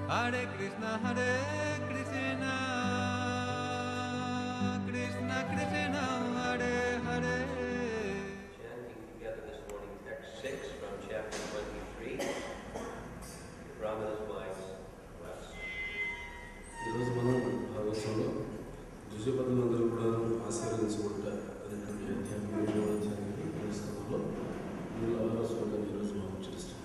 Hare Krishna, Krishna Krishna, Hare Hare. Chanting together this morning text 6 from chapter 23. Brahmana's wives bless. ఈరోజు మనం భాగవతంలో ఋషిపదులందరూ కూడా ఆశీర్వదించుకుంటా అనేటువంటి అధ్యాయం 7వ అధ్యాయాన్ని క్రైస్తవంలో వీళ్ళ శ్లోకం ఈరోజు మనం ఉచ్చరిస్తున్నాం.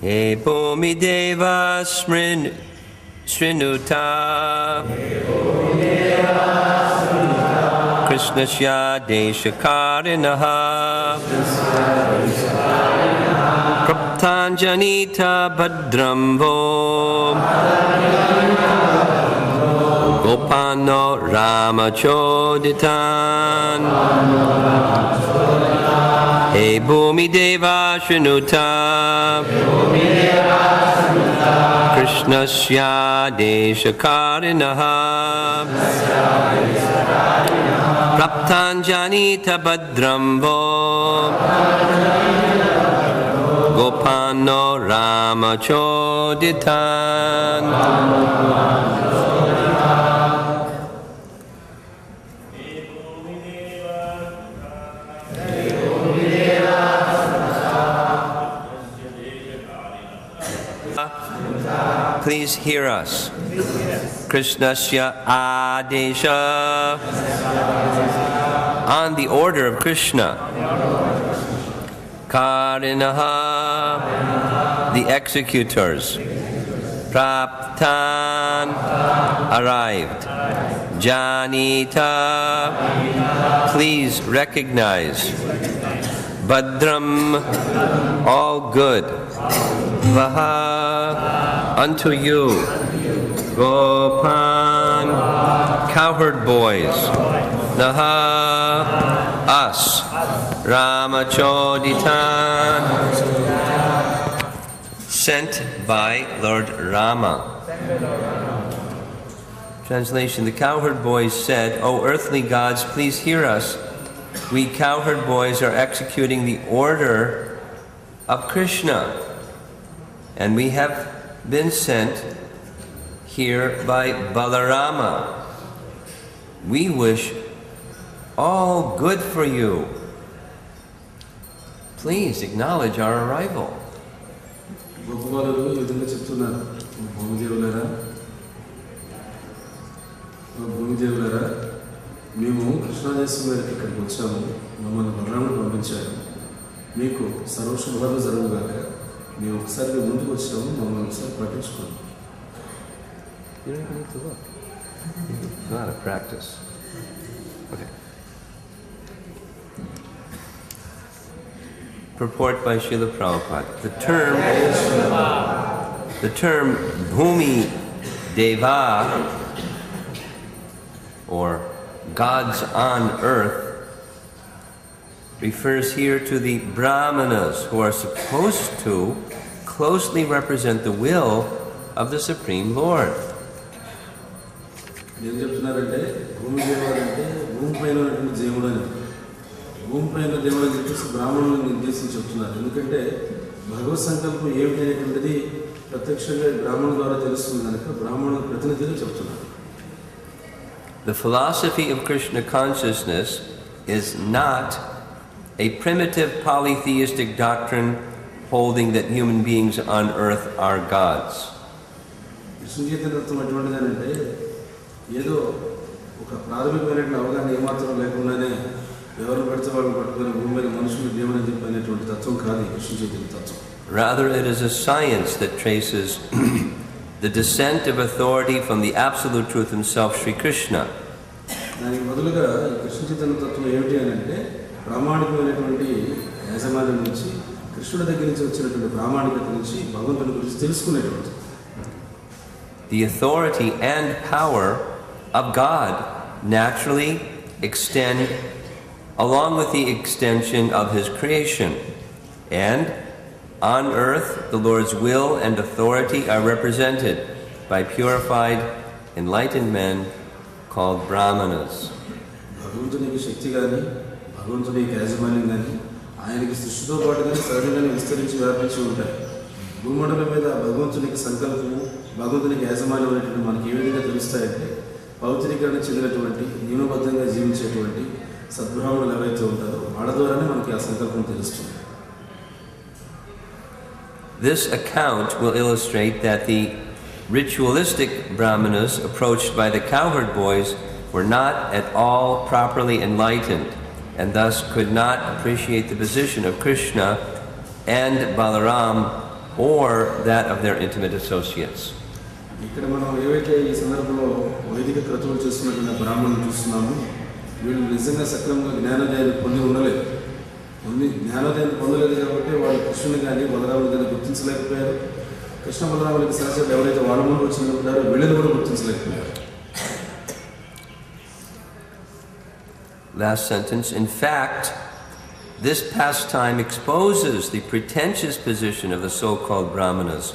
He Bhumi Deva Srinuta Krishnasya Deshakarinaha Praptanjanita Bhadramvo Gopano Ramachoditan He Bhumi Deva Shrinuta Krishnasya Deshakarinaha Praptanjanita Bhadramvo Gopano Ramachoditan Please hear us. Krishnasya Adesha. On the order of Krishna. Karinaha. The executors. Praptan. Arrived. Janita. Please recognize. Bhadram. All good. Vaha. Unto you, Gopan, cowherd boys, Naha, us, Ramachoditan, sent by Lord Rama. Translation: The cowherd boys said, "O earthly gods, please hear us. We cowherd boys are executing the order of Krishna, and we have been sent here by Balarama. We wish all good for you. Please acknowledge our arrival." గొప్పవాళ్ళు ఈ విధంగా చెప్తున్నారు, భూమిదేవులారా, మేము కృష్ణాదేశం మీదకి ఇక్కడికి వచ్చాము. మమ్మల్ని బలరాముడు పంపించారు. మీకు సర్వశుభాలు జరుగుగాక. మేము ఒకసారి ముందుకు వచ్చాము, మమ్మల్ని ఒకసారి పట్టించుకోండి. You don't even need to look. It's not a practice. Okay. Purport by Srila Prabhupada. The term Bhumi Deva, or gods on earth, refers here to the Brahmanas, who are supposed to closely represent the will of the Supreme Lord. ఏం చెప్తున్నారంటే, భూమి దేవుడు అంటే భూమిపైన ఉన్నటువంటి దేవుడు అని. భూమిపైన దేవుడు అని చెప్పేసి బ్రాహ్మణులను నిర్దేశించి చెప్తున్నారు. ఎందుకంటే భగవత్ సంకల్పం ఏమిటి అనేటువంటిది ప్రత్యక్షంగా బ్రాహ్మణుల ద్వారా తెలుస్తుంది కనుక బ్రాహ్మణుల ప్రతినిధులు చెప్తున్నారు. The philosophy of Krishna consciousness is not a primitive polytheistic doctrine holding that human beings on earth are gods. Krishna చైతన్యత్వం అటువంటిదేనంటే ఏదో ఒక ప్రాథమికమైనటువంటి అవగాహన ఏమాత్రం లేకుండానే ఎవరు పడితే వాళ్ళు పట్టుకొని భూమి మీద మనుషులు దేవుని అని చెప్పినటువంటి తత్వం కాదు కృష్ణ చైతన్య తత్వం. Rather, it is a science that traces the descent of authority from the absolute truth himself, Sri Krishna. దానికి బదులుగా కృష్ణ చైతన్య తత్వం ఏమిటి అని అంటే ప్రామాణికమైనటువంటి యాజమాన్యం నుంచి కృష్ణుడి దగ్గర నుంచి వచ్చినటువంటి ప్రామాణికత నుంచి భగవంతుని గురించి తెలుసుకునేటువంటి. The authority and power of God naturally extend along with the extension of his creation. And on earth, the Lord's will and authority are represented by purified, enlightened men called Brahmanas. భగవంతునికి శక్తి కానీ భగవంతునికి యాజమాన్యం కానీ ఆయనకి సృష్టితో పాటుగా సహజంగానే విస్తరించి వ్యాపించి ఉంటాయి. భూమండలం మీద భగవంతునికి సంకల్పము భగవంతునికి యాజమాన్యం అనేటువంటి మనకి ఏ విధంగా తెలుస్తాయంటే పవిత్రీకరణ చెందినటువంటి నియమబద్ధంగా జీవించేటువంటి సద్బ్రాహ్మణులు ఎవరైతే ఉంటారో వాళ్ళ ద్వారానే మనకి ఆ సంకల్పం తెలుస్తుంది. This account will illustrate that the ritualistic Brahmanas approached by the cowherd boys were not at all properly enlightened and thus could not appreciate the position of Krishna and Balaram or that of their intimate associates. ఇక్కడ మనం ఏవైతే ఈ సందర్భంలో వైదిక క్రతువులు చేస్తున్నటువంటి బ్రాహ్మణులు చూస్తున్నాము, వీళ్ళు నిజంగా సక్రమంగా జ్ఞానోదయాన్ని పొంది ఉండలేదు. జ్ఞానోదయాన్ని పొందలేదు కాబట్టి వాళ్ళు కృష్ణుని కానీ బలరాముని కానీ గుర్తించలేకపోయారు. కృష్ణ బలరాములకి సహచరులు ఎవరైతే వాళ్ళ ముందు వచ్చినారో వీళ్ళని కూడా గుర్తించలేకపోయారు. Last sentence. In fact, this pastime exposes the pretentious position of the so-called Brahmanas,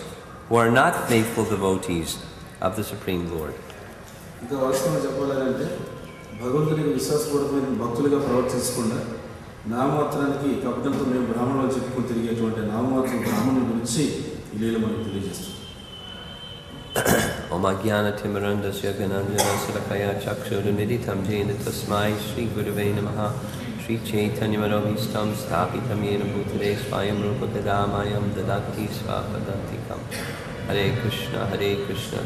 who are not faithful devotees of the Supreme Lord. ఇంకా వాస్తవంగా చెప్పాలంటే భగవంతునికి విశ్వాసపూర్వకమైన భక్తులుగా ప్రవర్తించకుండా నామమాత్రానికి కపటంతో మేము బ్రాహ్మణులు చెప్పుకొని తిరిగేటువంటి నామమాత్రం బ్రాహ్మణుల గురించి ఈ లీల మనకు తెలియజేస్తుంది. Om Ajnana Timirandasya Gananjana Salakaya Chakshurumidhitam Jena Tasmai Shri Gurave Namaha Shri Chaitanya Manobhistam Sthapitam Yena Bhutale Swayam Rupa Kadamayam Dadati Svapadantikam. Hare Krishna Krishna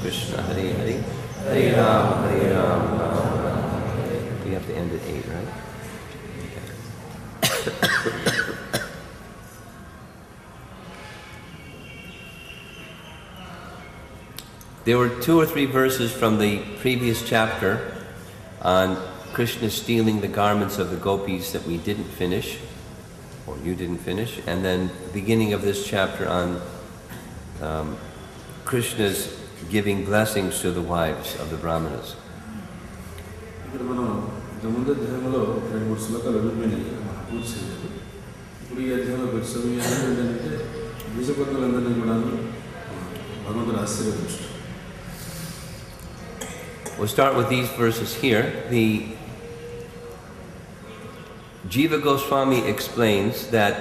Krishna Hare Hare Hare Rama Rama Rama. We have to end at 8, right? There were 2 or 3 verses from the previous chapter on Krishna stealing the garments of the gopis that we didn't finish, or you didn't finish, and then the beginning of this chapter on Krishna's giving blessings to the wives of the Brahmanas. ఇక్కడ మనం ముందు అధ్యాయంలో 2-3 శ్లోకాలు అడుగుతున్నాయి, మనం పూర్తి చేయలేదు. ఇప్పుడు ఈ అధ్యాయంలో ఏంటంటే బీజపత్రులందరినీ కూడా భగవంతుడు ఆశీర్వదించాడు. We'll start with these verses here. The Jiva Goswami explains that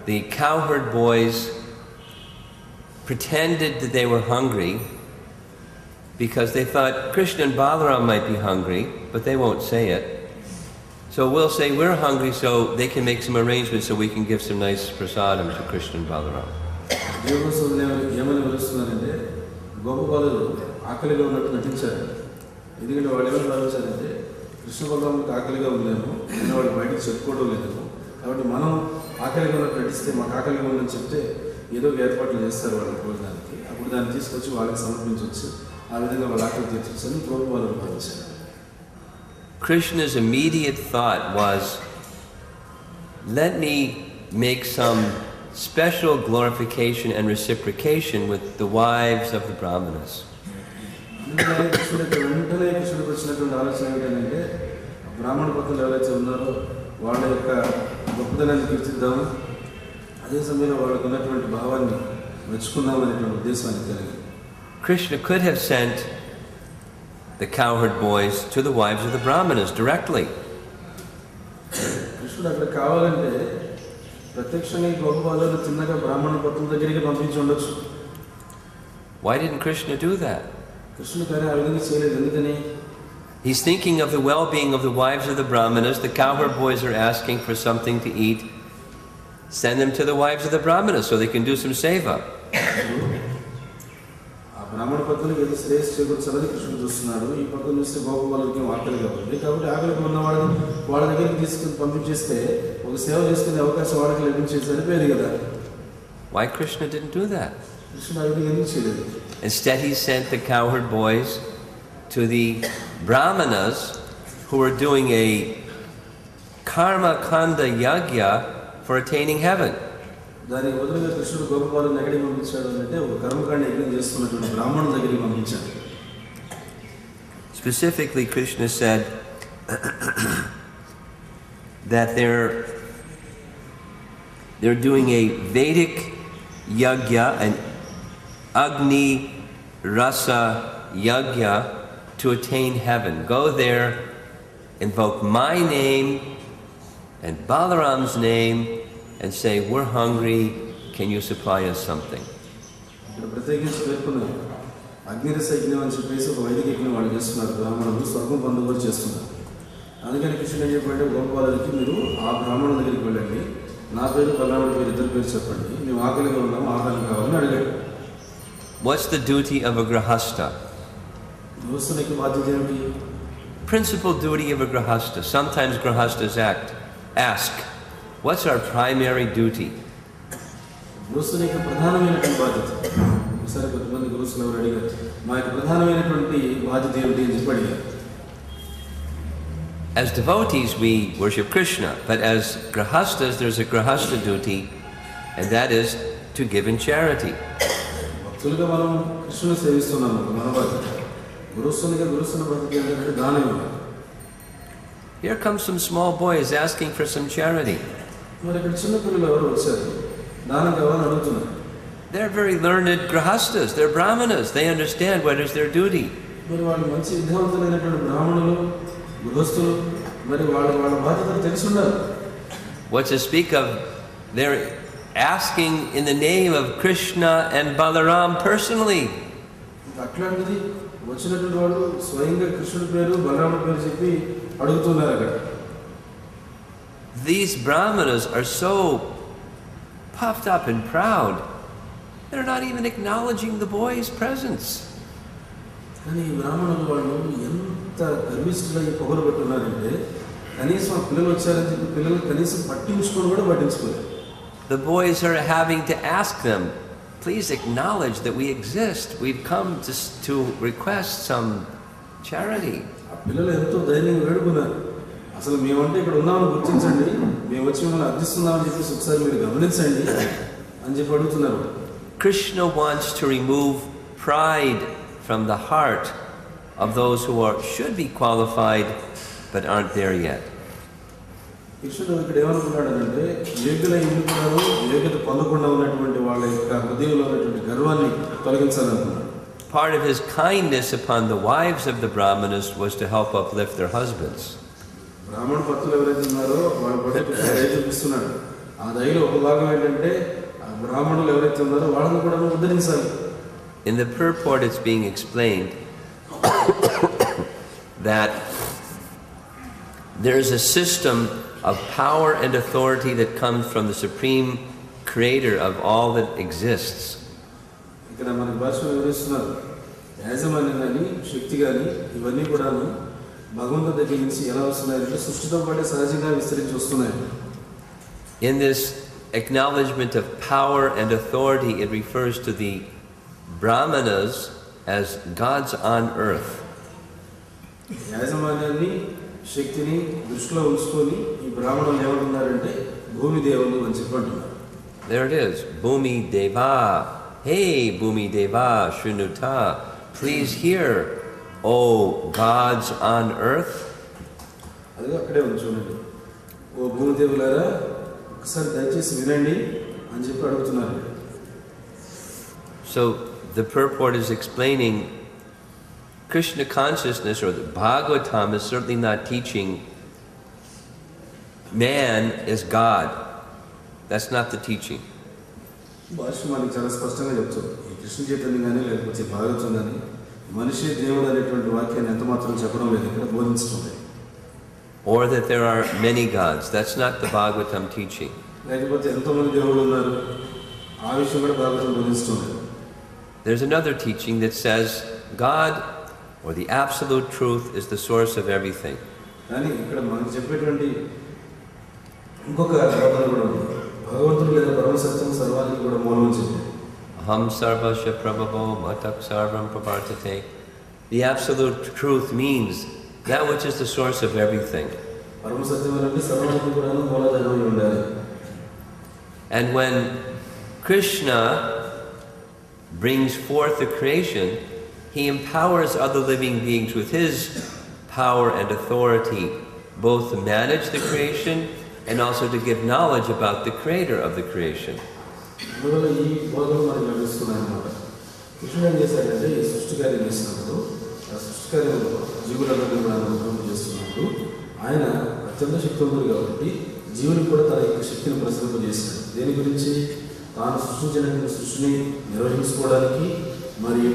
the cowherd boys pretended that they were hungry because they thought Krishna and Balaram might be hungry, but they won't say it. So we'll say we're hungry so they can make some arrangements so we can give some nice prasadam to Krishna and Balaram. ఏమని పిలుస్తున్నారంటే గోపబాలులు ఆకలిగా ఉన్నట్టు నటించారు. ఎందుకంటే వాళ్ళు ఏమని భావించారంటే కృష్ణ బలరాములకు ఆకలిగా ఉందేమో అయినా వాళ్ళు బయటకు చెప్పుకోవడం లేదేమో, కాబట్టి మనం ఆకలిగా ఉన్నట్టు నటిస్తే మాకు ఆకలిగా ఉందని చెప్తే ఏదో ఒక ఏర్పాట్లు చేస్తారు వాళ్ళని కోరడానికి. అప్పుడు దాన్ని తీసుకొచ్చి వాళ్ళకి సమర్పించవచ్చు, ఆ విధంగా వాళ్ళ ఆకలి తీర్చొచ్చని గోపబాలులు భావించారు. Krishna's immediate thought was, let me make some special glorification and reciprocation with the wives of the Brahmanas. వెంటనే కృష్ణుడికి వచ్చినటువంటి ఆలోచన ఏంటంటే బ్రాహ్మణ పత్రులు ఎవరైతే ఉన్నారో వాళ్ళ యొక్క గొప్పదనాన్ని కీర్తిద్దాము, అదే సమయంలో వాళ్ళకు ఉన్నటువంటి భావాన్ని మెచ్చుకుందాం అనేటువంటి ఉద్దేశాన్ని కలిగింది. Krishna could have sent the cowherd boys to the wives of the Brahmanas directly. కృష్ణుడు అక్కడ కావాలంటే ప్రత్యక్షంగా గొప్ప బాలులు చిన్నగా బ్రాహ్మణ పత్రుల దగ్గరికి పంపించి ఉండొచ్చు. Why didn't Krishna do that? కృష్ణుడు కానీ ఆ విధంగా చేయలేదు. ఎందుకని? He's thinking of the well-being of the wives of the Brahmanas. The cowherd boys are asking for something to eat. Send them to the wives of the Brahmanas so they can do some seva. ఆ బ్రాహ్మణ పత్రులకు ఏదో శ్రేయస్ చేకూర్చాలని కృష్ణుడు చూస్తున్నాడు. ఈ పక్కన చూస్తే గొప్ప బాలులకి ఆకలిగా ఉంది, కాబట్టి ఆకలిగా ఉన్న వాళ్ళ దగ్గరికి తీసుకుని పంపించేస్తే ఒక సేవ చేసుకునే అవకాశం వాళ్ళకి లభించేది సరిపోయేది కదా. Why Krishna didn't do that? కృష్ణుడు ఆ విధంగా ఎందుకు చేయలేదు? Instead, he sent the cowherd boys to the Brahmanas who were doing a karma kanda yagya for attaining heaven. దానికి బదులుగా కృష్ణుడు గొప్ప బాలుని ఎక్కడికి పంపించాడు అంటే ఒక కర్మకాండ యజ్ఞం చేస్తున్నటువంటి బ్రాహ్మణుల దగ్గరికి పంపించాడు. Specifically, Krishna said, that they're doing a Vedic yagya, an Agni Rasa yagya to attain heaven. Go there, invoke my name and Balaram's name and say, we're hungry, can you supply us something? అగ్నిరస యజ్ఞం అని చెప్పేసి ఒక వైదిక యజ్ఞం వాళ్ళు చేస్తున్నారు, బ్రాహ్మణులు స్వర్గం పొందుకొని చేస్తున్నారు. అందుకని కృష్ణుడు ఏం చెప్పంటే గోపాలకి మీరు ఆ బ్రాహ్మణుల దగ్గరికి వెళ్ళండి, నా పేరు బలరాముడి పేరు ఇద్దరు పేరు చెప్పండి, మేము ఆకలిగా ఉన్నాము, ఆకలి కావాలని అడిగాడు. What's the duty of a grahastha? గృహస్థునికి బాధ్యత ఏమిటి? Principal duty of a grahastha. Sometimes grahasthas ask, what's our primary duty? గృహస్థునికి ప్రధానమైనటువంటి బాధ్యత. ఒకసారి కొంతమంది గృహస్థులు ఎవరు అడిగారు, మా యొక్క ప్రధానమైనటువంటి బాధ్యత ఏమిటి అని చెప్పి అడిగారు. As devotees, we worship Krishna, but as grahasthas, there's a grahastha duty, and that is to give in charity. భక్తులుగా మనం కృష్ణుని సేవిస్తున్నాము, మన బాధ్యత. గృహస్థునిగా గృహస్థుని బాధ్యత ఏంటంటే దానం ఇవ్వాలి. Here comes some small boys asking for some charity. మరి ఇక్కడ చిన్న పిల్లలు ఎవరు వచ్చారు, దానం కావాలని అడుగుతున్నారు. They're very learned grahasthas, they're brahmanas, they understand what is their duty. మరి వాళ్ళు మంచి విద్యావంతులైనటువంటి బ్రాహ్మణులు, గృహస్థులు, మరి వాళ్ళ బాధ్యతలు తెలిసి ఉండాలి. What to speak of, they're asking in the name of Krishna and Balaram personally. అట్లాంటిది వచ్చినటువంటి వాళ్ళు స్వయంగా కృష్ణుడి పేరు బలరాముడి పేరు చెప్పి అడుగుతున్నారు అక్కడ. These brahmanas are so puffed up and proud, they're not even acknowledging the boy's presence. కానీ ఈ బ్రాహ్మణులు వాళ్ళు ఎంత గర్విష్ఠులుగా ఈ పొగరబట్టున్నారంటే కనీసం ఆ పిల్లలు వచ్చారని చెప్పి పిల్లలు కనీసం పట్టించుకొని కూడా పట్టించుకోలేదు. The boys are having to ask them, please acknowledge that we exist. We've come to request some charity. ఆ పిల్లలు ఎంతో ధైర్యంగా వేడుకున్నారు, అసలు మేమంటే ఇక్కడ ఉన్నామని గుర్తించండి, మేము వచ్చి మిమ్మల్ని అర్థిస్తున్నామని చెప్పేసి ఒకసారి మీరు గమనించండి అని చెప్పి అడుగుతున్నారు. Krishna wants to remove pride from the heart of those who should be qualified but aren't there yet. కృష్ణుడు ఇక్కడ ఏమనుకున్నాడంటే యోగ్యులై ఉండుకున్నారు, యోగ్యత పొందకుండా ఉన్నటువంటి వాళ్ళ యొక్క హృదయంలో ఉన్నటువంటి గర్వాన్ని తొలగించాలనుకున్నాడు. Part of his kindness upon the wives of the Brahmanas was to help uplift their husbands. బ్రాహ్మణ భక్తులు ఎవరైతే ఉన్నారో వాళ్ళ పట్ల దయ చూపిస్తున్నాడు. ఆ దయలో ఒక భాగం ఏంటంటే ఆ బ్రాహ్మణులు ఎవరైతే ఉన్నారో వాళ్ళని కూడా ఉద్ధరించాలి. In the purport it's being explained that there is a system of power and authority that comes from the supreme creator of all that exists. ఇక్కడ మన భాషలో వివరిస్తున్నారు, యాజమాన్యం కానీ శక్తి కానీ ఇవన్నీ కూడాను భగవంతుడి దగ్గర నుంచి ఎలా వస్తున్నాయంటే సృష్టితో పాటే సహజంగా విస్తరించి వస్తున్నాయి. In this acknowledgement of power and authority, it refers to the Brahmanas as gods on earth. యాజమాన్యాన్ని శక్తిని దృష్టిలో ఉంచుకొని ఈ బ్రాహ్మణులు ఏమంటున్నారంటే భూమి దేవుళ్ళు అని చెప్పంటున్నారు. There it is, Bhumi Deva. Hey, Bhumi Deva, Shrunuta, please hear, O gods on earth. అది అక్కడే ఉంది చూడండి, ఓ భూమి దేవులారా ఒకసారి దయచేసి వినండి అని చెప్పి అడుగుతున్నారు. So the purport is explaining Krishna consciousness, or the Bhagavatam is certainly not teaching man is God. That's not the teaching. భాష మనకి చాలా స్పష్టంగా చెప్తారు. ఈ కృష్ణ చైతన్యం కానీ లేకపోతే భాగవతం కానీ మనిషి దేవుడు అనేటువంటి వాక్యాన్ని ఎంత మాత్రం చెప్పడం లేదు, ఇక్కడ బోధించడం లేదు. Or that there are many gods. That's not the Bhagavatam teaching. లేకపోతే ఎంతోమంది దేవుళ్ళు ఉన్నారు, ఆ విషయం కూడా భాగవతం బోధించడం లేదు. There's another teaching that says God, or the absolute truth, is the source of everything. కానీ ఇక్కడ మనకి చెప్పేటువంటి ఇంకొక బోధన కూడా ఉంది. భగవంతుడు లేదా పరమసత్యం సర్వానికి కూడా మూలం చెప్పి Aham sarvasya prabhavo matak sarvam pravartate. The absolute truth means that which is the source of everything. పరమసత్యం అంటే సర్వానికి కూడా మూలాధారమై ఉండాలి. And when Krishna brings forth the creation, he empowers other living beings with his power and authority both to manage the creation and also to give knowledge about the creator of the creation. అందువల్ల ఈ బోధనలు మనకు లభిస్తున్నాయి అన్నమాట. కృష్ణుడు ఏం చేశాడంటే ఈ సృష్టి కార్యం చేసినప్పుడు ఆ సృష్టి కార్యంలో జీవులందరినీ కూడా అనుభవం చేస్తున్నప్పుడు ఆయన అత్యంత శక్తివంతుడు కాబట్టి జీవునికి కూడా తన యొక్క శక్తిని ప్రసరింపజేశాడు. దేని గురించి? తాను సృష్టించినటువంటి సృష్టిని నిర్వహించుకోవడానికి మరియు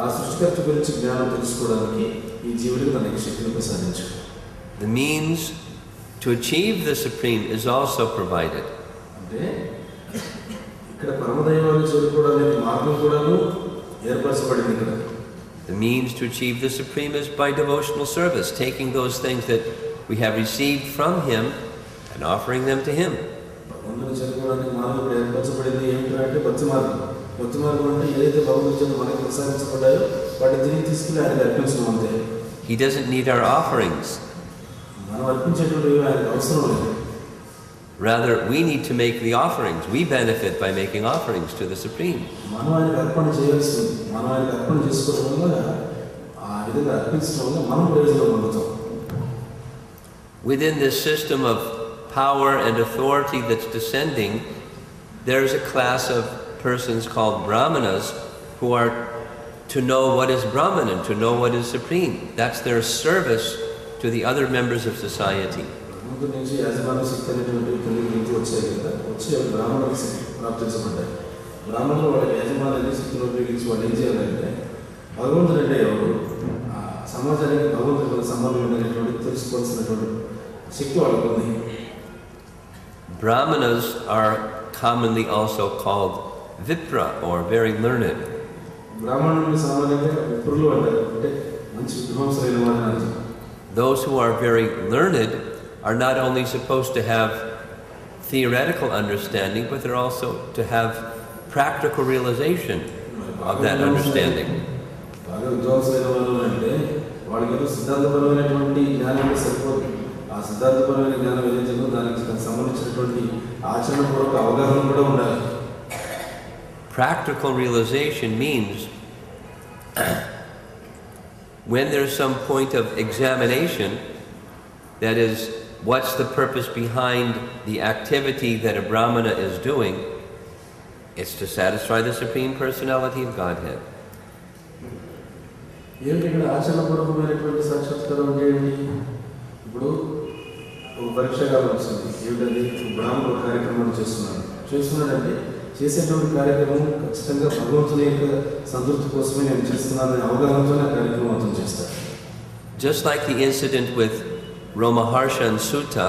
ఆ సృష్టికర్త గురించి జ్ఞానం తెలుసుకోవడానికి ఈ జీవుడికి తన యొక్క శక్తిని ప్రసాదించాడు. The means to achieve the supreme is also provided. అంటే ఇక్కడ పరమదైవాన్ని చేరుకోవడానికి మార్గం కూడాను ఏర్పరచబడింది ఇక్కడ. The means to achieve the supreme is by devotional service, taking those things that we have received from him and offering them to him. భగవంతుని చేరుకోవడానికి మార్గం ఇక్కడ ఏర్పరచబడింది ఏమిటంటే భక్తి మార్గం. భక్తి మార్గం అంటే ఏదైతే భగవంతుని చేత మనకి ప్రసాదించబడ్డాయో వాటిని తిరిగి తీసుకుని ఆయనకు అర్పించడం అంతే. He doesn't need our offerings. మనం అర్పించేటువంటి ఆయనకు అవసరం లేదు. Rather, we need to make the offerings. We benefit by making offerings to the Supreme. మనం ఆయనకు అర్పణ చేయాల్సింది. మనం ఆయనకు అర్పణ చేసుకోవడం వల్ల ఆ విధంగా అర్పించడం వల్ల మనం ప్రయోజనం పొందుతాం. Within this system of power and authority that's descending, there's a class of persons called Brahmanas who are to know what is Brahman, to know what is supreme. That's their service to the other members of society. నుంచి యాజమాన్య శక్తి అనేటువంటి కొన్ని వచ్చాయి కదా, వచ్చి బ్రాహ్మణులకు ప్రాప్తించబడ్డాయి. బ్రాహ్మణులు వాళ్ళ యాజమాన్యాన్ని శక్తిని ఉపయోగించి వాళ్ళు ఏం చేయాలంటే భగవంతుడు అంటే ఎవరు, సమాజానికి భగవంతుడికి సంబంధం ఉండేటువంటి తెలుసుకోవాల్సినటువంటి శక్తి వాళ్ళకు ఉంది. Brahmanas are commonly also called Vipra, or very learned. బ్రాహ్మణులు సామాన్యంగా విప్రులు అంటారు, అంటే మంచి విద్వాంసులైన వారిని అంటారు. Those who are very learned are not only supposed to have theoretical understanding, but they're also to have practical realization of that understanding. బాగా విద్వాంసులైన వాళ్ళు అంటే వాళ్ళకి ఏదో సిద్ధాంతపరమైనటువంటి జ్ఞానం సరిపోదు. ఆ సిద్ధాంతపరమైన జ్ఞానం ఏదైతే దానికి సంబంధించినటువంటి ఆచరణపూర్వక అవగాహన కూడా ఉండాలి. Practical realization means when there's some point of examination, that is, what's the purpose behind the activity that a Brahmana is doing? It's to satisfy the Supreme Personality of Godhead. ఏమిటి ఇక్కడ ఆచరణపూర్వకమైనటువంటి సాక్షాత్కారం అంటే ఏంటి? ఇప్పుడు ఒక పరీక్షాకాలం వచ్చింది. ఏమిటది? బ్రాహ్మణుడు కార్యక్రమాలు చేస్తున్నాడంటే చేసేటువంటి కార్యక్రమం ఖచ్చితంగా భగవంతుని యొక్క సంతృప్తి కోసమే నేను చేస్తున్నానని అవగాహనతోనే ఆ కార్యక్రమం అర్థం చేస్తాడు. Just like the incident with Romapada and Sutta,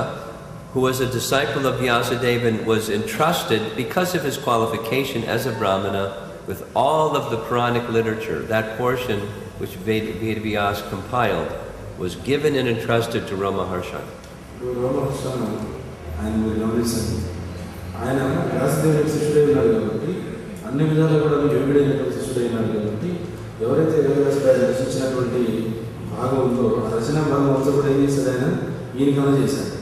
who was a disciple of Vyasadeva and was entrusted, because of his qualification as a Brahmana, with all of the Puranic literature. That portion which Vedavyas compiled was given and entrusted to Romapada. ఆయన వ్యాసదేవుడికి శిష్యుడై ఉన్నాడు కాబట్టి అన్ని విధాలు కూడా యోగ్యుడైనటువంటి శిష్యుడై ఉన్నాడు కాబట్టి ఎవరైతే వేదవ్యాసుడు రచించినటువంటి భాగం ఉందో ఆ రచనా భాగం అంతా కూడా ఏం చేశాడు? ఆయన ఈయనకన్నా చేశాడు.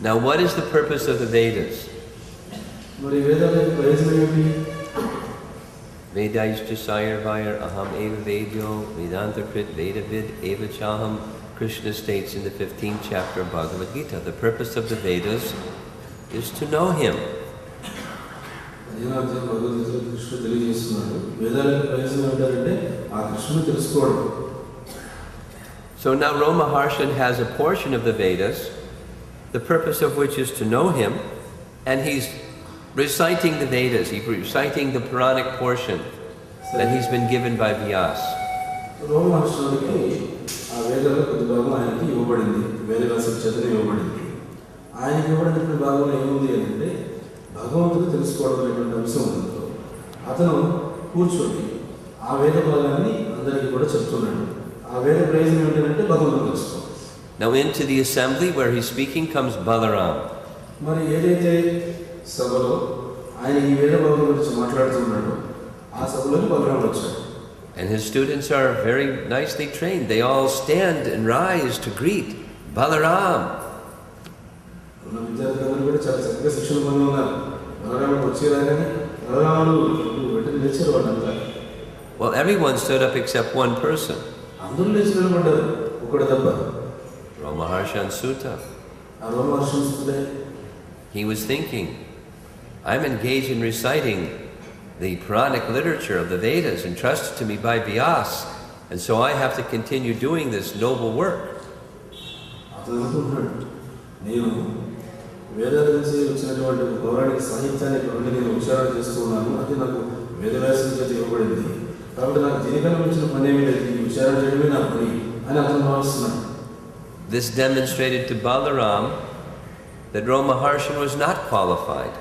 Now, what is the purpose of the Vedas? మరి వేదాల యొక్క ప్రయోజనం ఏమిటి? Vedaishtasayar vayar aham eva vedyo vedanta krit vedavid eva chaham, Krishna states in the 15th chapter of Bhagavad Gita. The purpose of the Vedas is to know him. కృష్ణుడు తెలియజేస్తున్నాడు. వేదాల యొక్క ప్రయోజనం ఏమిటంటే ఆ కృష్ణుని తెలుసుకోవడం. So now Romapada has a portion of the Vedas, the purpose of which is to know him, and he's reciting the Vedas, he's reciting the Puranic portion that he's been given by Vyas. రోమహర్షుడికి ఆ వేదాల కొద్ది భాగం ఆయనకి ఇవ్వబడింది, వేదవ్యాసుడి చేతనే ఇవ్వబడింది. ఆయనకి ఇవ్వబడినటువంటి భాగంలో ఏముంది అంటే భగవంతుడు తెలుసుకోవడం అనేటువంటి అంశం ఉందో అతను కూర్చొని ఆ వేద భాగాన్ని అందరికీ కూడా చెప్తున్నాడు. ఆ వేద ప్రయోజనం ఏంటంటే భగవంతుడు తెలుసుకోవాలి. Now into the assembly where he's speaking comes Balaram. మరి ఏదైతే సభలో ఆయన ఈ వేద భాగం గురించి మాట్లాడుతున్నాడో ఆ సభలోకి బలరాముడు వచ్చాడు. And his students are very nicely trained. They all stand and rise to greet Balaram. విద్యార్థులందరూ కూడా చాలా చక్కగా శిక్షణ పొంది ఉన్నారు. బలరాముడు వచ్చేదాన్ని బలరాముడు వెంటనే లేచారు వాళ్ళంతా. Well, everyone stood up except one person. అందరూ లేచి నిలబడ్డారు, ఒకడు తప్ప. Romaharshan Sutta. ఆ రోమహర్షణ సూత్రుడే He was thinking, I'm engaged in reciting the Puranic literature of the Vedas entrusted to me by Vyas, and so I have to continue doing this noble work. అతను అనుకుంటున్నాడు, నేను వేదాల నుంచి వచ్చినటువంటి పౌరాణిక సాహిత్యాన్ని కాబట్టి నేను ఉచ్చారణ చేస్తూ ఉన్నాను, అది నాకు వేదవ్యాసం చేత ఇవ్వబడింది, కాబట్టి నాకు దీనికన్నా వచ్చిన పని ఏమీ లేదు, ఈ ఉచ్చారణ చేయడమే నా పని అని అతను భావిస్తున్నాడు. This demonstrated to Balaram that Romaharshan was not qualified.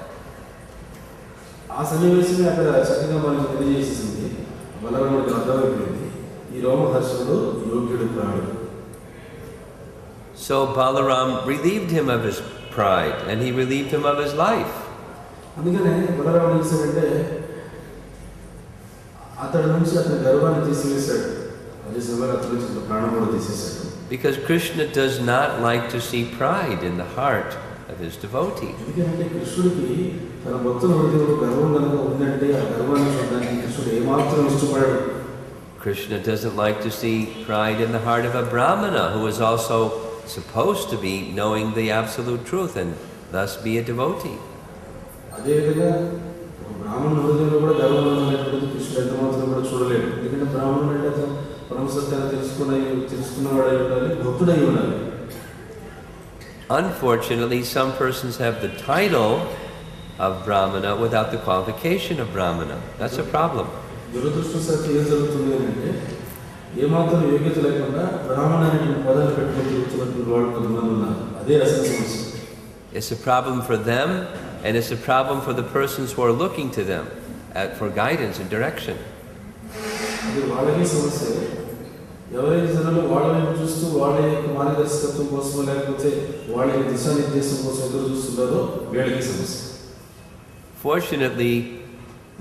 ఆ సన్నివేశమే అక్కడ చక్కగా మనకు తెలియజేసింది. బలరాముడికి అర్థమైపోయింది, ఈ రోమహర్షణుడు యోగ్యుడు కాడు. So Balaram relieved him of his pride, and he relieved him of his life. అందుకనే బలరాముడు ఏం చేశాడంటే అతడి నుంచి అతని గర్వాన్ని తీసివేశాడు, అదే సమయంలో అతడి నుంచి ప్రాణం కూడా తీసేశాడు. Because Krishna does not like to see pride in the heart of his devotee. ఎందుకంటే కృష్ణుడికి తన భక్తుల హృదయంలో గర్వం కనుక ఉందంటే ఆ గర్వాన్ని చూడడానికి కృష్ణుడు ఏమాత్రం ఇష్టపడాడు. Krishna doesn't like to see pride in the heart of a Brahmana who is also supposed to be knowing the absolute truth and thus be a devotee. అదేవిధంగా బ్రాహ్మణుల హృదయంలో కూడా గర్వం ఉన్నటువంటిది కృష్ణుడు ఎంతమాత్రం కూడా చూడలేడు. ఎందుకంటే బ్రాహ్మణుడు అంటే అతను పరమ సత్యాన్ని తెలుసుకున్నవాడై ఉండాలి, భక్తుడై ఉండాలి. Unfortunately, some persons have the title of Brahmana without the qualification of Brahmana. That's a problem. దురదృష్టవశాత్తు ఏం జరుగుతుంది అంటే ఏమాత్రం యోగ్యత లేకుండా బ్రాహ్మణ అనేటువంటి పదాలు పెట్టుకుని తిరుగుతున్నటువంటి వాళ్ళు కొంతమంది ఉన్నారు. అదే అసలు సమస్య. It's a problem for them, and it's a problem for the persons who are looking to them for guidance and direction. అది వాళ్ళకి సమస్య. ఎవరైతే జనాలు వాళ్ళ వైపు చూస్తూ వాళ్ళ యొక్క మార్గదర్శకత్వం కోసం లేకపోతే వాళ్ళ యొక్క దిశానిర్దేశం కోసం ఎదురు చూస్తున్నారో వీళ్ళకి సమస్య. Fortunately,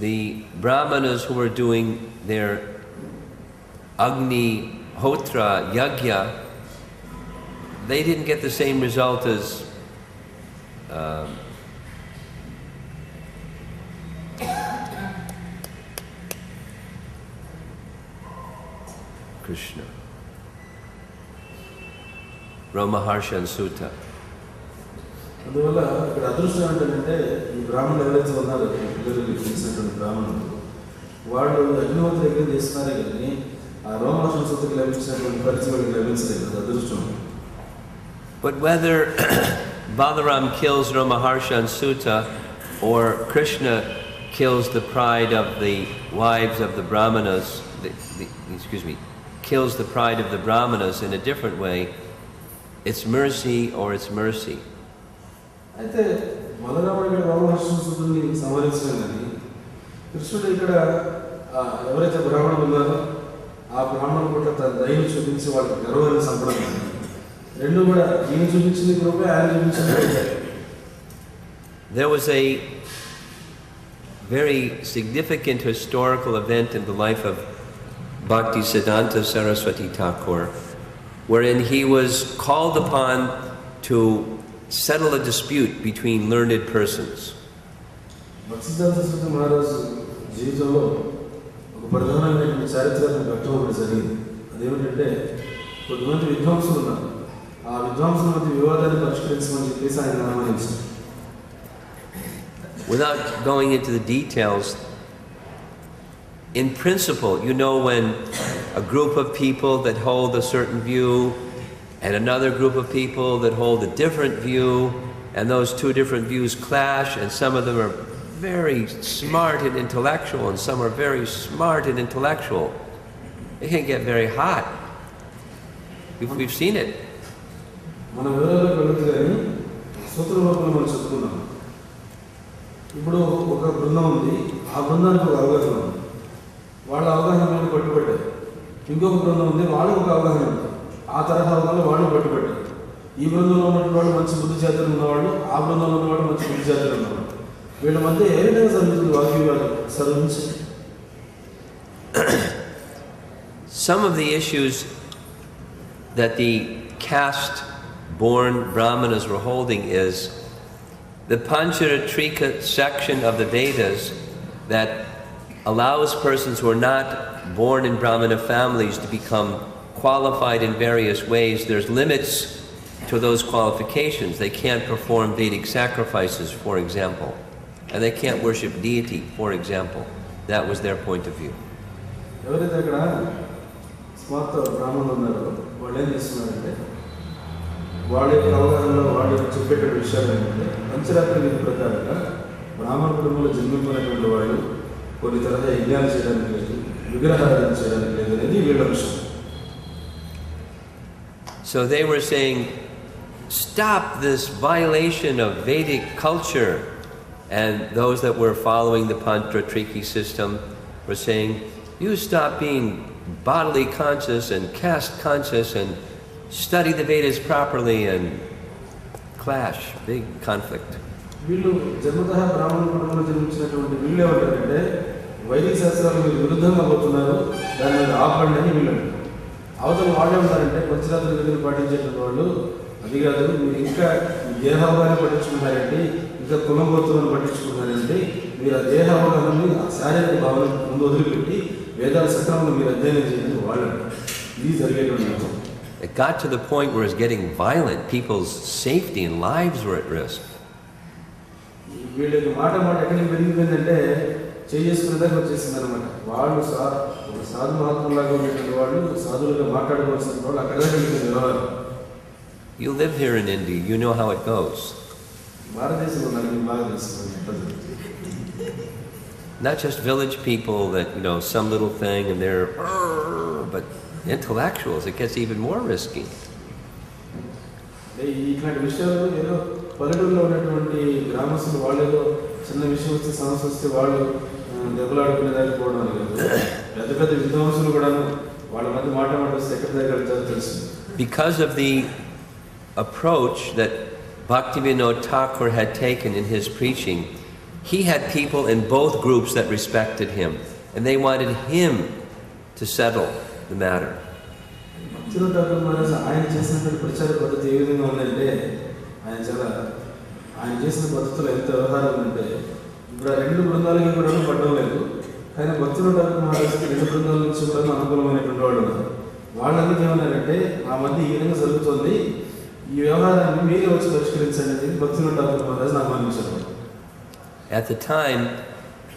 the Brahmanas who were doing their Agni Hotra Yagya, they didn't get the same result as Krishna. Romaharshan Sutta. అందువల్ల ఇక్కడ అదృష్టం ఏంటంటే ఈ బ్రాహ్మణులు ఎవరైతే ఉన్నారో పిల్లలకి తెలిసినటువంటి బ్రాహ్మణులు వాళ్ళు అగ్నిహోత్ర యజ్ఞం చేస్తున్నారే కానీ ఆ రోమహర్షణ సూత్రకి లభించినటువంటి పరిచయం లభించలేదు. అది అదృష్టం. But whether Balaram kills Romaharshan Sutta or Krishna kills the pride of the wives of the Brahmanas, kills the pride of the Brahmanas in a different way, it's mercy or it's mercy. అయితే బలరాముడు ఇక్కడ రోమహర్షణ సూత్రుని సంహరించడం కానీ కృష్ణుడు ఇక్కడ ఎవరైతే బ్రాహ్మణులు ఉన్నారో ఆ బ్రాహ్మణుల పట్ల తన దయని చూపించి వాళ్ళకి గర్వాన్ని చంపడం కానీ రెండు కూడా ఈయన చూపించింది కృపే, ఆయన చూపించింది. There was a very significant historical event in the life of Bhaktisiddhanta Saraswati Thakur, wherein he was called upon to settle a dispute between learned persons. భక్తిసిద్ధాంత Saraswati మహారాజు జీవితంలో ఒక ప్రధానమైనటువంటి చారిత్రాత్మక ఘట్టం ఒకటి జరిగింది. అదేమిటంటే కొంతమంది విద్వాంసులు ఉన్నారు, ఆ విద్వాంసుల మధ్య వివాదాన్ని పరిష్కరించమని చెప్పేసి ఆయన ఆహ్వానించారు. Without going into the details, in principle, you know, when a group of people that hold a certain view and another group of people that hold a different view, and those two different views clash, and some of them are very smart and intellectual, and some are very smart and intellectual, it can get very hot. We've seen it. మన వివరాలకు వెళుతూ కానీ సూత్ర రూపంలో మనం చెప్పుకున్నాం. ఇప్పుడు ఒక బృందం ఉంది, ఆ బృందానికి ఒక అవగాహన ఉంది, వాళ్ళ అవగాహన మీద పట్టుబడ్డారు. ఇంకొక బృందం ఉంది, వాళ్ళకి ఒక అవగాహన ఉంది, ఆ తరహా అవగాహన వాళ్ళు పట్టుబడ్డారు. ఈ బృందంలో ఉన్నటువంటి వాళ్ళు మంచి బుద్ధి చేతలు ఉన్నవాళ్ళు, ఆ బృందంలో ఉన్నవాళ్ళు మంచి బుద్ధి చేతలు ఉన్నవాళ్ళు, వీళ్ళ మధ్య ఏ విధంగా జరుగుతుంది వాగ్వివాదం సర్వించి. Some of the issues that the caste-born Brahmanas were holding is the Pancharatrika section of the Vedas that allows persons who are not born in Brahmana families to become qualified in various ways. There's limits to those qualifications. They can't perform Vedic sacrifices, for example. And they can't worship deity, for example. That was their point of view. ఎవరైతే అక్కడ స్మార్త బ్రాహ్మణులు ఉన్నారో వాళ్ళు ఏం చేస్తున్నారంటే వాళ్ళ యొక్క అవగాహనలో వాళ్ళు చెప్పేట విషయాలు ఏంటంటే పంచరాత్రి విధి ప్రకారంగా బ్రాహ్మణ కుటుంబంలో జన్మించినటువంటి వాళ్ళు కొన్ని తరహా యజ్ఞాలు చేయడానికి లేదు, విగ్రహారాధన చేయడానికి లేదు అనేది వీళ్ళ విషయం. So they were saying, stop this violation of Vedic culture. And those that were following the Pantratriki system were saying, you stop being bodily conscious and caste conscious and study the Vedas properly, and clash, big conflict. వీళ్ళు జన్మతః బ్రాహ్మణ కుటుంబంలో జన్మించినటువంటి వీళ్ళు ఏమంటారంటే వైదిక శాస్త్రాలు మీరు విరుద్ధంగా పోతున్నారు, దాని మీద ఆపండి అని వీళ్ళు అంటారు. అవతల వాళ్ళే ఉన్నారంటే పంచరాత్రి విధులు పాటించేటువంటి వాళ్ళు అది కాదు, మీరు ఇంకా దేహావగాహన పట్టించుకున్నారంటే ఇంకా కులంగోత్తులను పట్టించుకున్నారంటే మీరు ఆ దేహ అవగాహనని ఆ శారీరక భావన ముందు వదిలిపెట్టి వేదాల సక్రమంలో మీరు అధ్యయనం చేయాలని వాళ్ళు అంటారు. ఇది జరిగేటువంటి It got to the point where it was getting violent. People's safety and lives were at risk. వీళ్ళకి మాట ఎక్కడికి పెరిగిపోయిందంటే చేసుకునే దగ్గర వచ్చేసింది అనమాట. వాళ్ళు సాధు మహాత్ములాగా ఉండేటువంటి వాళ్ళు సాధువులుగా మాట్లాడుకోవాల్సిన వాళ్ళు అక్కడ వెళ్ళిపోయింది వ్యవహారం. You live here in India, you know how it goes. భారతదేశంలో నాకు బాగా తెలుస్తుంది. Not just village people that, some little thing and they're, but intellectuals, it gets even more risky. ఇట్లాంటి విషయాలు ఏదో పల్లెటూరులో ఉన్నటువంటి గ్రామస్తులు వాళ్ళు ఏదో చిన్న విషయం వస్తే సమస్య వస్తే వాళ్ళు దెబ్బలాడుకునే దానికి పోవడం అని కాదు. పెద్ద పెద్ద విద్వాంసులు కూడా వాళ్ళ మధ్య మాట వస్తే ఎక్కడి దగ్గర తెలుసు. Because of the approach that Bhaktivinoda Thakur had taken in his preaching, he had people in both groups that respected him, and they wanted him to settle the matter. ఆయన చేసినటువంటి ప్రచార పద్ధతి ఏ విధంగా ఉందంటే ఆయన చేసిన పద్ధతిలో ఎంత వ్యవహారం ఉందంటే ఇప్పుడు ఆ రెండు బృందాలకి కూడా పడ్డం లేదు. ఆయన భక్తులు డాక్టర్ మహారాజుకి రెండు బృందాల నుంచి కూడా అనుకూలమైనటువంటి వాళ్ళు ఉన్నారు. వాళ్ళందరికీ ఏమన్నారంటే మా మధ్య ఈ విధంగా జరుగుతుంది, ఈ వ్యవహారాన్ని మీరే వచ్చి పరిష్కరించండి అనేది భక్తులు డాక్టర్ మహారాజుని ఆహ్వానించారు. At the time,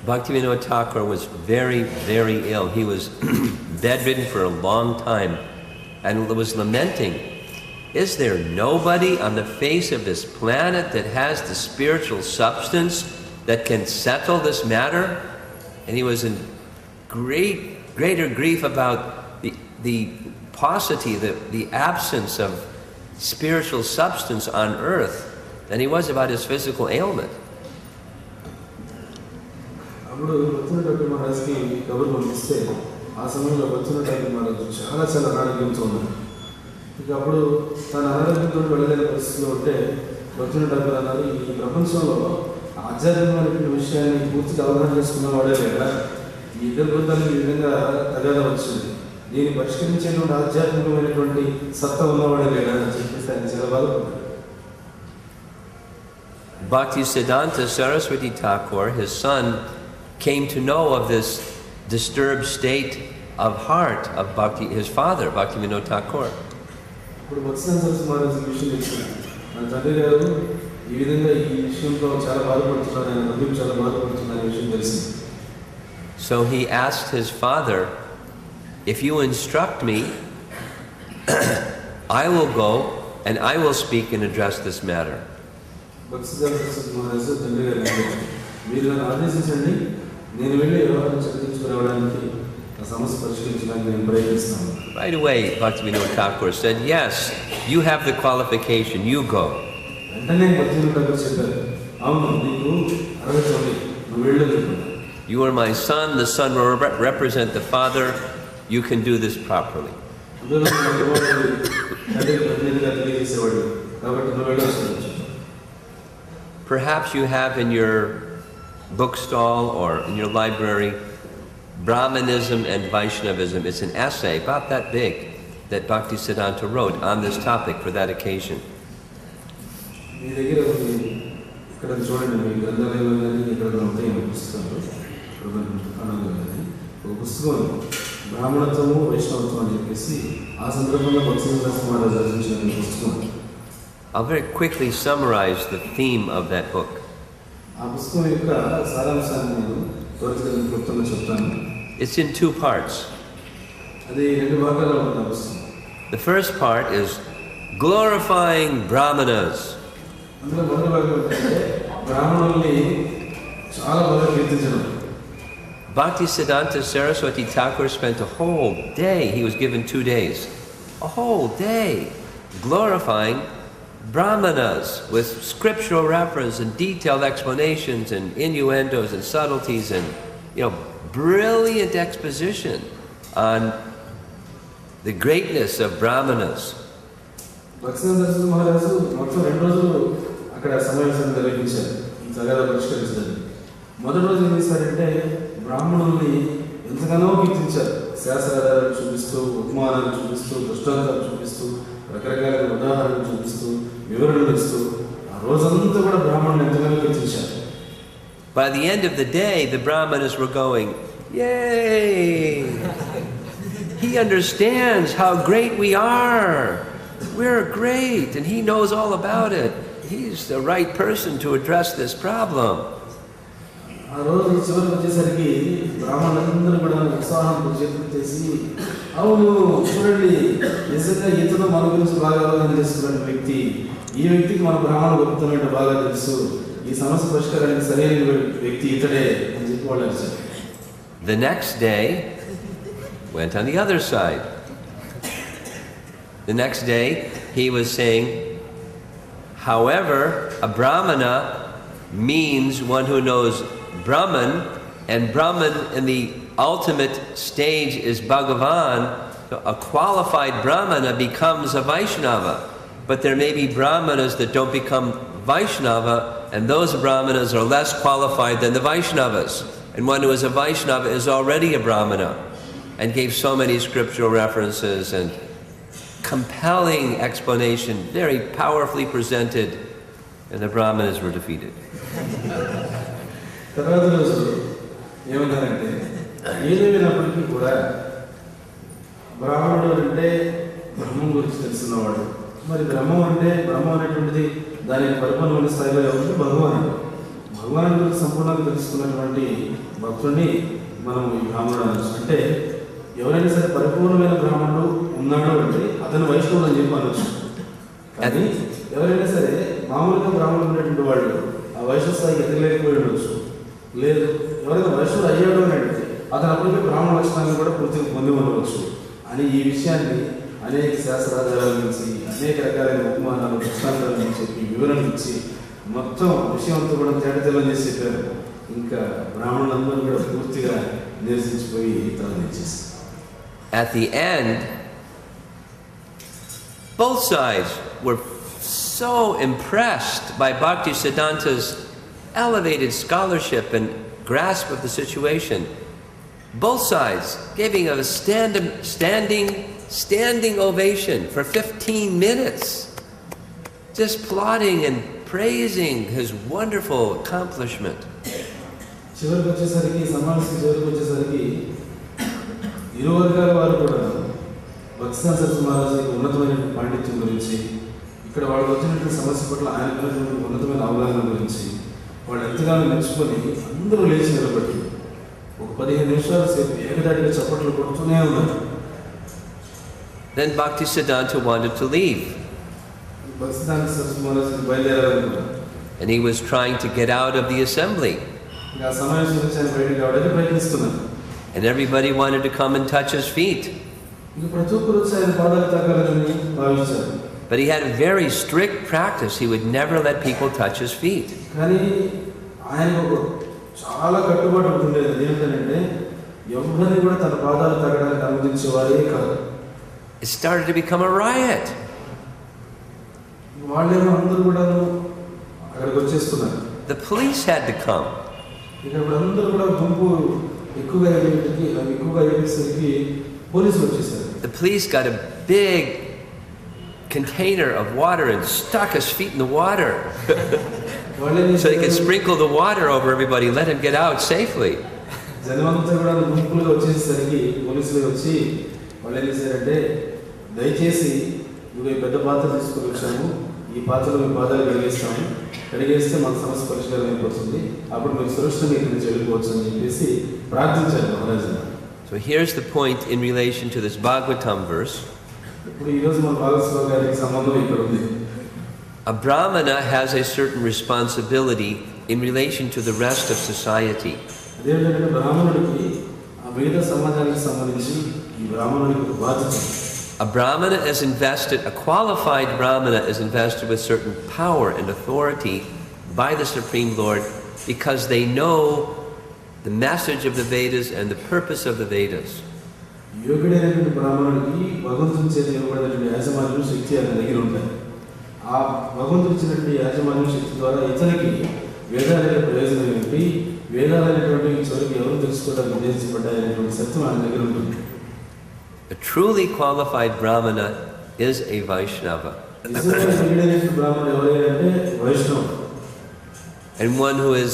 Bhaktivinoda Thakur was very, very ill. He was bedridden for a long time and was lamenting, is there nobody on the face of this planet that has the spiritual substance that can settle this matter? And he was in greater grief about the paucity, the absence of spiritual substance on earth than he was about his physical ailment. అప్పుడు భక్తుల doctor మహారాజ్కి కబురు పంపిస్తే ఆ సమయంలో భక్తుల doctor మహారాజు చాలా అనారోగ్యంతో ఉన్నారు. ఇక అప్పుడు తన అనారోగ్యంతో వెళ్ళలేని పరిస్థితిలో ఉంటే భక్తుల డాక్టర్ అన్నారు, ఈ ప్రపంచంలో ఆధ్యాత్మికమైనటువంటి విషయాన్ని పూర్తిగా అవగాహన చేసుకున్న వాడే లేదా, ఈ ఇద్దరు బృందాలకు ఈ విధంగా తగాదా వచ్చింది, దీన్ని పరిష్కరించేటువంటి ఆధ్యాత్మికమైనటువంటి సత్తా ఉన్నవాడే లేదా అని చెప్పేసి ఆయన చాలా బాధపడ్డారు. Bhaktisiddhanta Saraswati Thakur, his son, came to know of this disturbed state of heart of his father, Bhaktivinoda Thakur. ఇప్పుడు భక్తిసిద్ధాంత సరస్వతి మహారాజు విషయం తెలిసింది. మన తండ్రి గారు ఈ విధంగా ఈ విషయంలో చాలా బాధపడుతున్నారు, ఆయన హృదయం చాలా బాధపడుతున్నారు విషయం తెలిసింది. So he asked his father, if you instruct me, I will go and I will speak and address this matter. భక్తిసిద్ధాంత Saraswati మహారాజు తండ్రి గారు మీరు నన్ను ఆదేశించండి, నేను వెళ్ళి వ్యవహారం చర్చించుకురావడానికి ఆ సమస్య పరిష్కరించడానికి నేను ప్రయత్నిస్తాను. Right away, Bhaktivinoda Thakur said, yes, you have the qualification, you go. వెంటనే భక్తివినోద ఠాకూర్ చెప్పారు, అవును నీకు అర్హత ఉంది, నువ్వు వెళ్ళు. You are my son, the son will represent the father, you can do this properly. Perhaps you have in your bookstall or in your library Brahmanism and Vaishnavism. It's an essay about that big that Bhaktisiddhanta wrote on this topic for that occasion. బ్రాహ్మణత్వము వైష్ణవత్వం అని చెప్పేసి ఆ సందర్భంలో భక్తిసిద్ధాంత సరస్వతి మహారాజు రచించిన పుస్తకం. I'll very quickly summarize the theme of that book. ఆ పుస్తకం యొక్క సారాంశాన్ని నేను త్వరగా క్లుప్తంగా చెప్తాను. It's in two parts. అది రెండు భాగాల్లో ఉంటుంది ఆ పుస్తకం. The first part is glorifying Brahmanas. అందులో మొదటి భాగం ఏంటంటే బ్రాహ్మణుల్ని చాలా బాగా కీర్తించడం. Bhaktisiddhanta Saraswati Thakur spent a whole day, he was given 2 days, a whole day glorifying Brahmanas with scriptural reference and detailed explanations and innuendos and subtleties and, brilliant exposition on the greatness of Brahmanas. Vaishnava Swami Maharaja మొత్తం 2 రోజులు అక్కడ సమావేశం నిర్వహించారు ఈ తగాదా పరిష్కరించడానికి. మొదటి రోజు ఏం చేశారంటే బ్రాహ్మణుల్ని ఎంతగానో కీర్తించారు. శాస్త్రాధారాలు చూపిస్తూ, ఉపమానాలు చూపిస్తూ, దృష్టాంతాలు చూపిస్తూ, రకరకాల ఉదాహరణలు చూపిస్తూ, వివరణలు ఇస్తూ ఆ రోజంతా కూడా బ్రాహ్మణులు ఎంతగానో కీర్తించారు. By the end of the day, the Brahmanas were going, "Yay! He understands how great we are. We're great, and he knows all about it. He's the right person to address this problem." ఆ రోజు చివరికి వచ్చేసరికి బ్రాహ్మణులందరూ కూడా ఉత్సాహంతో చేతులు చేసి, అవును చూడండి, నిజంగా ఇతను మన గురించి బాగా అవగాహన చేస్తున్న వ్యక్తి, ఈ వ్యక్తికి మన బ్రాహ్మణ గొప్పతనం బాగా తెలుసు, ఈ సమస్య పరిష్కారానికి సరైన వ్యక్తి ఇతడే అని చెప్పి వాళ్ళు అడిచారు. The next day went on the other side. The next day he was saying, however, a Brahmana means one who knows Brahman, and Brahman in the ultimate stage is Bhagavan. So a qualified Brahmana becomes a Vaishnava, but there may be Brahmanas that don't become Vaishnava, and those Brahmanas are less qualified than the Vaishnavas. And one who is a Vaishnava is already a Brahmana, and gave so many scriptural references and compelling explanation, very powerfully presented, and the Brahmanas were defeated. తర్వాత రోజు ఏమన్నారంటే ఏదేమైనప్పటికీ కూడా బ్రాహ్మణుడు అంటే బ్రహ్మం గురించి తెలుసున్నవాడు, మరి బ్రహ్మం అనేటువంటిది దానికి పరిపూర్ణమైన స్థాయిలో ఎవరు భగవానుడు. భగవాను గురించి సంపూర్ణంగా తెలుసుకున్నటువంటి భక్తుడిని మనం ఈ బ్రాహ్మణుడు అనొచ్చు. అంటే ఎవరైనా సరే పరిపూర్ణమైన బ్రాహ్మణుడు ఉన్నాడు అంటే అతను వైష్ణవుడు అని చెప్పి అనొచ్చు. కానీ ఎవరైనా సరే మామూలుగా బ్రాహ్మణుడు ఉన్నటువంటి వాళ్ళు ఆ వైష్ణవ స్థాయికి ఎదగలేకపోయి ఉండొచ్చు. లేదు, ఎవరైనా వైష్ణవుడు అయ్యాడు అని అంటే అతను అప్పటికే బ్రాహ్మణ లక్షణాలను కూడా పూర్తిగా పొంది ఉండవచ్చు అని ఈ విషయాన్ని అనేక శాస్త్రాధారాల నుంచి, అనేక రకాలైన ఉపమానాలు, దృష్టాంతాల నుంచి చెప్పి వివరణ ఇచ్చి మొత్తం విషయం అంతా కూడా తేటతెల్లం చేసి చెప్పారు. ఇంకా బ్రాహ్మణులందరూ కూడా పూర్తిగా నిరసించిపోయి తరలించేసి. At the end, both sides were so impressed by Bhaktisiddhanta's elevated scholarship and grasp of the situation. Both sides giving a standing ovation for 15 minutes, just applauding and praising his wonderful accomplishment. చివరికి వచ్చేసరికి సమావేశం చివరికి వచ్చేసరికి ఇరు వర్గాల వారు కూడా భక్తిసిద్ధాంత సరస్వతి మహారాజు యొక్క ఉన్నతమైన పాండిత్యం గురించి, ఇక్కడ వాళ్ళకి వచ్చినటువంటి సమస్య పట్ల ఆయనకు ఉన్నతమైన అవగాహన గురించి వాళ్ళు ఎంతగానో మెచ్చుకొని అందరూ లేచి నిలబడి ఒక 15 నిమిషాల సేపు ఏకదాటిగా చప్పట్లు కొడుతూనే ఉన్నారు. Then Bhaktisiddhanta wanted to leave. భక్తిసిద్ధాంత Saraswati మహారాజు బయలుదేరాలనుకున్నారు. And he was trying to get out of the assembly. ఆ సమావేశం నుంచి ఆయన బయటకు రావడానికి ప్రయత్నిస్తున్నారు. And everybody wanted to come and touch his feet. ఇంకా ప్రతి ఒక్కరు వచ్చి ఆయన పాదాలు తాకాలని భావించారు. But he had a very strict practice. He would never let people touch his feet. కానీ ఆయన చాలా కట్టుబాటు ఉంటుండేది. ఏంటంటే ఎవరిని కూడా తన పాదాలు తాగడానికి అనుమతించేవారే కాదు. It started to become a riot. వాళ్ళేమో అందరూ కూడా అక్కడికి వచ్చేస్తున్నారు. The police had to come. ఇక్కడ అందరూ కూడా గుంపు ఎక్కువగా అయ్యేసరికి పోలీసులు వచ్చేసారు. The police got a big container of water and stuck his feet in the water so they could sprinkle the water over everybody, let him get out safely. జనమంతా కూడా గుంపులుగా వచ్చేసరికి పోలీసులు వచ్చి వాళ్ళు ఏం చేశారంటే, దయచేసి నువ్వు పెద్ద పాత్ర తీసుకొని వచ్చాము, ఈ పాత్రలో మీ పాదాలు కడిగేస్తాము, కడిగేస్తే మన సమస్య పరిష్కారం అయిపోతుంది, అప్పుడు మీరు సురక్షితంగా ఇక్కడి నుంచి వెళ్ళిపోవచ్చు అని చెప్పేసి ప్రార్థించారు మహారాజు. So here's the point in relation to this Bhagavatam verse. ఇప్పుడు ఈరోజు మన భాగవత గారికి సంబంధం ఇక్కడ ఉంది. A Brahmana has a certain responsibility in relation to the rest of society. అదేంటంటే బ్రాహ్మణుడికి ఆ మిగతా సమాజానికి సంబంధించి ఈ బ్రాహ్మణుడికి బాధ్యత. A Brahmana is invested, a qualified Brahmana is invested with certain power and authority by the Supreme Lord because they know the message of the Vedas and the purpose of the Vedas. యోగ్యుడైనటువంటి బ్రాహ్మణుడికి భగవంతుని చేత ఇవ్వబడినటువంటి యాజమాన్యం శక్తి ఆయన దగ్గర ఉంటాయి. ఆ భగవంతుడు ఇచ్చినటువంటి యాజమాన్యం శక్తి ద్వారా ఇతనికి వేదాల యొక్క ప్రయోజనం ఏమిటి, వేదాలైనటువంటి చివరికి ఎవరు తెలుసుకోవడానికి ఉద్దేశించబడ్డాయనేటువంటి సత్యం ఆయన దగ్గర ఉంటుంది. A truly qualified Brahmana is a Vaishnava. And one who is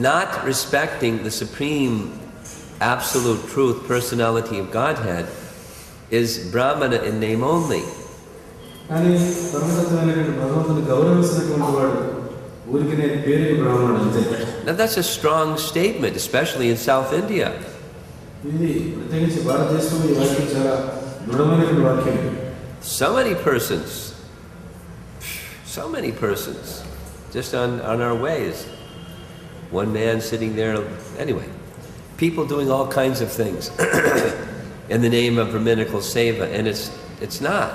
not respecting the supreme absolute truth, personality of Godhead, is Brahmana in name only. Now that's a strong statement, especially in South India. So many persons, just on our ways. One man sitting there, anyway. People doing all kinds of things in the name of Brahminical Seva, and it's not.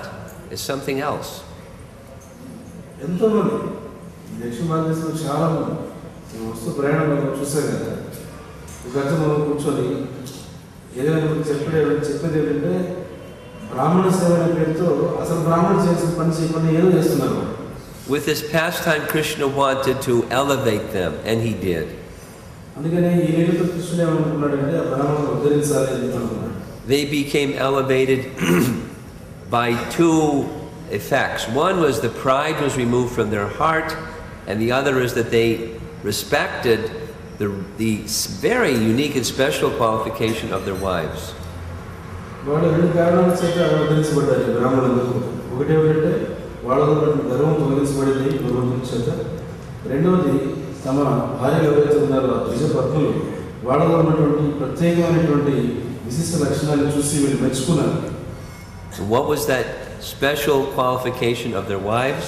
It's something else. With this pastime, Krishna wanted to elevate them, and he did. They became elevated by two effects. One was the pride was removed from their heart, and the other is that they respected the very unique and special qualification of their wives. So what was that special qualification of their wives?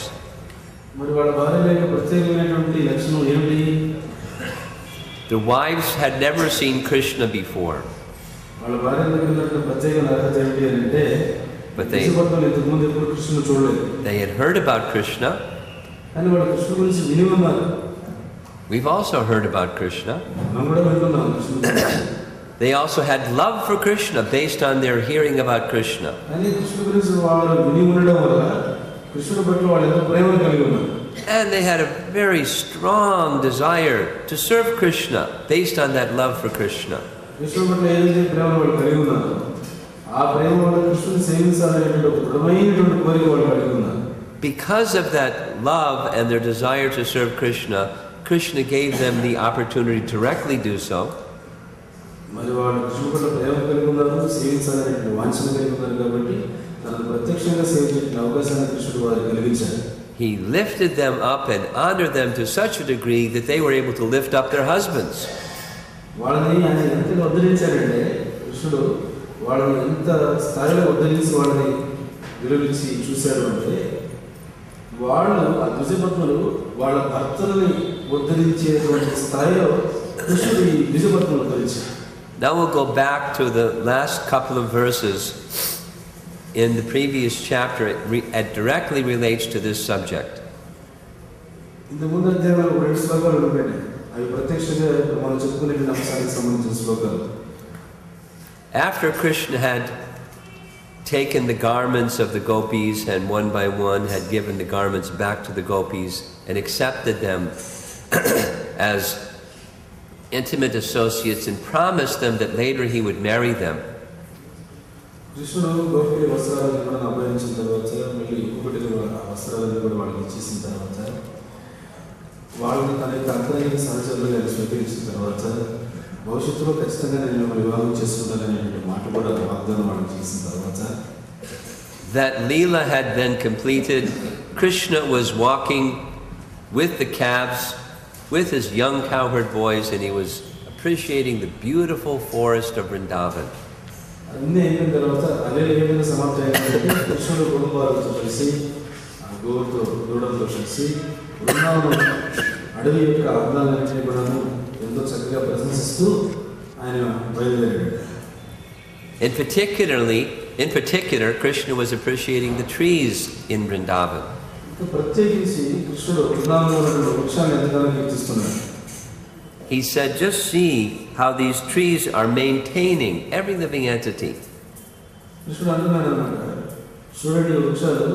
The wives had never seen Krishna before. But they had heard about Krishna. We've also heard about Krishna. They also had love for Krishna based on their hearing about Krishna. And they had a very strong desire to serve Krishna based on that love for Krishna. Because of that love and their desire to serve Krishna, Krishna gave them the opportunity to directly do so. He lifted them up and honored them to such a degree that they were able to lift up their husbands. Now we'll go back to the last couple of verses in the previous chapter. It directly relates to this subject. After Krishna had taken the garments of the gopis and one by one had given the garments back to the gopis and accepted them as intimate associates and promised them that later he would marry them. that Leela had been completed, Krishna was walking with the calves, with his young cowherd boys, and he was appreciating the beautiful forest of Vrindavan. అన్నీ అయిపోయిన తర్వాత అల్లెలు ఏమైనా సమాప్తి అయినట్టు కృష్ణుడు కుటుంబాలతో కలిసి ఆ గోవుతో దూడంతో కలిసి బృందావనం అడవి యొక్క అందాలన్నింటినీ కూడా ఎంతో చక్కగా ప్రశంసిస్తూ ఆయన బయలుదేరాడు. In particular, Krishna was appreciating the trees in Vrindavan. ప్రత్యేకించి కృష్ణుడు బృందావనంలో ఉన్న వృక్షాన్ని ఎంతగానో కీర్తిస్తున్నాడు. He said, just see how these trees are maintaining every living entity. కృష్ణుడు అంటున్నాడు అన్నమాట, చూడండి ఈ వృక్షాలు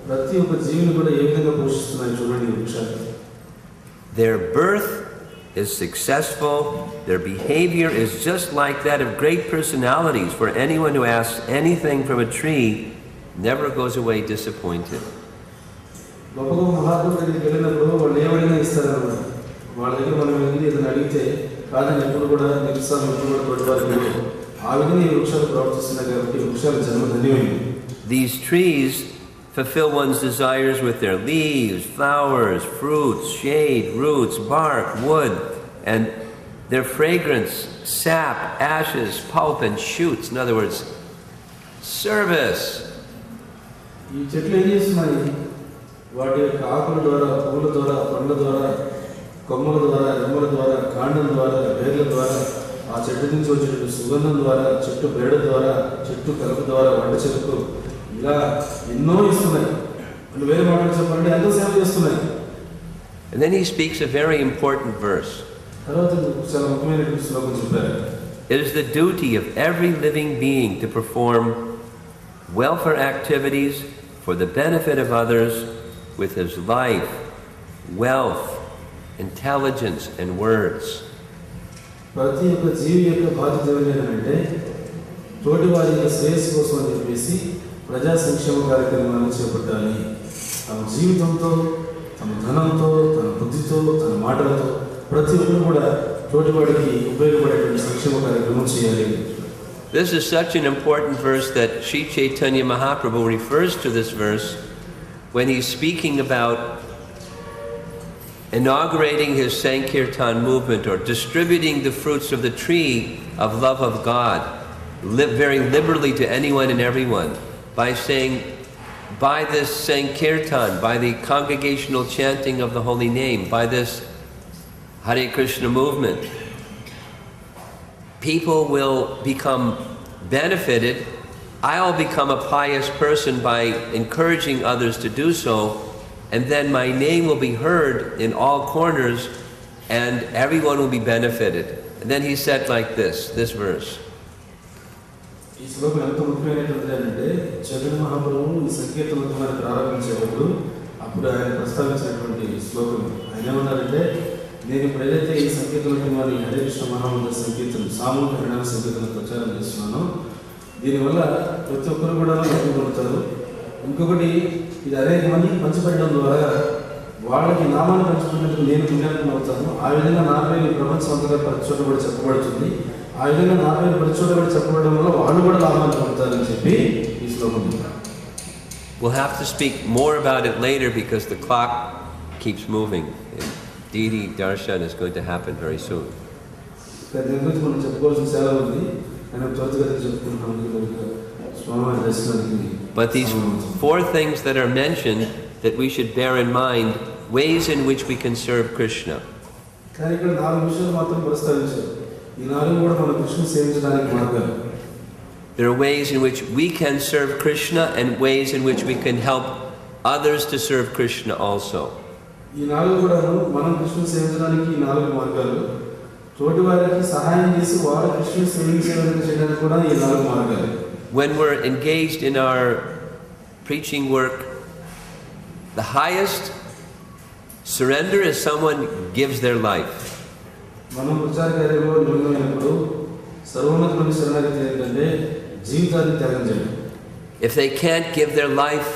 ప్రతి ఒక్క జీవిని కూడా ఏ విధంగా పోషిస్తున్నాయి చూడండి ఈ వృక్షాలు. Their birth is successful, their behavior is just like that of great personalities, for anyone who asks anything from a tree never goes away disappointed. గొప్ప గొప్ప మహాత్ముల దగ్గరికి వెళ్ళినప్పుడు వాళ్ళు ఏమైనా ఇస్తారన్నమాట. వాళ్ళ దగ్గర మనం వెళ్ళి ఏదైనా అడిగితే కాదని ఎప్పుడు కూడా నిరుత్సాహం ఎప్పుడు కూడా తోటివారికి ఆ విధంగా ఈ వృక్షాలు ప్రవర్తిస్తున్నాయి కాబట్టి వృక్షాల జన్మ ధన్యమైంది. These trees fulfill one's desires with their leaves, flowers, fruits, shade, roots, bark, wood, and their fragrance, sap, ashes, pulp, and shoots. In other words, service. ఈ చెట్లు ఏం చేస్తున్నాయి? వాటి యొక్క ఆకుల ద్వారా, పువ్వుల ద్వారా, పండ్ల ద్వారా, కొమ్మల ద్వారా, రెమ్మల ద్వారా, కాండం ద్వారా, వేర్ల ద్వారా, ఆ చెట్టు నుంచి వచ్చేటువంటి సుగంధం ద్వారా, చెట్టు బేడ ద్వారా, చెట్టు కలుపు ద్వారా, వంట చెరుకు ఇలా ఎన్నో ఇస్తున్నాయి. వాళ్ళు వేరే మాటలు చెప్పాలంటే ఎంతో సేవ చేస్తున్నాయి. And then he speaks a very important verse. తర్వాత చాలా ముఖ్యమైనటువంటి శ్లోకం చెప్పారు. It is the duty of every living being to perform welfare activities for the benefit of others with his life, wealth, intelligence, and words. ప్రతి ఒక్క జీవి యొక్క బాధ్యత ఏంటంటే తోటి వారి యొక్క శ్రేయస్సు కోసం అని చెప్పేసి ప్రజా సంక్షేమ కార్యక్రమాలను చేపట్టాలి. తమ జీవితంతో, తమ ధనంతో, తన బుద్ధితో, తన మాటలతో ప్రతి ఒక్కరు కూడా తోటివాడికి ఉపయోగపడేటువంటి సంక్షేమ కార్యక్రమం చేయాలి. This is such an important verse that Sri Chaitanya Mahaprabhu refers to this verse when he's speaking about inaugurating his Sankirtan movement or distributing the fruits of the tree of love of God very liberally to anyone and everyone by saying, by this Sankirtan, by the congregational chanting of the holy name, by this Hare Krishna movement, people will become benefited. I'll become a pious person by encouraging others to do so, and then my name will be heard in all corners and everyone will be benefited. And then he said like this verse. ఈ శ్లోకం ఎంత ముఖ్యమైనటువంటిది అంటే చైతన్య మహాప్రభువు ఈ సంకీర్తనోద్యమాన్ని ప్రారంభించేటప్పుడు అప్పుడు ఆయన ప్రస్తావించినటువంటి శ్లోకం. ఆయన ఏమన్నారంటే, నేను ఇప్పుడు ఏదైతే ఈ సంకీర్తనోద్యమాన్ని హరే కృష్ణ మహామంత్ర సంకీర్తన సామూహిక హరినామ సంకీర్తన ప్రచారం చేస్తున్నానో దీనివల్ల ప్రతి ఒక్కరు కూడా లబ్ధి పొందుతారు. ఇంకొకటి ఇది అనేక మందికి పంచిపెట్టడం ద్వారా వాళ్ళకి నామాన్ని పంచిపెట్టినందుకు నేను పుణ్యాత్మ అవుతాను. ఆ విధంగా నా పేరు ప్రపంచం అంతగా ప్రతి చోట కూడా చెప్పబడుతుంది. ఆ విధంగా నా పేరు ప్రతి చోట కూడా చెప్పబడడం వల్ల వాళ్ళు కూడా లాభాన్ని పొందుతారని చెప్పి ఈ శ్లోకం చెప్తారు. We'll have to speak more about it later because the clock keeps moving. Didi Darshan is going to happen very soon. దీని గురించి మనం చెప్పుకోవాల్సిన చాలా ఉంది. కానీ త్వరగా చెప్పుకుంటాం. స్వామి దర్శనానికి. But these four things that are mentioned that we should bear in mind, ways in which we can serve Krishna. కానీ ఇక్కడ 4 విషయాలు మాత్రం ప్రస్తావించారు. ఈ 4 కూడా మన కృష్ణుని సేవించడానికి మార్గాలు. There are ways in which we can serve Krishna and ways in which we can help others to serve Krishna also. ఈ 4 కూడా మనం కృష్ణుని సేవించడానికి ఈ 4 మార్గాలు. తోటి వారికి సహాయం చేసి వారు కృష్ణుని సేవించడానికి కూడా ఈ 4 మార్గాలు. When we're engaged in our preaching work, the highest surrender is someone gives their life. మనం ప్రచార కార్యంలో నిమగ్నమైనప్పుడు సర్వోన్నతమైన శరణాగతి ఏంటంటే జీవితాన్ని త్యాగం చేయడం. If they can't give their life,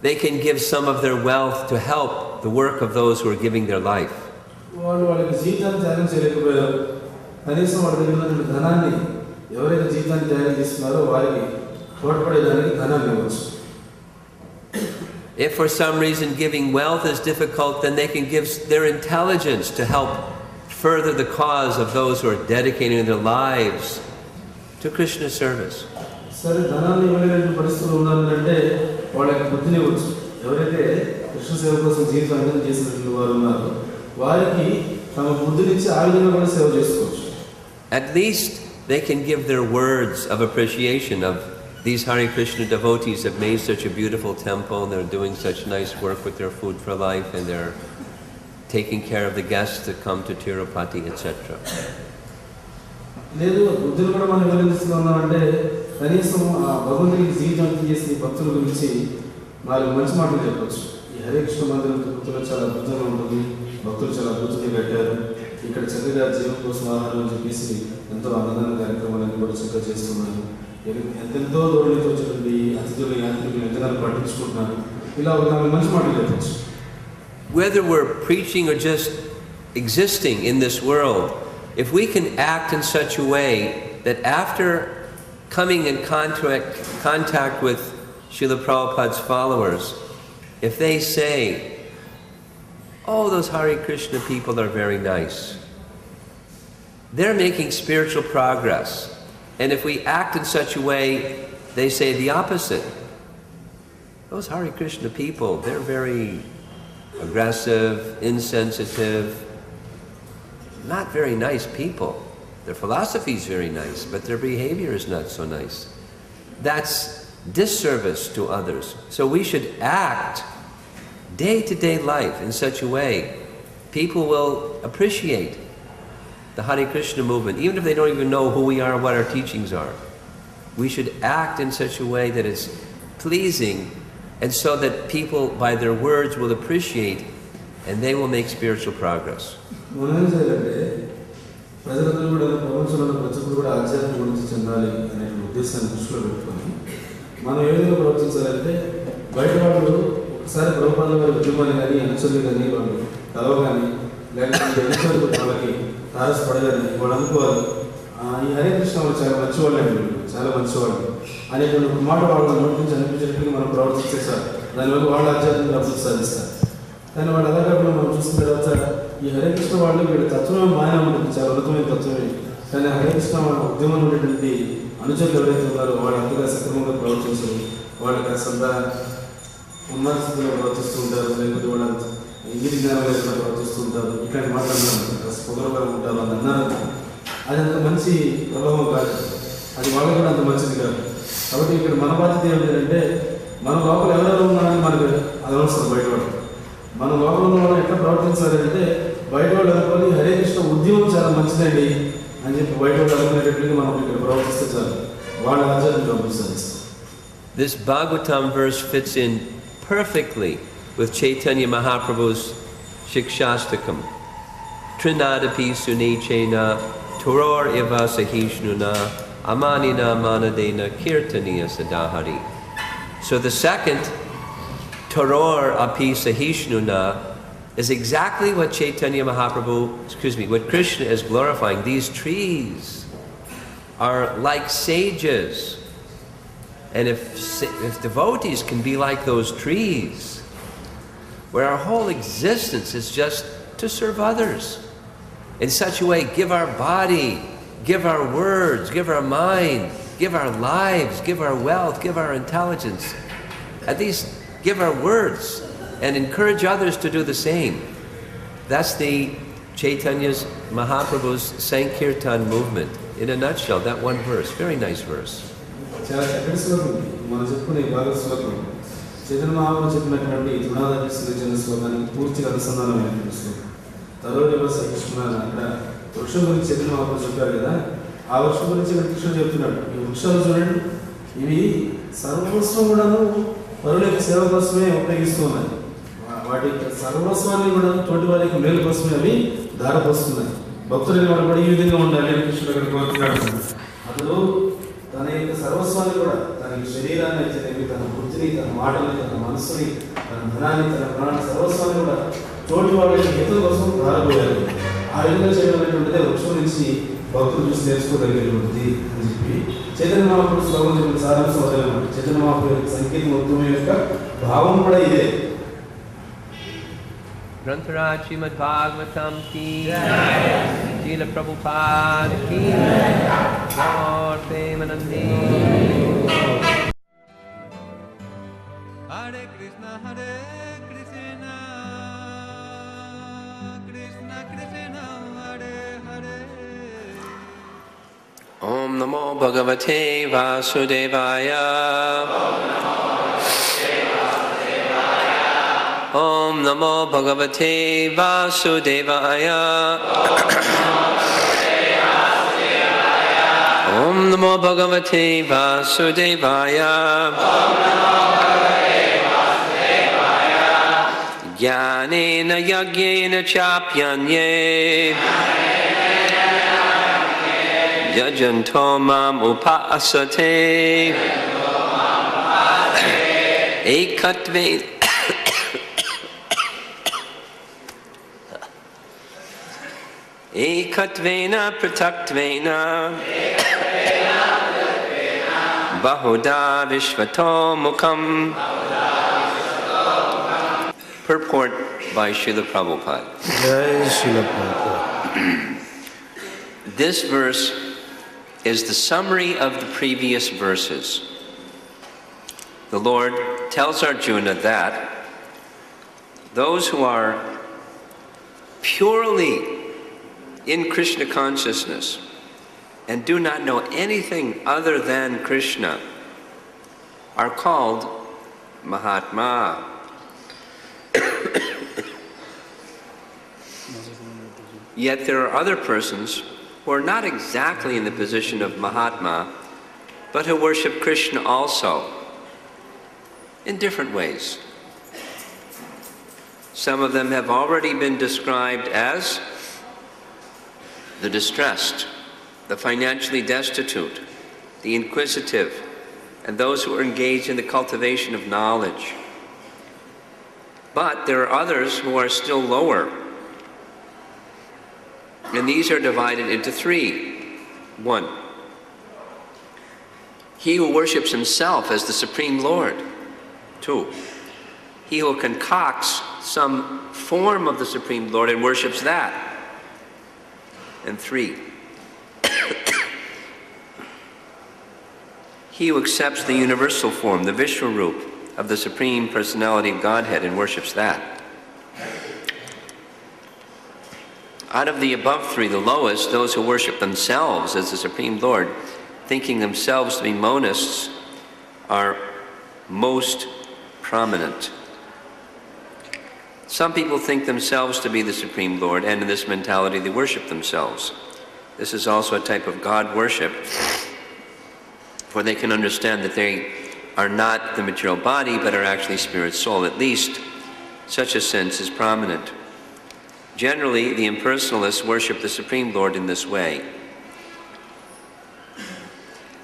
they can give some of their wealth to help the work of those who are giving their life. వాళ్ళకి జీవితాన్ని త్యాగం చేయలేకపోయారు. కనీసం వాళ్ళ దగ్గర ఉన్న ధనాన్ని ఎవరైతే జీవితాన్ని త్యాగం చేస్తున్నారో వారికి తోడ్పడేదానికి ధనాన్ని ఇవ్వచ్చు. If for some reason giving wealth is difficult, then they can give their intelligence to help further the cause of those who are dedicating their lives to Krishna service. సరే ధనాన్ని ఇవ్వలేని పరిస్థితులు ఉన్నారంటే వాళ్ళకి బుద్ధిని వచ్చు. ఎవరైతే కృష్ణ సేవ కోసం జీవితం అంకితం చేసినట్లు వారు ఉన్నారు, వారికి తమ బుద్ధినిచ్చి ఆ విధంగా కూడా సేవ చేసుకోవచ్చు. At least they can give their words of appreciation of these Hare Krishna devotees have made such a beautiful temple and they're doing such nice work with their food for life and they're taking care of the guests that come to Tirupati, etc. లేదు బుద్ధిని కూడా మనం వివరిస్తున్నామంటే కనీసం ఆ భగవంతుడికి జీవితం చేసి భక్తుల గురించి నాలుగు మంచి మాటలు చెప్పచ్చు. ఈ హరే కృష్ణ మందిరం తిరుపతిలో చాలా అద్భుతంగా ఉంటుంది, భక్తులు చాలా అద్భుతంగా కట్టారు, ఇక్కడ చక్కగా జీవం కోసం ఆహారం చెప్పేసి ఎంతో అన్నదాన కార్యక్రమాలను కూడా చక్కగా చేస్తున్నారు, ఎంతెంతో దూరంతో వచ్చేటువంటి అతిథులు యాత్రికులు ఎంతగానో పట్టించుకుంటున్నారు. ఇలా ఒక నాలుగు మంచి మాటలు చెప్పచ్చు. Whether we're preaching or just existing in this world, if we can act in such a way that after coming in contact with Srila Prabhupada's followers, if they say, oh, those Hare Krishna people are very nice, they're making spiritual progress. And if we act in such a way, they say the opposite. Those Hare Krishna people, they're very aggressive, insensitive, not very nice people. Their philosophy is very nice, but their behavior is not so nice. That's disservice to others. So we should act day-to-day life in such a way people will appreciate the Hare Krishna movement, even if they don't even know who we are or what our teachings are. We should act in such a way that is pleasing, and so that people, by their words, will appreciate and they will make spiritual progress. ప్రజలందరూ కూడా ప్రపంచంలో ప్రజలు కూడా ఆధ్యాత్మిక గురించి చెందాలి అనే ఉద్దేశాన్ని దృష్టిలో పెట్టుకొని మనం ఏ విధంగా ప్రవర్తించాలంటే బయట వాళ్ళు ఒకసారి ప్రభుపాద వారి ఉద్యమాన్ని కానీ అనుచరులు కానీ వాళ్ళు కలవగాని లేకపోతే అనుచరులు వాళ్ళకి తారసపడగాని వాళ్ళు అనుకోవాలి ఈ హరే కృష్ణ వాళ్ళు చాలా మంచివాళ్ళు అండి, చాలా మంచివాళ్ళు అనేటువంటి ఒక మాట వాళ్ళ నోటి నుంచి అనిపించినట్టుగా మనం ప్రవర్తిస్తే సార్ దానివల్ల వాళ్ళ ఆధ్యాత్మిక అభివృద్ధి సాధిస్తారు. కానీ వాళ్ళు అలా కాకుండా మనం చూసిన తర్వాత ఈ హరే కృష్ణ వాళ్ళు వీళ్ళ తత్వమే మాయా ఉంటుంది, చాలా ఉన్నతమైన తత్వమే. కానీ హరే కృష్ణ వాళ్ళ ఉద్యమంలో ఉండేటువంటి అనుచరులు ఎవరైతే ఉన్నారో వాళ్ళు అంతగా సక్రమంగా ప్రవర్తించరు, వాళ్ళకి అసంత ఉన్నత స్థితిలో ప్రవర్తిస్తూ ఉంటారు, లేకపోతే వాళ్ళ ఇంగిరి జ్ఞానం లేకుండా ప్రవర్తిస్తూ ఉంటారు, ఇట్లాంటి మాట్లాడుతున్నారు, పొగరగా ఉంటారు అని అన్నారు. అది అంత మంచి ప్రభావం కాదు, అది వాళ్ళకి కూడా అంత మంచిది కాదు. కాబట్టి ఇక్కడ మన బాధ్యత ఏమిటంటే మన లోపల ఎవరెవరు ఉన్నారని మనకు అది అవసరం. బయట వాళ్ళు మన లోపల ఉన్న వాళ్ళు ఎట్లా ప్రవర్తించాలి అంటే బయట వాళ్ళు అనుకోని హరే కృష్ణ ఉద్యమం చాలా మంచిదండి అని చెప్పి బయట వాళ్ళు అనుకునేటట్లుగా మనం ఇక్కడ ప్రవర్తిస్తే చాలు, వాళ్ళ ఆచార్యం ప్రవర్తిస్తారు. This Bhagavatam verse fits in perfectly with Chaitanya Mahaprabhu's Shikshastakam. Trinadapi sunechena turor iva sahishnuna amanina manadena kirtaniya sadahari. So the second, Toror api sahishnuna, is exactly what Chaitanya Mahaprabhu, what Krishna is glorifying. These trees are like sages. And if devotees can be like those trees, where our whole existence is just to serve others, in such a way, give our body, give our words, give our mind, give our lives, give our wealth, give our intelligence, at least give our words and encourage others to do the same. That's the Chaitanya's Mahaprabhu's Sankirtan movement. In a nutshell, that one verse, very nice verse. చాలా చక్కటి శ్లోకం మనం చెప్పుకునే బాగా శ్లోకం. చైతన్య మహాప్రభు చెప్పినటువంటి తృణాదాపి శ్రీచరణ శ్లోకానికి పూర్తిగా అనుసంధానమైనటువంటి శ్లోకం. తరోరేవ సహిష్ణ అక్కడ వృక్షం గురించి చైతన్య మహాప్రభు చెప్పారు కదా, ఆ వృక్షం గురించి కృష్ణుడు చెప్తున్నాడు. ఈ వృక్షాలు చూడండి, ఇవి సర్వస్వం కూడాను పరుల యొక్క సేవ కోసమే ఉపయోగిస్తూ ఉన్నాయి. వాటి సర్వస్వాన్ని కూడా తోటి వారికి మేలు కోసమే అవి దారపోస్తున్నాయి. భక్తులైన వాడు కూడా ఈ విధంగా ఉండాలి అని కృష్ణుడు అక్కడ కోరుతున్నాడు. అతడు తన యొక్క సర్వస్వాన్ని కూడా, తన శరీరాన్ని అయితే, తన బుద్ధిని, తన మాటని, తన మనస్సుని, తన ధనాన్ని, తన ప్రాణాన్ని, సర్వస్వాన్ని కూడా తోటి వాళ్ళ హితం కోసం దారపోయారు. ఆ విధంగా చేయడం అనేటువంటిదే వృక్షం నుంచి భక్తులు చూసి నేర్చుకోగలిగేటువంటిది అని చెప్పి చైతన్య మహాప్రభు శ్లోకం చెప్పిన సారాంశం అదేనమాట. చైతన్య మహాప్రభు యొక్క సంకేతం మొత్తం యొక్క భావం కూడా ఇదే. Grantharaj Srimad Bhagavatam ki Srila Prabhupada ki Gaur Premanandi. Hare Krishna Krishna Krishna Hare Hare. Om Namo Bhagavate Vasudevaya. Om Namo Bhagavate Vasudevaya. Om Namo Bhagavate Vasudevaya. Jnanena Yagyena Chapyanye Yajanto Mam Upasate Ekatve Ekatvena Pratatvena Bahuda Vishvato Mukham. Purport by Srila Prabhupada. జై Srila Prabhupada. This verse is the summary of the previous verses. The Lord tells Arjuna that those who are purely in Krishna consciousness and do not know anything other than Krishna are called Mahatma. Yet there are other persons who are not exactly in the position of Mahatma, but who worship Krishna also, in different ways. Some of them have already been described as the distressed, the financially destitute, the inquisitive, and those who are engaged in the cultivation of knowledge. But there are others who are still lower, and these are divided into three. 1. He who worships himself as the Supreme Lord. 2. He who concocts some form of the Supreme Lord and worships that. And 3. He who accepts the universal form, the Vishwarup, of the Supreme Personality of Godhead and worships that. Out of the above three, the lowest, those who worship themselves as the Supreme Lord, thinking themselves to be monists, are most prominent. Some people think themselves to be the Supreme Lord, and in this mentality they worship themselves. This is also a type of God worship, for they can understand that they are not the material body, but are actually spirit soul. At least such a sense is prominent. Generally, the impersonalists worship the Supreme Lord in this way.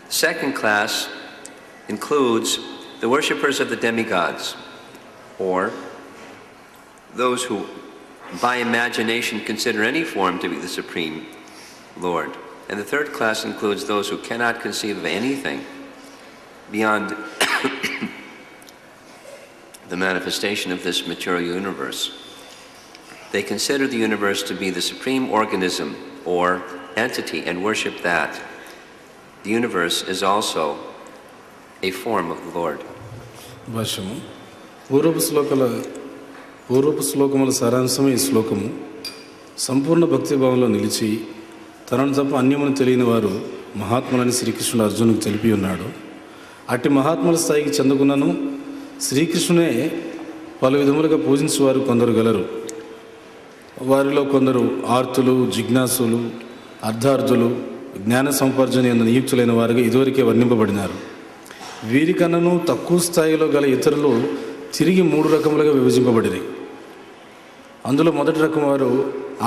Second class includes the worshippers of the demigods, or those who by imagination consider any form to be the Supreme Lord. And the third class includes those who cannot conceive of anything beyond the manifestation of this material universe. They consider the universe to be the supreme organism or entity and worship that. The universe is also a form of the Lord. భాష్యము పూర్వపు శ్లోకముల సారాంశమే ఈ శ్లోకము. సంపూర్ణ భక్తిభావంలో నిలిచి తనను తప్ప అన్యమును తెలియని వారు మహాత్ములని శ్రీకృష్ణుడు అర్జునుడికి తెలిపి ఉన్నాడు. అట్టి మహాత్ముల స్థాయికి చెందుకున్నను శ్రీకృష్ణునే పలు విధములుగా పూజించేవారు కొందరు గలరు. వారిలో కొందరు ఆర్తులు, జిజ్ఞాసులు, అర్ధార్థులు, జ్ఞాన సంపార్జన ఎందు నియుక్తులైన వారుగా ఇదివరకే వర్ణింపబడినారు. వీరికన్నను తక్కువ స్థాయిలో గల ఇతరులు తిరిగి 3 రకములుగా విభజింపబడిరి. అందులో మొదటి రకం వారు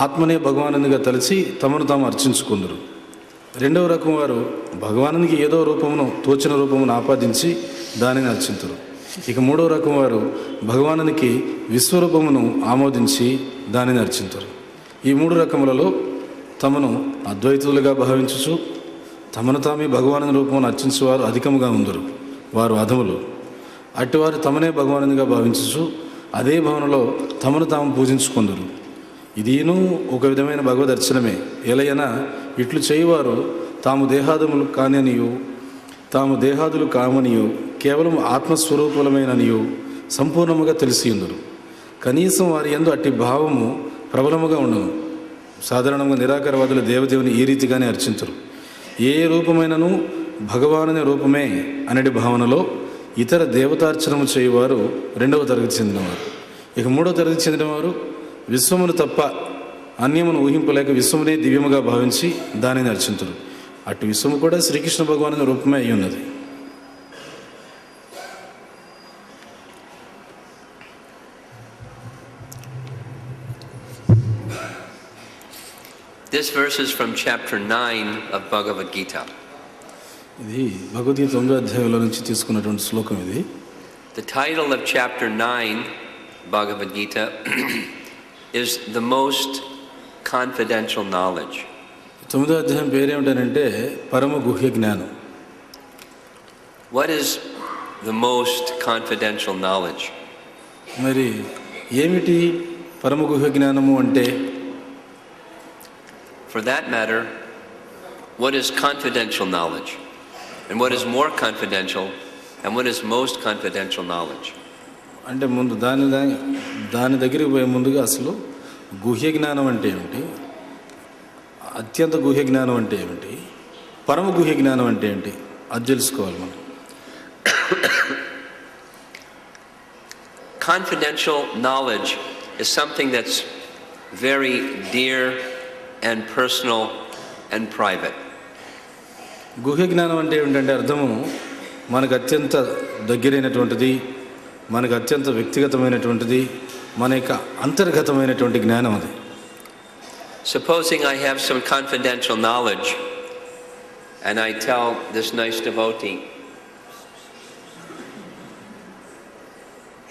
ఆత్మనే భగవానునిగా తలచి తమను తాము అర్చించుకుందరు. రెండవ రకం వారు భగవానునికి ఏదో రూపమును తోచిన రూపమును ఆపాదించి దానిని అర్చింతురు. ఇక మూడవ రకం వారు భగవానునికి విశ్వరూపమును ఆమోదించి దానిని అర్చింతురు. ఈ 3 రకములలో తమను అద్వైతులుగా భావించుచు తమను తామే భగవాను రూపమును అర్చించువారు అధికముగా ఉందరు, వారు అధములు. అటువారు తమనే భగవానునిగా భావించుచు అదే భవనంలో తమను తాము పూజించుకుందరు. ఇదిను ఒక విధమైన భగవద్ దర్శనమే. ఎలయన ఇట్లు చేయువారు తాము దేహాదులు కామనియు కేవలం ఆత్మస్వరూపులమైననియు సంపూర్ణముగా తెలిసి ఉందరు. కనీసం వారి యందు అట్టి భావము ప్రబలముగా ఉండను. సాధారణంగా నిరాకారవాదులు దేవదేవుని ఈ రీతిగానే అర్చించరు. ఏ రూపమైనను భగవానుని రూపమే అనేది భావనలో ఇతర దేవతార్చనము చేయువారు రెండవ తరగతి చెందినవారు. ఇక మూడవ తరగతి చెందినవారు విశ్వమును తప్ప అన్యమును ఊహింపలేక విశ్వమునే దివ్యముగా భావించి దానిని అర్చించరు. అటు విశ్వము కూడా శ్రీకృష్ణ భగవానుని రూపమే అయి ఉన్నది. This verse is from chapter 9 of Bhagavad Gita. ఇది భగవద్గీత 9వ అధ్యాయంలో నుంచి తీసుకున్నటువంటి శ్లోకం ఇది. The title of chapter 9 Bhagavad Gita is the most confidential knowledge. 9వ అధ్యాయం పేరేమిటంటే పరమ గుహ్య జ్ఞానం. What is the most confidential knowledge? మరి ఏమిటి పరమ గుహ్య జ్ఞానము అంటే? For that matter, what is confidential knowledge? And what is more confidential? And what is most confidential knowledge? అంటే ముందు దాని దగ్గరికి పోయే ముందుగా అసలు గుహ్య జ్ఞానం అంటే ఏమిటి, అత్యంత గుహ్య జ్ఞానం అంటే ఏమిటి, పరమ గుహ్య జ్ఞానం అంటే ఏంటి అది తెలుసుకోవాలి మనం. Confidential knowledge is something that's very dear and personal and private. గుహ్య జ్ఞానం అంటే ఏమిటంటే అర్థము మనకు అత్యంత దగ్గరైనటువంటిది, మనకు అత్యంత వ్యక్తిగతమైనటువంటిది, మన యొక్క అంతర్గతమైనటువంటి జ్ఞానం అది. Supposing I have some confidential knowledge and I tell this nice devotee,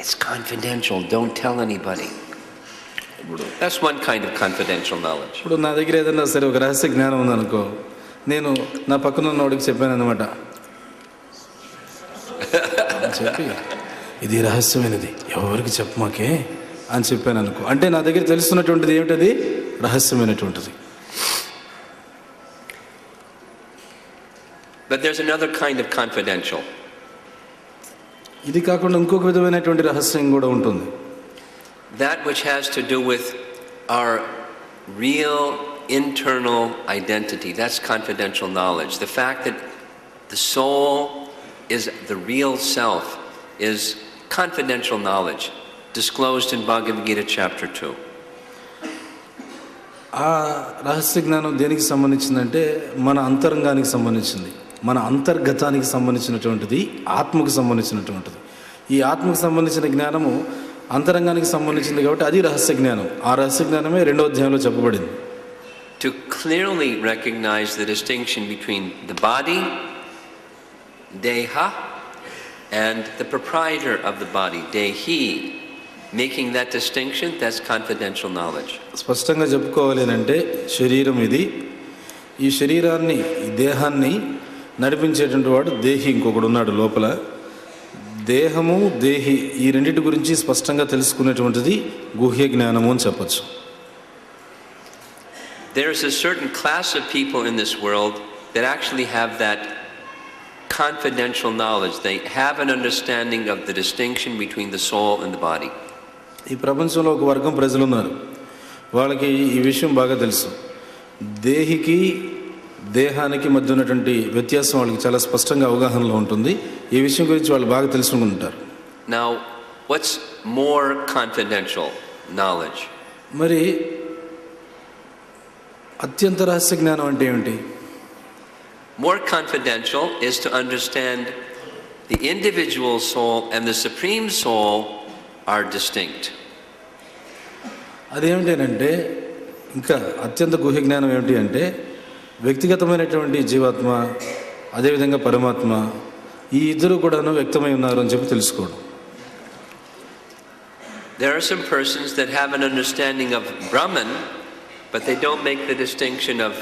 it's confidential, don't tell anybody. That's one kind of confidential knowledge. ఇప్పుడు నా దగ్గర ఏదైనా సరే ఒక రహస్య జ్ఞానం ఉందనుకో, నేను నా పక్కన ఉన్నవాడికి చెప్పాను అనమాట, చెప్పి ఇది రహస్యమైనది ఎవరికి చెప్పమాకే అని చెప్పాను అనుకో, అంటే నా దగ్గర తెలుస్తున్నటువంటిది ఏమిటది, రహస్యమైనటువంటిది. But there's another kind of confidential. ఇది కాకుండా ఇంకొక విధమైనటువంటి రహస్యం కూడా ఉంటుంది. That which has to do with our real internal identity. That's confidential knowledge. The fact that the soul is the real self is confidential knowledge disclosed in Bhagavad Gita chapter 2. ఆ రహస్య జ్ఞానం దేనికి సంబంధించిందంటే మన అంతరంగానికి సంబంధించింది, మన అంతర్గతానికి సంబంధించినటువంటిది, ఆత్మకు సంబంధించినటువంటిది. ఈ ఆత్మకు సంబంధించిన జ్ఞానము అంతరంగానికి సంబంధించింది కాబట్టి అది రహస్య జ్ఞానం. ఆ రహస్య జ్ఞానమే 2వ అధ్యాయంలో చెప్పబడింది. To clearly recognize the distinction between the body, deha, and the proprietor of the body, dehi, making that distinction, that's confidential knowledge. స్పష్టంగా చెప్పుకోవాలి అంటే శరీరం ఇది, ఈ శరీరాన్ని, ఈ దేహాన్ని నడిపించేటువంటి వాడు దేహి, ఇంకొకడు ఉన్నాడు లోపల. దేహము దేహి ఈ రెండింటి గురించి స్పష్టంగా తెలుసుకునేటువంటిది గుహ్య జ్ఞానము అని చెప్పచ్చు. There's a certain class of people in this world that actually have that confidential knowledge. They have an understanding of the distinction between the soul and the body. ఈ ప్రపంచంలో ఒక వర్గం ప్రజలు ఉన్నారు, వాళ్ళకి ఈ విషయం బాగా తెలుసు. దేహికి దేహానికి మధ్య ఉన్నటువంటి వ్యత్యాసం వాళ్ళకి చాలా స్పష్టంగా అవగాహనలో ఉంటుంది. ఈ విషయం గురించి వాళ్ళు బాగా తెలుసుకుంటారు. Now, what's more confidential knowledge? మరి అత్యంత రహస్య జ్ఞానం అంటే ఏమిటి? More confidential is to understand the individual soul and the supreme soul are distinct. అదేమిటంటే ఇంకా అత్యంత గుహ్య జ్ఞానం ఏమిటి అంటే వ్యక్తిగతమైనటువంటి జీవాత్మ, అదేవిధంగా పరమాత్మ, ఈ ఇద్దరు కూడాను వ్యక్తమై ఉన్నారు అని చెప్పి తెలుసుకోవడం. There are some persons that have an understanding of Brahman but they don't make the distinction of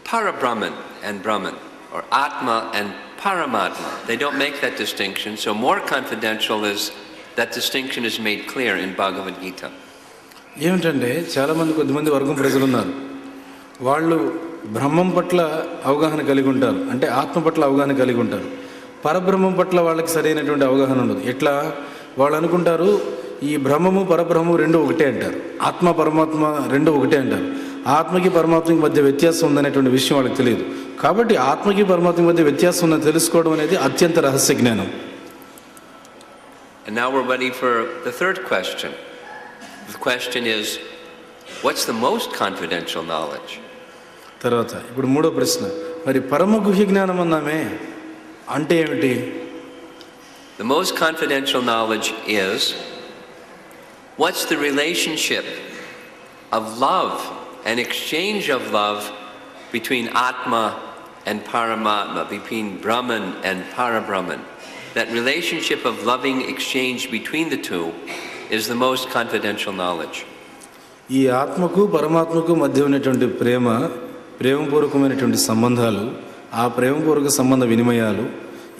Para-Brahman and Brahman, or Atma and Paramatma. They don't make that distinction, so more confidential is that distinction is made clear in Bhagavad Gita. ఏమిటంటే చాలామంది కొద్దిమంది వర్గం ప్రజలు ఉన్నారు, వాళ్ళు బ్రహ్మం పట్ల అవగాహన కలిగి ఉంటారు, అంటే ఆత్మ పట్ల అవగాహన కలిగి ఉంటారు. పరబ్రహ్మం పట్ల వాళ్ళకి సరైనటువంటి అవగాహన ఉండదు. ఎట్లా వాళ్ళు అనుకుంటారు, ఈ బ్రహ్మము పరబ్రహ్మము రెండు ఒకటే అంటారు, ఆత్మ పరమాత్మ రెండు ఒకటే అంటారు. ఆత్మకి పరమాత్మకి మధ్య వ్యత్యాసం ఉందనేటువంటి విషయం వాళ్ళకి తెలియదు. కాబట్టి ఆత్మకి పరమాత్మకి మధ్య వ్యత్యాసం ఉందని తెలుసుకోవడం అనేది అత్యంత రహస్య జ్ఞానం. And now we're ready for the third question. The question is, what's the most confidential knowledge? తర్వాత ఇప్పుడు మూడో ప్రశ్న, మరి పరమ గుహ్య జ్ఞానం అన్నామే అంటే ఏమిటి? The most confidential knowledge is, what's the relationship of love and exchange of love between Atma and Paramatma, between Brahman and Para-Brahman. That relationship of loving exchange between the two is the most confidential knowledge. ఈ ఆత్మకు పరమాత్మకు మధ్య ఉన్నటువంటి ప్రేమపూర్వకమైనటువంటి సంబంధాలు, ఆ ప్రేమపూర్వక సంబంధ వినిమయాలు,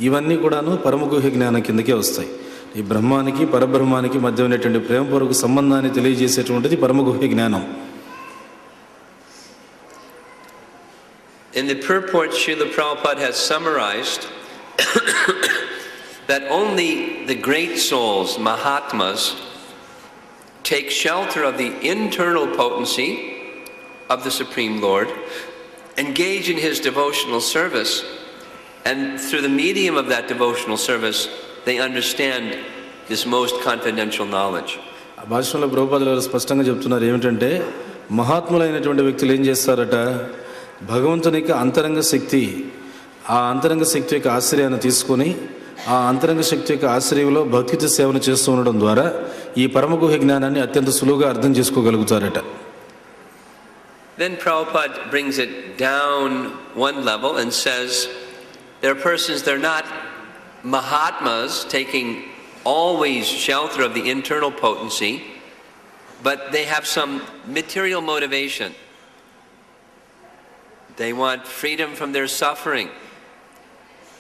ఇవన్నీ కూడాను పరమగుహ్య జ్ఞానం కిందకే వస్తాయి. ఈ బ్రహ్మానికి పరబ్రహ్మానికి మధ్య ఉన్నటువంటి ప్రేమపూర్వక సంబంధాన్ని తెలియజేసేటువంటిది పరమగుహ్య జ్ఞానం. In the purport, Srila Prabhupada has summarized that only the great souls, Mahatmas, take shelter of the internal potency of the Supreme Lord, engage in his devotional service, and through the medium of that devotional service, they understand this most confidential knowledge. ఆ భాషలో ప్రభుపాద గారు స్పష్టంగా చెప్తున్నారు ఏమిటంటే, మహాత్ములైనటువంటి వ్యక్తులు ఏం చేస్తారట, భగవంతునికి అంతరంగ శక్తి, ఆ అంతరంగ శక్తి యొక్క ఆశ్రయాన్ని తీసుకొని ఆ అంతరంగ శక్తి యొక్క ఆశ్రయంలో భక్తితో సేవను చేస్తూ ఉండడం ద్వారా ఈ పరమగుహ్య జ్ఞానాన్ని అత్యంత సులువుగా అర్థం చేసుకోగలుగుతారట. Then Prabhupada brings it down one level and says there are persons, they're not Mahatmas taking always shelter of the internal potency, but they have some material motivation. They want freedom from their suffering.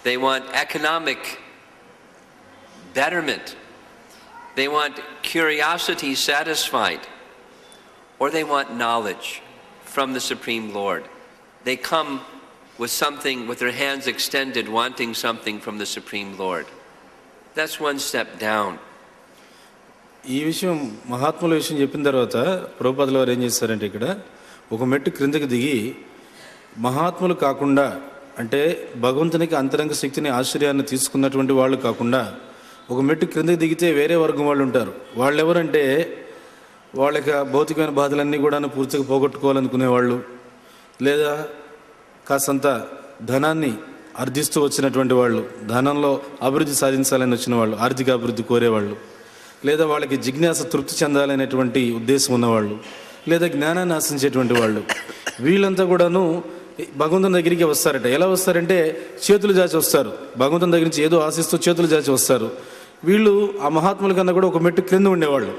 They want economic betterment. They want curiosity satisfied. Or they want knowledge from the Supreme Lord. They come with something, with their hands extended, wanting something from the Supreme Lord. That's one step down. ఈ విషయం మహాత్ముల విషయం చెప్పిన తర్వాత ప్రభుపాదుల వారు ఏం చేశారంటే, ఇక్కడ ఒక మెట్టు క్రిందకి దిగి మహాత్ములు కాకుండా, అంటే భగవంతునికి అంతరంగ శక్తిని ఆశ్రయాన్ని తీసుకున్నటువంటి వాళ్ళు కాకుండా ఒక మెట్టు క్రిందకి దిగితే వేరే వర్గం వాళ్ళు ఉంటారు. వాళ్ళు ఎవరంటే, వాళ్ళకి భౌతికమైన బాధలన్నీ కూడా పూర్తిగా పోగొట్టుకోవాలనుకునేవాళ్ళు, లేదా కాసంత ధనాన్ని అర్థిస్తూ వచ్చినటువంటి వాళ్ళు, ధనంలో అభివృద్ధి సాధించాలని వచ్చిన వాళ్ళు, ఆర్థిక అభివృద్ధి కోరేవాళ్ళు, లేదా వాళ్ళకి జిజ్ఞాస తృప్తి చెందాలనేటువంటి ఉద్దేశం ఉన్నవాళ్ళు, లేదా జ్ఞానాన్ని ఆశించేటువంటి వాళ్ళు, వీళ్ళంతా కూడాను భగవంతుని దగ్గరికి వస్తారట. ఎలా వస్తారంటే చేతులు చాచి వస్తారు, భగవంతుని దగ్గర నుంచి ఏదో ఆశిస్తూ చేతులు చాచి వస్తారు. వీళ్ళు ఆ మహాత్ముల కన్నా కూడా ఒక మెట్టు క్రింద ఉండేవాళ్ళు.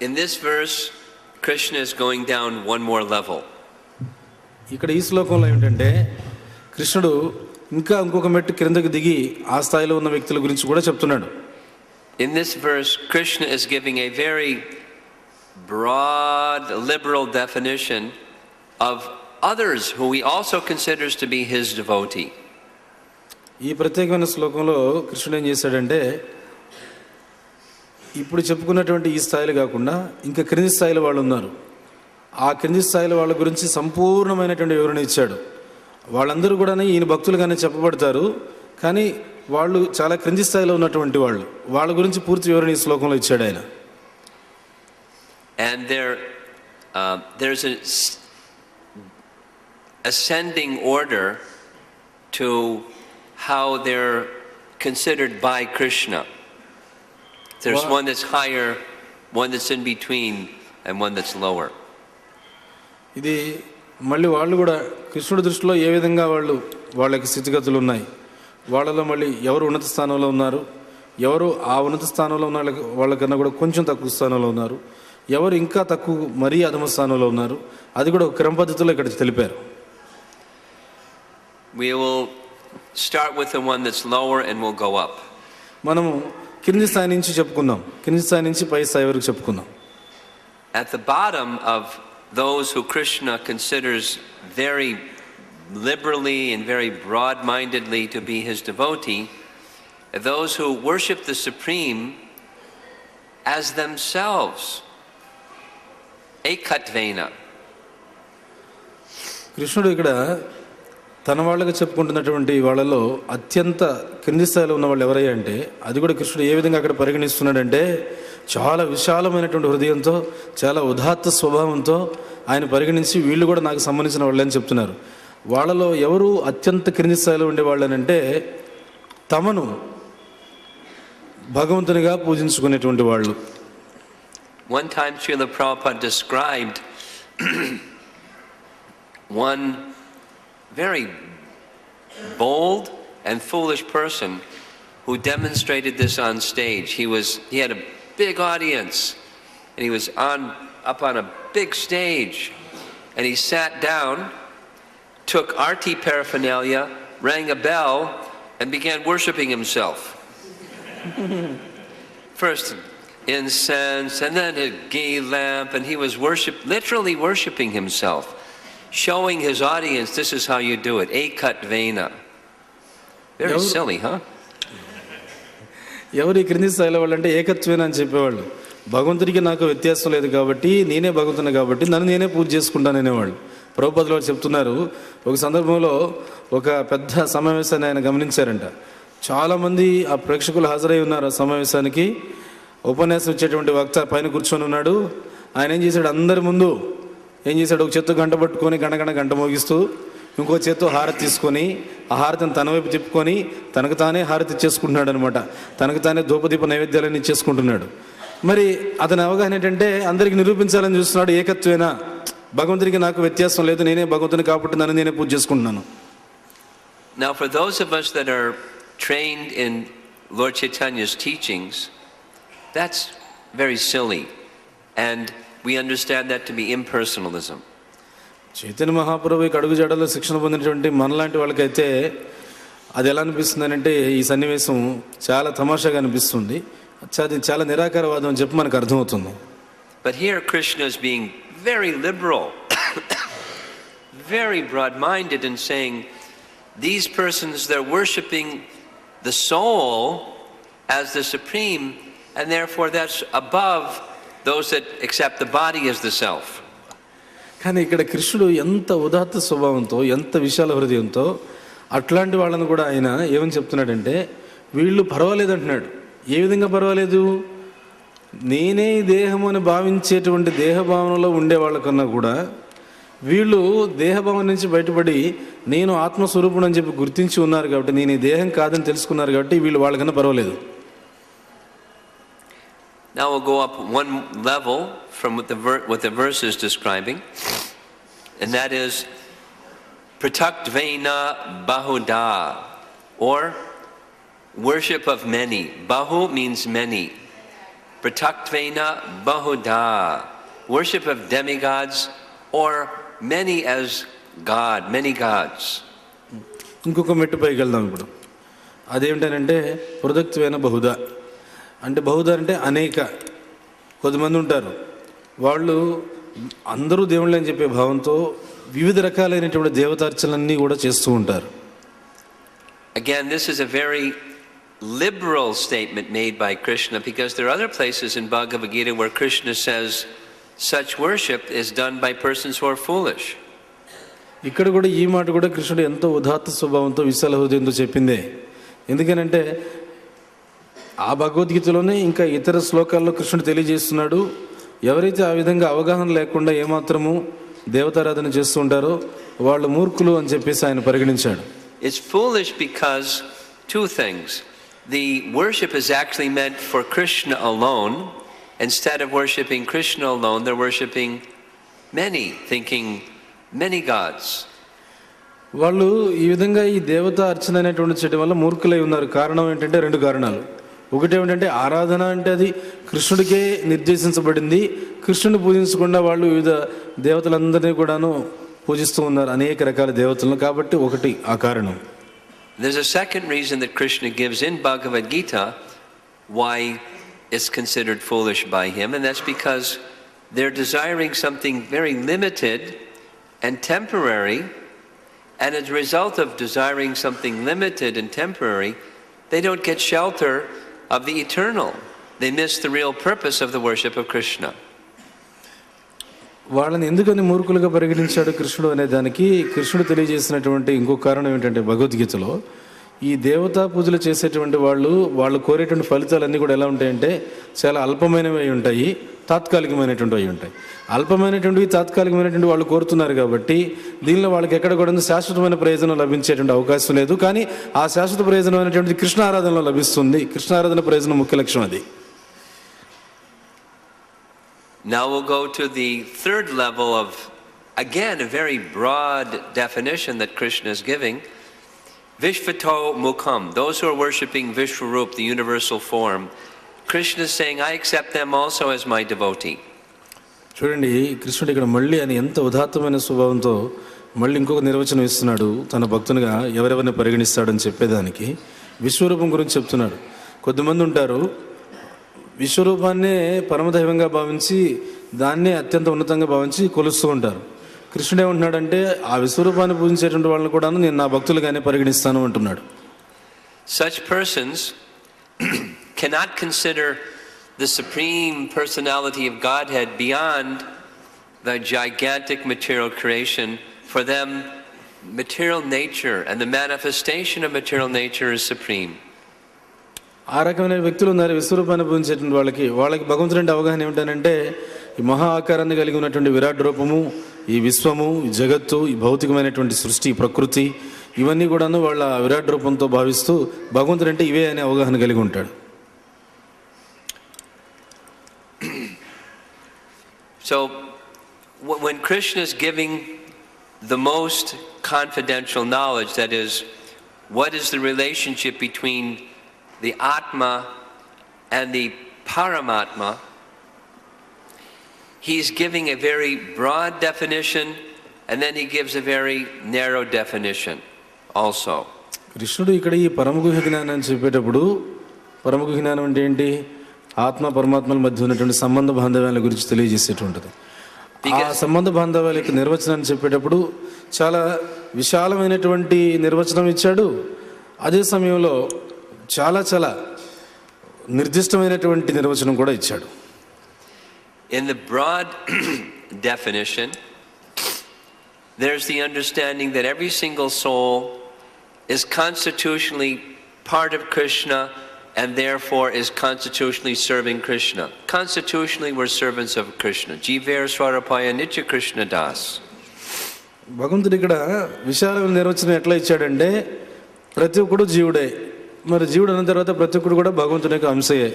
In this verse, Krishna is going down one more level. ఇక్కడ ఈ శ్లోకంలో ఏమిటంటే, కృష్ణుడు ఇంకా ఇంకొక మెట్టు క్రిందకి దిగి ఆ స్థాయిలో ఉన్న వ్యక్తుల గురించి కూడా చెప్తున్నాడు. In this verse, Krishna is giving a very broad, liberal definition of others who he also considers to be his devotee. ఈ ప్రత్యేకమైన శ్లోకంలో కృష్ణుడు ఏం చేశాడంటే, ఇప్పుడు చెప్పుకున్నటువంటి ఈ స్థాయిలు కాకుండా ఇంకా క్రింది స్థాయిలో వాళ్ళు ఉన్నారు, ఆ క్రింది స్థాయిల వాళ్ళ గురించి సంపూర్ణమైనటువంటి వివరణ ఇచ్చాడు. వాళ్ళందరూ కూడా ఈయన భక్తులుగానే చెప్పబడతారు, కానీ వాళ్ళు చాలా క్రింది స్థాయిలో ఉన్నటువంటి వాళ్ళు, వాళ్ళ గురించి పూర్తి వివరణ ఈ శ్లోకంలో ఇచ్చాడు ఆయన. And there's a ascending order to how they're considered by Krishna. There's one that's higher, one that's in between, and one that's lower. ఇది మళ్ళీ వాళ్ళు కూడా కృష్ణుడి దృష్టిలో ఏ విధంగా వాళ్ళకి స్థితిగతులు ఉన్నాయి, వాళ్ళలో మళ్ళీ ఎవరు ఉన్నత స్థానంలో ఉన్నారు, ఎవరు ఆ ఉన్నత స్థానంలో ఉన్న వాళ్ళకన్నా కూడా కొంచెం తక్కువ స్థానంలో ఉన్నారు, ఎవరు ఇంకా తక్కువ మరీ అధమ స్థానంలో ఉన్నారు, అది కూడా ఒక క్రమ పద్ధతిలో ఇక్కడ తెలిపారు. We will start with the one that's lower and we'll go up. మనము కింది స్థాయి నుంచి చెప్పుకుందాం, కింది స్థాయి నుంచి పై స్థాయి వరకు చెప్పుకుందాం. At the bottom of those who Krishna considers very liberally and very broad-mindedly to be his devotee, those who worship the Supreme as themselves, ekatvena. కృష్ణుడు ఇక్కడ తన వాళ్ళగా చెప్పుకుంటున్నటువంటి వాళ్ళలో అత్యంత కింది స్థాయిలో ఉన్న వాళ్ళు ఎవరయ్యా అంటే, అది కూడా కృష్ణుడు ఏ విధంగా అక్కడ పరిగణిస్తున్నాడంటే, చాలా విశాలమైనటువంటి హృదయంతో, చాలా ఉదాత్త స్వభావంతో ఆయన పరిగణించి వీళ్ళు కూడా నాకు సంబంధించిన వాళ్ళని చెప్తున్నారు. వాళ్ళలో ఎవరు అత్యంత క్రింది స్థాయిలో ఉండేవాళ్ళనంటే, తమను భగవంతునిగా పూజించుకునేటువంటి వాళ్ళు. One time Srila Prabhupada described one very bold and foolish person who demonstrated this on stage. He had a big audience and he was up on a big stage, and he sat down, took RT paraphernalia, rang a bell and began worshiping himself. First incense and then a ghee lamp, and he was literally worshiping himself, showing his audience, this is how you do it, ekatvena. Very silly, huh? ఎవరు ఈ క్రింది స్థాయిలో వాళ్ళు అంటే ఏకత్వేన అని చెప్పేవాళ్ళు. భగవంతుడికి నాకు వ్యత్యాసం లేదు కాబట్టి, నేనే భగవంతుని కాబట్టి నన్ను నేనే పూజ చేసుకుంటాను అనేవాళ్ళు. ప్రభుపాదులు వారు చెప్తున్నారు, ఒక సందర్భంలో ఒక పెద్ద సమావేశాన్ని ఆయన గమనించారంట. చాలామంది ఆ ప్రేక్షకులు హాజరై ఉన్నారు ఆ సమావేశానికి. ఉపన్యాసం ఇచ్చేటువంటి వక్త పైన కూర్చొని ఉన్నాడు. ఆయన ఏం చేశాడు, అందరి ముందు ఏం చేశాడు, ఒక చేత్తో గంట పట్టుకొని గంట మోగిస్తూ, ఇంకో చేత్తో హారతి తీసుకొని ఆ హారతిని తన వైపు తిప్పుకొని తనకు తానే హారతి ఇచ్చేసుకుంటున్నాడు అనమాట. తనకు తానే ధూపదీప నైవేద్యాలను ఇచ్చేసుకుంటున్నాడు. మరి అతని అవగాహన ఏంటంటే, అందరికి నిరూపించాలని చూస్తున్నాడు, ఏకత్వేనా, భగవంతుడికి నాకు వ్యత్యాసం లేదు, నేనే భగవంతుని కాబట్టి నన్ను నేనే పూజ చేసుకుంటున్నాను. Now for those of us that are trained in Lord Chaitanya's teachings, that's very silly, and we understand that to be impersonalism. Chaitanya మహాప్రభుకి అడుగు జాడలో శిక్షణ పొందినటువంటి మనలాంటి వాళ్ళకైతే అది ఎలా అనిపిస్తుంది అంటే, ఈ సన్నివేశం చాలా తమాషాగా అనిపిస్తుంది, అది చాలా నిరాకారవాదం అని చెప్పి మనకు అర్థమవుతుంది. But here Krishna is being very liberal, very broad-minded, and saying these persons, they're worshipping the soul as the supreme, and therefore that's above those that accept the body as the self. కానీ ఇక్కడ కృష్ణుడు ఎంత ఉదాత్త స్వభావంతో, ఎంత విశాల హృదయంతో అట్లాంటి వాళ్ళని కూడా ఆయన ఏమని చెప్తున్నాడంటే, వీళ్ళు పర్వాలేదు అంటున్నాడు. ఏ విధంగా పర్వాలేదు, నేనే దేహము అని భావించేటువంటి దేహభావనలో ఉండే వాళ్ళకన్నా కూడా వీళ్ళు దేహభావం నుంచి బయటపడి నేను ఆత్మస్వరూపుడు అని చెప్పి గుర్తించి ఉన్నారు కాబట్టి, నేను ఈ దేహం కాదని తెలుసుకున్నారు కాబట్టి వీళ్ళు వాళ్ళకన్నా పర్వాలేదు. Now we'll go up one level from what the verse is describing, and that is prataktvena bahuda, or worship of many. Bahu means many. Prataktvena bahuda, worship of demigods, or many as God, many gods. ఇంకొక మెట్టు పైకి వెళ్దాం ఇప్పుడు. అదేమిటనంటే పృథక్త్వేన బహుదా అంటే, బహుదా అంటే అనేక, కొద్దిమంది ఉంటారు వాళ్ళు అందరూ దేవుళ్ళే అని చెప్పే భావంతో వివిధ రకాలైనటువంటి దేవతార్చనలన్నీ కూడా చేస్తూ ఉంటారు. Again, this is a very liberal statement made by Krishna, because there are other places in Bhagavad Gita where Krishna says such worship is done by persons who are foolish. ఇక్కడ కూడా ఈ మాట కూడా కృష్ణుడు ఎంతో ఉదాత్త స్వభావంతో విశాల హృదయంతో చెప్పిందే. ఎందుకనంటే ఆ భగవద్గీతలోనే ఇంకా ఇతర శ్లోకాల్లో కృష్ణుడు తెలియజేస్తున్నాడు, ఎవరైతే ఆ విధంగా అవగాహన లేకుండా ఏమాత్రము దేవతారాధన చేస్తూ ఉంటారో వాళ్ళు మూర్ఖులు అని చెప్పేసి ఆయన పరిగణించాడు. It's foolish because two things. The worship is actually meant for Krishna alone. Instead of worshipping Krishna alone, they're worshipping many, thinking many gods. వాళ్ళు ఈ విధంగా ఈ దేవతా అర్చన అనేటువంటి చేయడం వల్ల మూర్ఖులై ఉన్నారు. కారణం ఏంటంటే రెండు కారణాలు. ఒకటేమిటంటే ఆరాధన అంటే అది కృష్ణుడికే నిర్దేశించబడింది. కృష్ణుని పూజించకుండా వాళ్ళు వివిధ దేవతలందరినీ కూడాను పూజిస్తూ ఉన్నారు, అనేక రకాల దేవతలను. కాబట్టి ఒకటి ఆ కారణం. There's a second reason that Krishna gives in Bhagavad Gita why it's considered foolish by him, and that's because they're desiring something very limited and temporary, and as a result of desiring something limited and temporary, they don't get shelter of the eternal. They miss the real purpose of the worship of Krishna. వాళ్ళని ఎందుకని మూర్ఖులుగా పరిగణించాడు కృష్ణుడు అనే దానికి కృష్ణుడు తెలియజేసినటువంటి ఇంకో కారణం ఏంటంటే, భగవద్గీతలో ఈ దేవతా పూజలు చేసేటువంటి వాళ్ళు కోరేటువంటి ఫలితాలన్నీ కూడా ఎలా ఉంటాయంటే చాలా అల్పమైనవి అయి ఉంటాయి, తాత్కాలికమైనటువంటివి అయి ఉంటాయి. అల్పమైనటువంటివి తాత్కాలికమైనటువంటి వాళ్ళు కోరుతున్నారు కాబట్టి దీనిలో వాళ్ళకి ఎక్కడ కూడా శాశ్వతమైన ప్రయోజనం లభించేటువంటి అవకాశం లేదు. కానీ ఆ శాశ్వత ప్రయోజనం అనేటువంటిది కృష్ణ ఆరాధనలో లభిస్తుంది. కృష్ణ ఆరాధన ప్రయోజనం ముఖ్య లక్ష్యం అది. Now we'll go to the third level of, again, a very broad definition that Krishna is giving. Vishvato Mukham, those who are worshipping Vishwarup, the universal form, Krishna is saying, I accept them also as my devotee. చూడండి, కృష్ణుడు ఇక్కడ మళ్ళీ అని ఎంత ఉదాత్తమైన స్వభావంతో మళ్ళీ ఇంకొక నిర్వచనం ఇస్తున్నాడు. తన భక్తునిగా ఎవరెవరిని పరిగణిస్తాడని చెప్పేదానికి విశ్వరూపం గురించి చెప్తున్నాడు. కొద్దిమంది ఉంటారు విశ్వరూపాన్నే పరమదైవంగా భావించి దాన్నే అత్యంత ఉన్నతంగా భావించి కొలుస్తూ ఉంటారు. కృష్ణుడు ఏమంటున్నాడంటే ఆ విశ్వరూపాన్ని పూజించేటువంటి వాళ్ళని కూడా నేను నా భక్తులుగానే పరిగణిస్తాను అంటున్నాడు. Such persons cannot consider the supreme personality of Godhead beyond the gigantic material creation. For them, material nature and the manifestation of material nature is supreme. ఆ రకమైన వ్యక్తులు ఉన్నారు విశ్వరూపాన్ని పూజించేటువంటి వాళ్ళకి భగవంతుడి అంటే అవగాహన ఏమిటంటే ఈ మహా ఆకారాన్ని కలిగి ఉన్నటువంటి విరాట్ రూపము, ఈ విశ్వము, ఈ జగత్తు, ఈ భౌతికమైనటువంటి సృష్టి, ప్రకృతి, ఇవన్నీ కూడాను వాళ్ళ విరాట్ రూపంతో భావిస్తూ భగవంతుడు అంటే ఇవే అనే అవగాహన కలిగి ఉంటాడు. So when Krishna is giving the most confidential knowledge, that is, what is the relationship between the Atma and the Paramatma, he's giving a very broad definition and then he gives a very narrow definition also. కృష్ణుడు ఇక్కడ ఈ పరమగుహ జ్ఞానాన్ని చెప్పేటప్పుడు, పరమగుహ జ్ఞానం అంటే ఏంటి? ఆత్మ పరమాత్మల మధ్య ఉన్నటువంటి సంబంధ బాంధవ్యాల గురించి తెలియజేసేటువంటిది. ఆ సంబంధ బాంధవ్యాల యొక్క నిర్వచనాన్ని చెప్పేటప్పుడు చాలా విశాలమైనటువంటి నిర్వచనం ఇచ్చాడు. అదే సమయంలో చాలా చాలా నిర్దిష్టమైనటువంటి నిర్వచనం కూడా ఇచ్చాడు. In the broad definition, there's the understanding that every single soul is constitutionally part of Krishna and therefore is constitutionally serving Krishna. Constitutionally, we're servants of Krishna. Jiver Swarapaya Nitya Krishna Das. భగవంతుడు ఇక్కడ విశాలమైన నిర్వచనం ఎట్లా ఇచ్చాడంటే, ప్రతి ఒక్కడు జీవుడే. మరి జీవుడు అన్న తర్వాత ప్రతి ఒక్కడు కూడా భగవంతుని యొక్క అంశయే,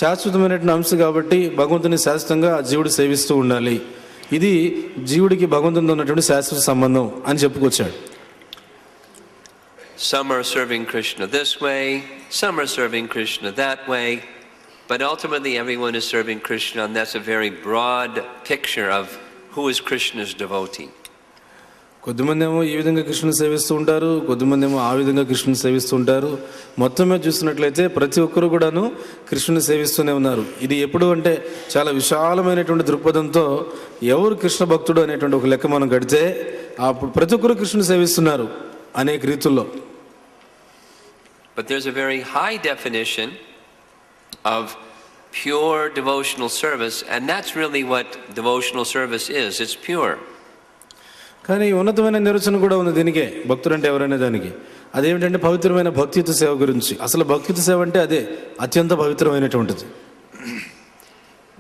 శాశ్వతమైనటువంటి అంశ కాబట్టి భగవంతుని శాశ్వతంగా ఆ జీవుడు సేవిస్తూ ఉండాలి. ఇది జీవుడికి భగవంతునితో ఉన్నటువంటి శాశ్వత సంబంధం అని చెప్పుకొచ్చాడు. Some are serving Krishna this way, some are serving Krishna that way, but ultimately everyone is serving Krishna, and that's a very broad picture of who is Krishna's devotee. కొద్దిమంది ఏమో ఈ విధంగా కృష్ణుని సేవిస్తూ ఉంటారు, కొద్దిమంది ఏమో ఆ విధంగా కృష్ణుని సేవిస్తూ ఉంటారు. మొత్తం మీద చూసినట్లయితే ప్రతి ఒక్కరు కూడాను కృష్ణుని సేవిస్తూనే ఉన్నారు. ఇది ఎప్పుడు అంటే చాలా విశాలమైనటువంటి దృక్పథంతో ఎవరు కృష్ణ భక్తుడు అనేటువంటి ఒక లెక్క మనం కడితే అప్పుడు ప్రతి ఒక్కరు కృష్ణుని సేవిస్తున్నారు అనేక రీతుల్లో. But there's a very high definition of pure devotional service, and that's really what devotional service is. It's pure. కానీ ఉన్నతమైన నిర్వచనం కూడా ఉంది దీనికే, భక్తుడు అంటే ఎవరనే దానికి. అదేమిటంటే పవిత్రమైన భక్తియుత సేవ గురించి. అసలు భక్తియుత సేవ అంటే అదే అత్యంత పవిత్రమైనటువంటిది.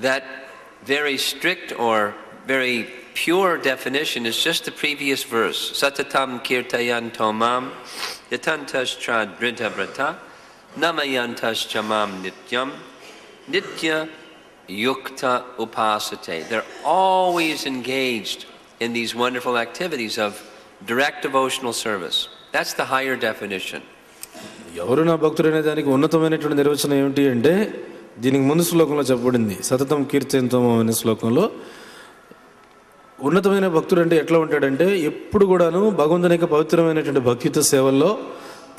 That very strict or very pure definition is just the previous verse. Satatam kirtayanto mam yatantas trad brita namayantas chamam nityam nitya yukta upasate. They're always engaged in these wonderful activities of direct devotional service. That's the higher definition. ఎవరు నా భక్తుడు అనే దానికి ఉన్నతమైనటువంటి నిర్వచనం ఏమిటి అంటే, దీనికి ముందు శ్లోకంలో చెప్పబడింది, సతతం కీర్తయంతమో అనే శ్లోకంలో. ఉన్నతమైన భక్తుడు అంటే ఎట్లా ఉంటాడంటే, ఎప్పుడు కూడాను భగవంతుని యొక్క పవిత్రమైనటువంటి భక్తియుత సేవల్లో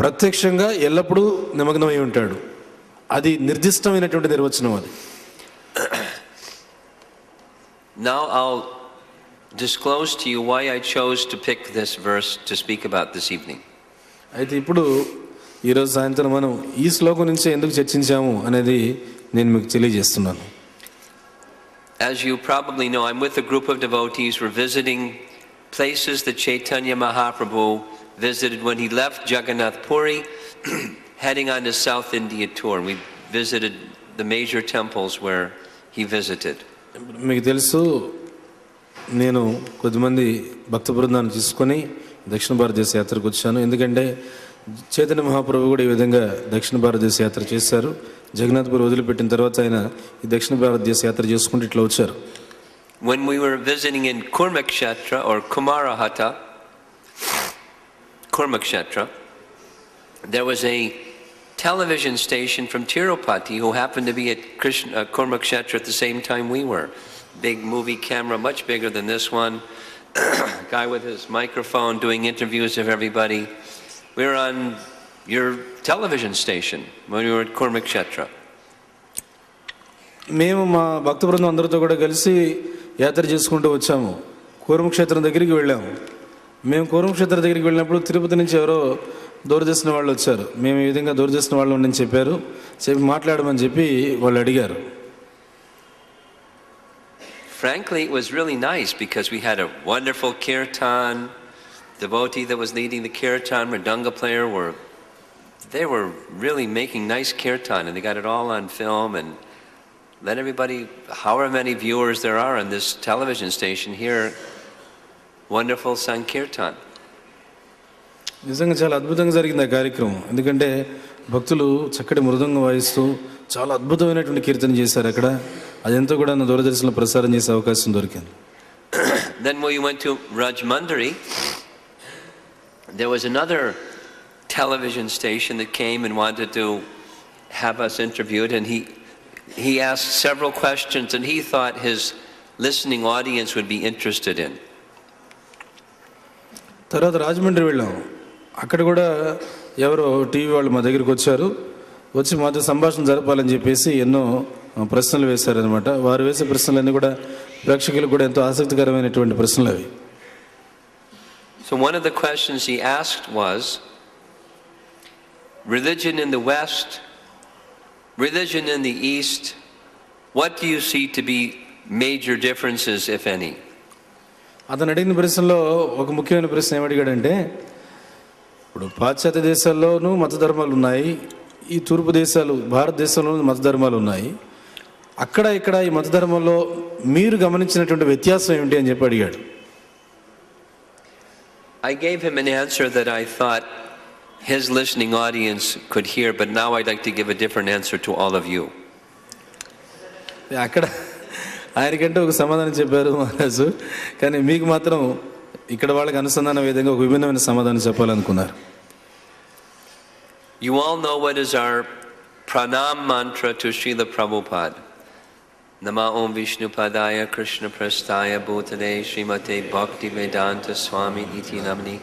ప్రత్యక్షంగా ఎల్లప్పుడూ నిమగ్నమై ఉంటాడు. అది నిర్దిష్టమైనటువంటి నిర్వచనం అది. Now I'll disclose to you why I chose to pick this verse to speak about this evening. అయితే ఇప్పుడు ఈరోజు సాయంత్రం మనం ఈ శ్లోకం నుంచి ఎందుకు చర్చించాము అనేది నేను మీకు తెలియజేస్తున్నాను. As you probably know, I'm with a group of devotees. We're visiting places that Chaitanya Mahaprabhu visited when he left Jagannath Puri, heading on his South India tour. We visited the major temples where he visited. మీకు తెలుసు, నేను కొద్దిమంది భక్త బృందాన్ని తీసుకొని దక్షిణ భారతదేశ యాత్రకు వచ్చాను. ఎందుకంటే చైతన్య మహాప్రభు కూడా ఈ విధంగా దక్షిణ భారతదేశ యాత్ర చేశారు. జగన్నాథ్పూర్ వదిలిపెట్టిన తర్వాత ఆయన ఈ దక్షిణ భారతదేశ యాత్ర చేసుకుంటూ ఇట్లా వచ్చారు. When we were visiting in Kurmakshetra or Kumarahata, Kurmakshetra, there was a television station from Tirupati who happened to be at Kurmakshetra at the same time we were. Big movie camera, much bigger than this one. Guy with his microphone doing interviews of everybody. We were on your television station when we were at Kurmakshetra. మేము మా భక్త బృందం అందరితో కూడా కలిసి యాత్ర చేసుకుంటూ వచ్చాము. కూర్మక్షేత్రం దగ్గరికి వెళ్ళాము. మేము కూర్మక్షేత్రం దగ్గరికి వెళ్ళినప్పుడు తిరుపతి నుంచి ఎవరో దూరదర్శన వాళ్ళు వచ్చారు. మేము ఈ విధంగా దూరదర్శన వాళ్ళు ఉండని చెప్పారు. మాట్లాడమని చెప్పి వాళ్ళు అడిగారు. Frankly, it was really nice because we had a wonderful kirtan. Devotee that was leading the kirtan, Mridanga player, they were really making nice kirtan, and they got it all on film and let everybody, however many viewers there are on this television station, hear wonderful sankirtan. నిజంగా చాలా అద్భుతంగా జరిగింది ఆ కార్యక్రమం. ఎందుకంటే భక్తులు చక్కటి మృదంగం వాయిస్తూ చాలా అద్భుతమైనటువంటి కీర్తన చేశారు అక్కడ. అదంతా కూడా నా దూరదర్శన్లో ప్రసారం చేసే అవకాశం దొరికింది. Then we went to Rajmundry. There was another television station that came and wanted to have us interviewed, and he asked several questions and he thought his listening audience would be interested in. తర్వాత రాజమండ్రి వెళ్ళాం. అక్కడ కూడా ఎవరో TV వాళ్ళు మా దగ్గరికి వచ్చారు. వచ్చి మాతో సంభాషణ జరపాలని చెప్పేసి ఎన్నో ప్రశ్నలు వేశారనమాట. వారు వేసే ప్రశ్నలన్నీ కూడా ప్రేక్షకులకు కూడా ఎంతో ఆసక్తికరమైనటువంటి ప్రశ్నలు అవి. So one of the questions he asked was, religion in the West, religion in the East, what do you see to be major differences, if any? అతను అడిగిన ప్రశ్నలో ఒక ముఖ్యమైన ప్రశ్న ఏమడిగాడంటే, ఇప్పుడు పాశ్చాత్య దేశాల్లోనూ మత ధర్మాలు ఉన్నాయి, ఈ తూర్పు దేశాలు భారతదేశంలోనూ మత ధర్మాలు ఉన్నాయి, అక్కడ ఇక్కడ ఈ మత ధర్మంలో మీరు గమనించినటువంటి వ్యత్యాసం ఏమిటి అని చెప్పి అడిగాడు. I gave him an answer that I thought his listening audience could hear, but now I'd like to give a different answer to all of you. అక్కడ ఆయనకంటే ఒక సమాధానం చెప్పారు మహారాజు, కానీ మీకు మాత్రం ఇక్కడ వాళ్ళకి అనుసంధాన విధంగా ఒక విభిన్నమైన సమాధానం చెప్పాలనుకున్నారు. You all know what is our pranam mantra to Srila Prabhupada. Nama Om Vishnu Padaya Krishna Prasthaya Bhutale Srimate Bhakti Vedanta Swami Iti Namni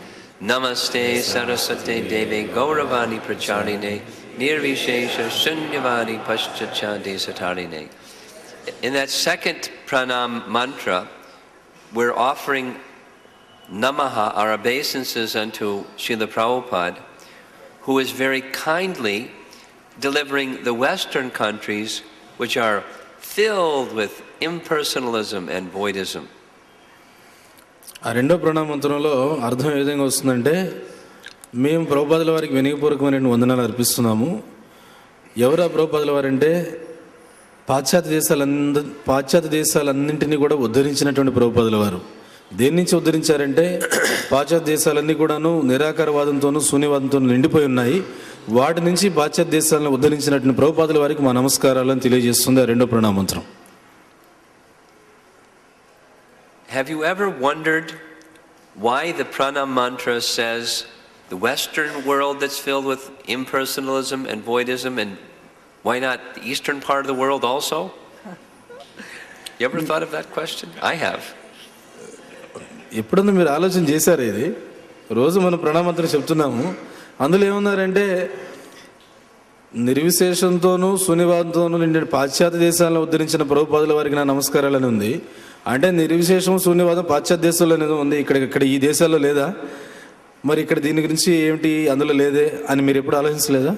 Namaste Saraswate Deve Gauravani Pracharine Nirvishesha Shunyavadi Paschacha Desatarine. In that second pranam mantra, we're offering namaha, our obeisances unto Srila Prabhupada, who is very kindly delivering the Western countries which are filled with impersonalism and voidism. ఆ రెండో ప్రణామంత్రంలో అర్థం ఏ విధంగా వస్తుందంటే, మేము ప్రభుపాదుల వారికి వినయపూర్వకమైన వందనాలు అర్పిస్తున్నాము. ఎవరు ఆ ప్రభుపాదుల వారంటే, పాశ్చాత్య దేశాలన్నింటినీ కూడా ఉద్ధరించినటువంటి ప్రభుపాదుల వారు. దేని నుంచి ఉద్ధరించారంటే, పాశ్చాత్య దేశాలన్నీ కూడాను నిరాకారవాదంతోనూ శూన్యవాదంతోనూ నిండిపోయి ఉన్నాయి. వాటి నుంచి పాశ్చాత్య దేశాలను ఉద్ధరించినటువంటి ప్రభుపాదుల వారికి మా నమస్కారాలను తెలియజేస్తుంది ఆ రెండో ప్రణామంత్రం. Have you ever wondered why the pranam mantra says the Western world that's filled with impersonalism and voidism, and why not the Eastern part of the world also? You ever thought of that question? I have. ఎప్పుడన్నా మీరు ఆలోచన చేశారు? ఇది రోజు మనం ప్రణామంత్రం చెప్తున్నాము, అందులో ఏమన్నారంటే నిర్విశేషంతోనూ శూన్యవాదంతోనూ నిండిన పాశ్చాత్య దేశాలను ఉద్ధరించిన ప్రభుపాదుల వారికి నా నమస్కారాలని ఉంది. అంటే నిర్విశేషం శూన్యవాదం పాశ్చాత్య దేశాల్లో ఉంది, ఇక్కడ ఈ దేశాల్లో లేదా? మరి ఇక్కడ దీని గురించి ఏమిటి అందులో లేదే అని మీరు ఎప్పుడు ఆలోచించలేదా?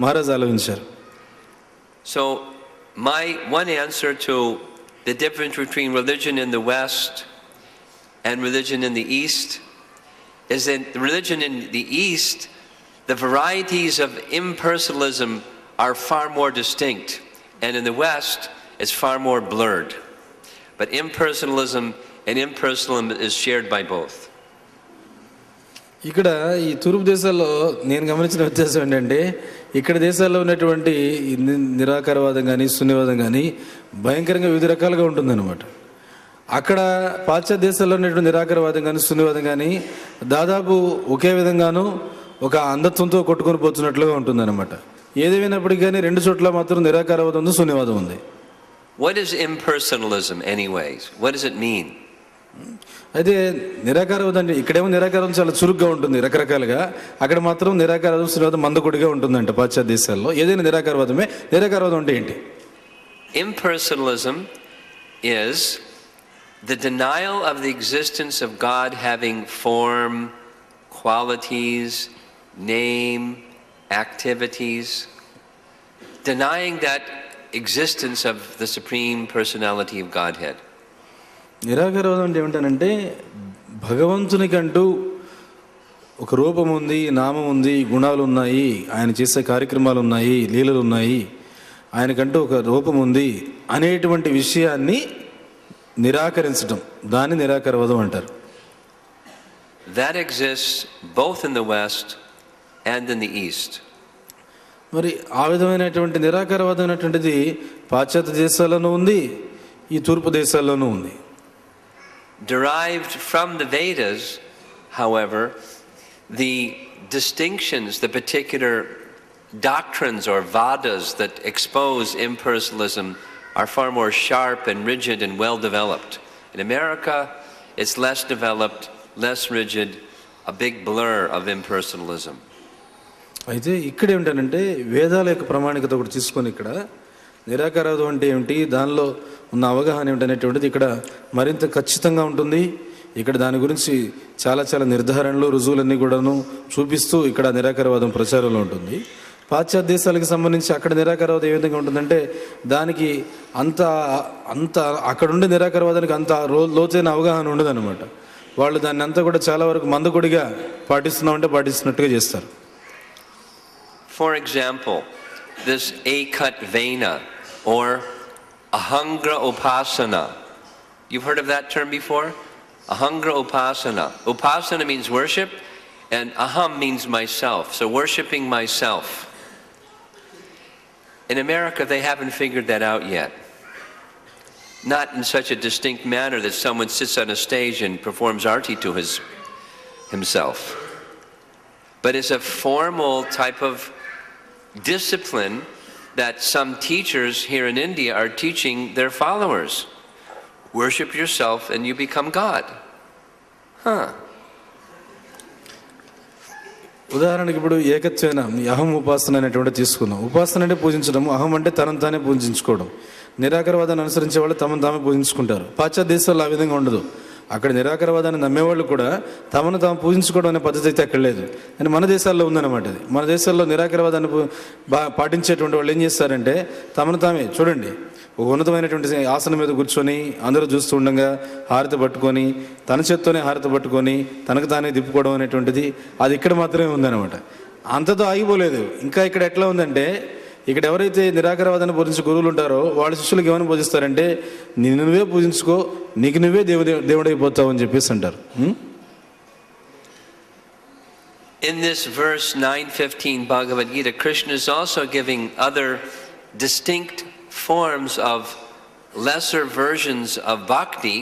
మహారాజ్ ఆలోచించారు. So my one answer to the difference between religion in the West and religion in the East is that the religion in the East, the varieties of impersonalism are far more distinct, and in the West it's far more blurred. But impersonalism and impersonalism is shared by both. ఇక్కడ ఈ తూర్పు దేశాల్లో నేను గమనించిన వ్యత్యాసం ఏంటంటే, ఇక్కడ దేశాల్లో ఉన్నటువంటి నిరాకారవాదం కానీ శూన్యవాదం కానీ భయంకరంగా వివిధ రకాలుగా ఉంటుందన్నమాట. అక్కడ పాశ్చాత్య దేశాల్లో ఉన్నటువంటి నిరాకారవాదం కానీ శూన్యవాదం కానీ దాదాపు ఒకే విధంగాను ఒక అంధత్వంతో కొట్టుకొని పోతున్నట్లుగా ఉంటుందన్నమాట. ఏదేమైనప్పటికీ కానీ రెండు చోట్ల మాత్రం నిరాకారవాదం ఉంది, శూన్యవాదం ఉంది. What is impersonalism anyways? What does it mean? అయితే నిరాకారవాదం అంటే ఇక్కడేమో నిరాకారం చాలా చురుగ్గా ఉంటుంది రకరకాలుగా, అక్కడ మాత్రం నిరాకారవాదం శూన్యవాదం మందకొడిగా ఉంటుందంట పాశ్చాత్య దేశాల్లో. ఏదైనా నిరాకారవాదమే. నిరాకారవాదం అంటే ఏంటి? Impersonalism is the denial of the existence of God having form, qualities, name, activities, denying that existence of the Supreme Personality of Godhead. నిరాకారవాదం అంటే ఏమిటంటే భగవంతునికంటూ ఒక రూపం ఉంది, నామం ఉంది, గుణాలు ఉన్నాయి, ఆయన చేసే కార్యక్రమాలు ఉన్నాయి, లీలలు ఉన్నాయి, ఆయనకంటూ ఒక రూపం ఉంది అనేటువంటి విషయాన్ని నిరాకరించడం, దాన్ని నిరాకారవాదం అంటారు. That exists both in the West and in the East. మరి ఆ విధమైనటువంటి నిరాకారవాదం అనేటువంటిది పాశ్చాత్య దేశాల్లోనూ ఉంది, ఈ తూర్పు దేశాల్లోనూ ఉంది. Derived from the Vedas, however, the distinctions, the particular doctrines or vadas that expose impersonalism are far more sharp and rigid and well developed. In America, it's less developed, less rigid, a big blur of impersonalism. అయితే ఇక్కడ ఏమిటంటే వేదాల యొక్క ప్రామాణికత ఒకటి తీసుకొని ఇక్కడ నిరాకారవాదం అంటే ఏమిటి, దానిలో ఉన్న అవగాహన ఏమిటనేటువంటిది ఇక్కడ మరింత ఖచ్చితంగా ఉంటుంది. ఇక్కడ దాని గురించి చాలా చాలా నిర్ధారణలు, రుజువులన్నీ కూడాను చూపిస్తూ ఇక్కడ నిరాకారవాదం ప్రచారంలో ఉంటుంది. పాశ్చాత్య దేశాలకు సంబంధించి అక్కడ నిరాకారవాదం ఏ విధంగా ఉంటుందంటే దానికి అంత అక్కడుండే నిరాకారవాదానికి అంత లోతైన అవగాహన ఉండదన్నమాట. వాళ్ళు దాన్ని అంతా కూడా చాలా వరకు మందకొడిగా పాటిస్తున్నట్టుగా చేస్తారు. For example, this Ekat Vena or Ahangra Upasana. You've heard of that term before? Ahangra Upasana. Upasana means worship, and Aham means myself. So worshiping myself. In America, they haven't figured that out yet. Not in such a distinct manner that someone sits on a stage and performs arti to himself. But it's a formal type of discipline that some teachers here in India are teaching their followers. Worship yourself and you become God. ఉదాహరణకి ఇప్పుడు ఏకత్వేన అహం ఉపాసన అనేటువంటి తీసుకుందాం. ఉపాసన అంటే పూజించడం, అహం అంటే తనను తానే పూజించుకోవడం. నిరాకారవాదాన్ని అనుసరించే వాళ్ళు తమను తామే పూజించుకుంటారు. పాశ్చాత్య దేశాల్లో ఆ విధంగా ఉండదు. అక్కడ నిరాకారవాదాన్ని నమ్మేవాళ్ళు కూడా తమను తాము పూజించుకోవడం అనే పద్ధతి అయితే అక్కడ లేదు. అని మన దేశాల్లో ఉందన్నమాట. అది మన దేశాల్లో నిరాకారవాదాన్ని పాటించేటువంటి వాళ్ళు ఏం చేస్తారంటే తమను తామే చూడండి ఒక ఉన్నతమైనటువంటి ఆసనం మీద కూర్చొని అందరూ చూస్తూ ఉండగా హారతి పట్టుకొని తన చేత్తోనే హారతి పట్టుకొని తనకు తానే తిప్పుకోవడం అనేటువంటిది అది ఇక్కడ మాత్రమే ఉందన్నమాట. అంతతో ఆగిపోలేదు. ఇంకా ఇక్కడ ఎట్లా ఉందంటే ఇక్కడ ఎవరైతే నిరాకారవాదాన్ని బోధించే గురువులు ఉంటారో వాళ్ళ శిష్యులకు ఏమైనా బోధిస్తారంటే నిన్ను నువ్వే పూజించుకో, నీకు నువ్వే దేవుడైపోతావు అని చెప్పేసి అంటారు. In this verse 9:15 Bhagavad Gita, Krishna is also giving other distinct forms of lesser versions of bhakti,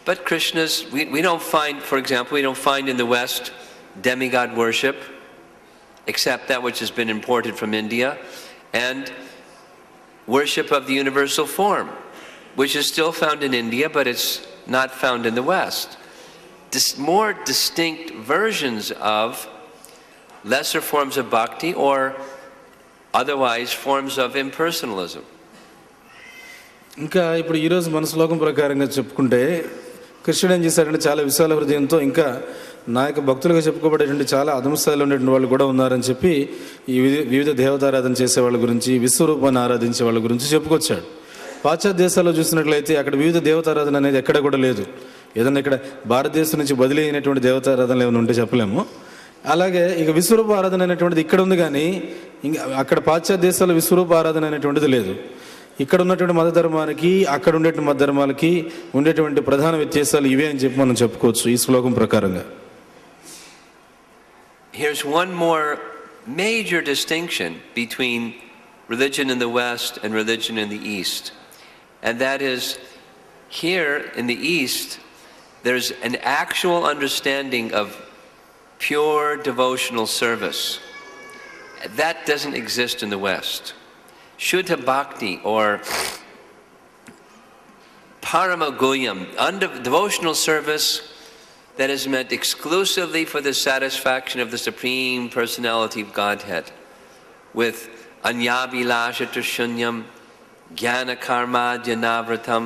but Krishna's we don't find, for example, we don't find in the West demigod worship, except that which has been imported from India, and worship of the universal form, which is still found in India, but it's not found in the West. More distinct versions of lesser forms of bhakti or otherwise forms of impersonalism. ఇంకా ఇప్పుడు ఈరోజు మన శ్లోకం ప్రకారంగా చెప్పుకుంటే కృష్ణుడు ఏం చేశారంటే చాలా విశాల హృదయంతో ఇంకా నా యొక్క భక్తులుగా చెప్పుకోబడేటువంటి చాలా అధమ స్థాయిలో ఉండేటువంటి వాళ్ళు కూడా ఉన్నారని చెప్పి ఈ వివిధ దేవతారాధన చేసే వాళ్ళ గురించి, విశ్వరూపాన్ని ఆరాధించే వాళ్ళ గురించి చెప్పుకొచ్చాడు. పాశ్చాత్య దేశాల్లో చూసినట్లయితే అక్కడ వివిధ దేవతారాధన అనేది ఎక్కడ కూడా లేదు. ఏదన్నా ఇక్కడ భారతదేశం నుంచి బదిలీ అయినటువంటి దేవతారాధనలు ఏమైనా ఉంటే చెప్పలేము. అలాగే ఇక విశ్వరూప ఆరాధన అనేటువంటిది ఇక్కడ ఉంది, కానీ ఇంకా అక్కడ పాశ్చాత్య దేశాల్లో విశ్వరూప ఆరాధన అనేటువంటిది లేదు. ఇక్కడ ఉన్నటువంటి మత ధర్మానికి అక్కడ ఉండేటువంటి మత ధర్మాలకి ఉండేటువంటి ప్రధాన వ్యత్యాసాలు ఇవే అని చెప్పి మనం చెప్పుకోవచ్చు ఈ శ్లోకం ప్రకారంగా. Here's one more major distinction between religion in the West and religion in the East. And that is, here in the East, there's an actual understanding of pure devotional service. That doesn't exist in the West. Shuddha Bhakti or Paramaguhyam, devotional service that is meant exclusively for the satisfaction of the Supreme Personality of Godhead, with anyabhilasha shunyam, jnana karma dhanavratam.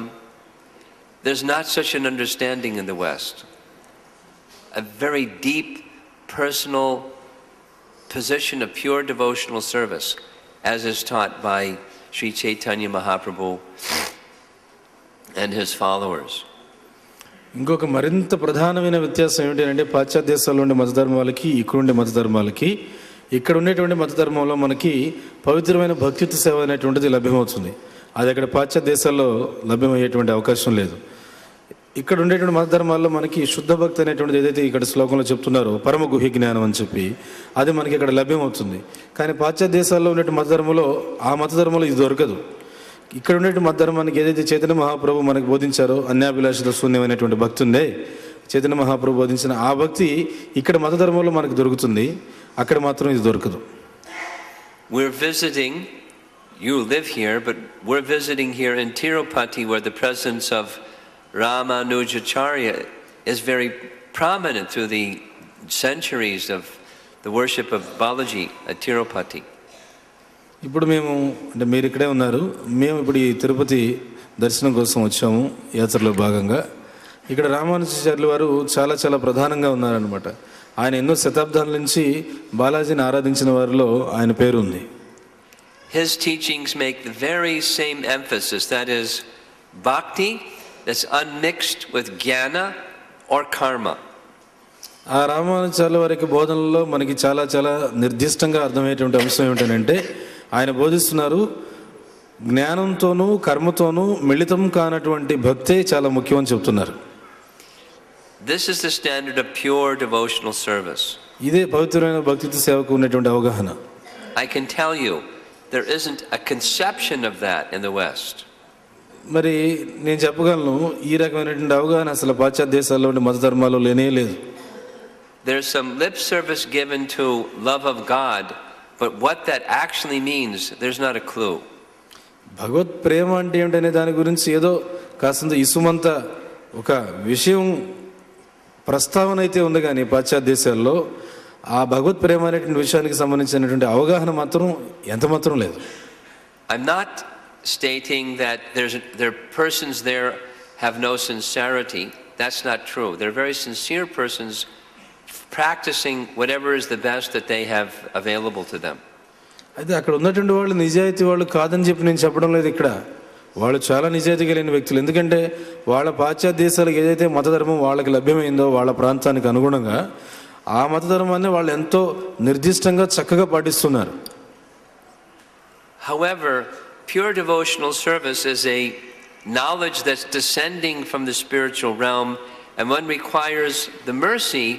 There's not such an understanding in the West. A very deep, personal position of pure devotional service, as is taught by Sri Chaitanya Mahaprabhu and his followers. ఇంకొక మరింత ప్రధానమైన వ్యత్యాసం ఏమిటంటే పాశ్చాత్య దేశాల్లో ఉండే మత ధర్మాలకి ఇక్కడ ఉండే మత ధర్మాలకి, ఇక్కడ ఉండేటువంటి మత ధర్మంలో మనకి పవిత్రమైన భక్తియుత సేవ అనేటువంటిది లభ్యమవుతుంది. అది అక్కడ పాశ్చాత్య దేశాల్లో లభ్యమయ్యేటువంటి అవకాశం లేదు. ఇక్కడ ఉండేటువంటి మత ధర్మాల్లో మనకి శుద్ధ భక్తి అనేటువంటిది ఏదైతే ఇక్కడ శ్లోకంలో చెప్తున్నారో పరమ గుహ్య జ్ఞానం అని చెప్పి అది మనకి ఇక్కడ లభ్యమవుతుంది. కానీ పాశ్చాత్య దేశాల్లో ఉండేటువంటి మత ధర్మంలో ఆ మత ధర్మంలో ఇది దొరకదు. ఇక్కడ ఉండేటువంటి మత ధర్మానికి ఏదైతే చైతన్య మహాప్రభు మనకు బోధించారో అన్యాభిలాషిత శూన్యమైనటువంటి భక్తి ఉందే, చైతన్య మహాప్రభు బోధించిన ఆ భక్తి ఇక్కడ మత ధర్మంలో మనకు దొరుకుతుంది, అక్కడ మాత్రం ఇది దొరకదు. You live here, but we're visiting here in Tirupati, where the presence of Ramanujacharya is very prominent through the centuries of the worship of Balaji at Tirupati. ఇప్పుడు మేము అంటే మీరు ఇక్కడే ఉన్నారు, మేము ఇప్పుడు ఈ తిరుపతి దర్శనం కోసం వచ్చాము యాత్రలో భాగంగా. ఇక్కడ రామానుజాచార్యులు వారు చాలా చాలా ప్రధానంగా ఉన్నారనమాట. ఆయన ఎన్నో శతాబ్దాల నుంచి బాలాజీని ఆరాధించిన వారిలో ఆయన పేరు ఉంది. His teachings make the very same emphasis, that is, bhakti that's unmixed with jnana or karma. ఆ రామానుజాచార్యుల వారికి బోధనలో మనకి చాలా చాలా నిర్దిష్టంగా అర్థమయ్యేటువంటి అంశం ఏమిటంటే ఆయన బోధిస్తున్నారు జ్ఞానంతోనూ కర్మతోనూ మిళితం కానటువంటి భక్తే చాలా ముఖ్యం అని చెప్తున్నారు. This is the standard of pure devotional service. ఇదే పవిత్రమైన భక్తి సేవకు ఉన్నటువంటి అవగాహన. I can tell you there isn't a conception of that in the West. మరి నేను చెప్పగలను ఈ రకమైనటువంటి అవగాహన అసలు పాశ్చాత్య దేశాల్లో ఉండే మత ధర్మాల్లో లేనే లేదు. There's some lip service given to love of God, but what that actually means, there's not a clue. భగవత్ ప్రేమ అంటే ఏమిటనే దాని గురించి ఏదో కాస్తంత ఇసుమంత ఒక విషయం ప్రస్తావన అయితే ఉంది, కానీ పాశ్చాత్య దేశాల్లో ఆ భగవత్ ప్రేమ అనేటువంటి విషయానికి సంబంధించినటువంటి అవగాహన మాత్రం ఎంత మాత్రం లేదు. I'm not stating that there are persons there have no sincerity. That's not true. They're very sincere persons practicing whatever is the best that they have available to them. అయితే అక్కడ ఉన్నటువంటి వాళ్ళు నిజాయితీ వాళ్ళు కాదని చెప్పి నేను చెప్పడం లేదు. ఇక్కడ వాళ్ళు చాలా నిజాయితీ కలిగిన వ్యక్తులు. ఎందుకంటే వాళ్ళ పాశ్చాత్య దేశాలకు ఏదైతే మతధర్మం వాళ్ళకి లభ్యమైందో వాళ్ళ ప్రాంతానికి అనుగుణంగా ఆ మతధర్మాన్ని వాళ్ళు ఎంతో నిర్దిష్టంగా చక్కగా పాటిస్తున్నారు. However, pure devotional service is a knowledge that's descending from the spiritual realm, and one requires the mercy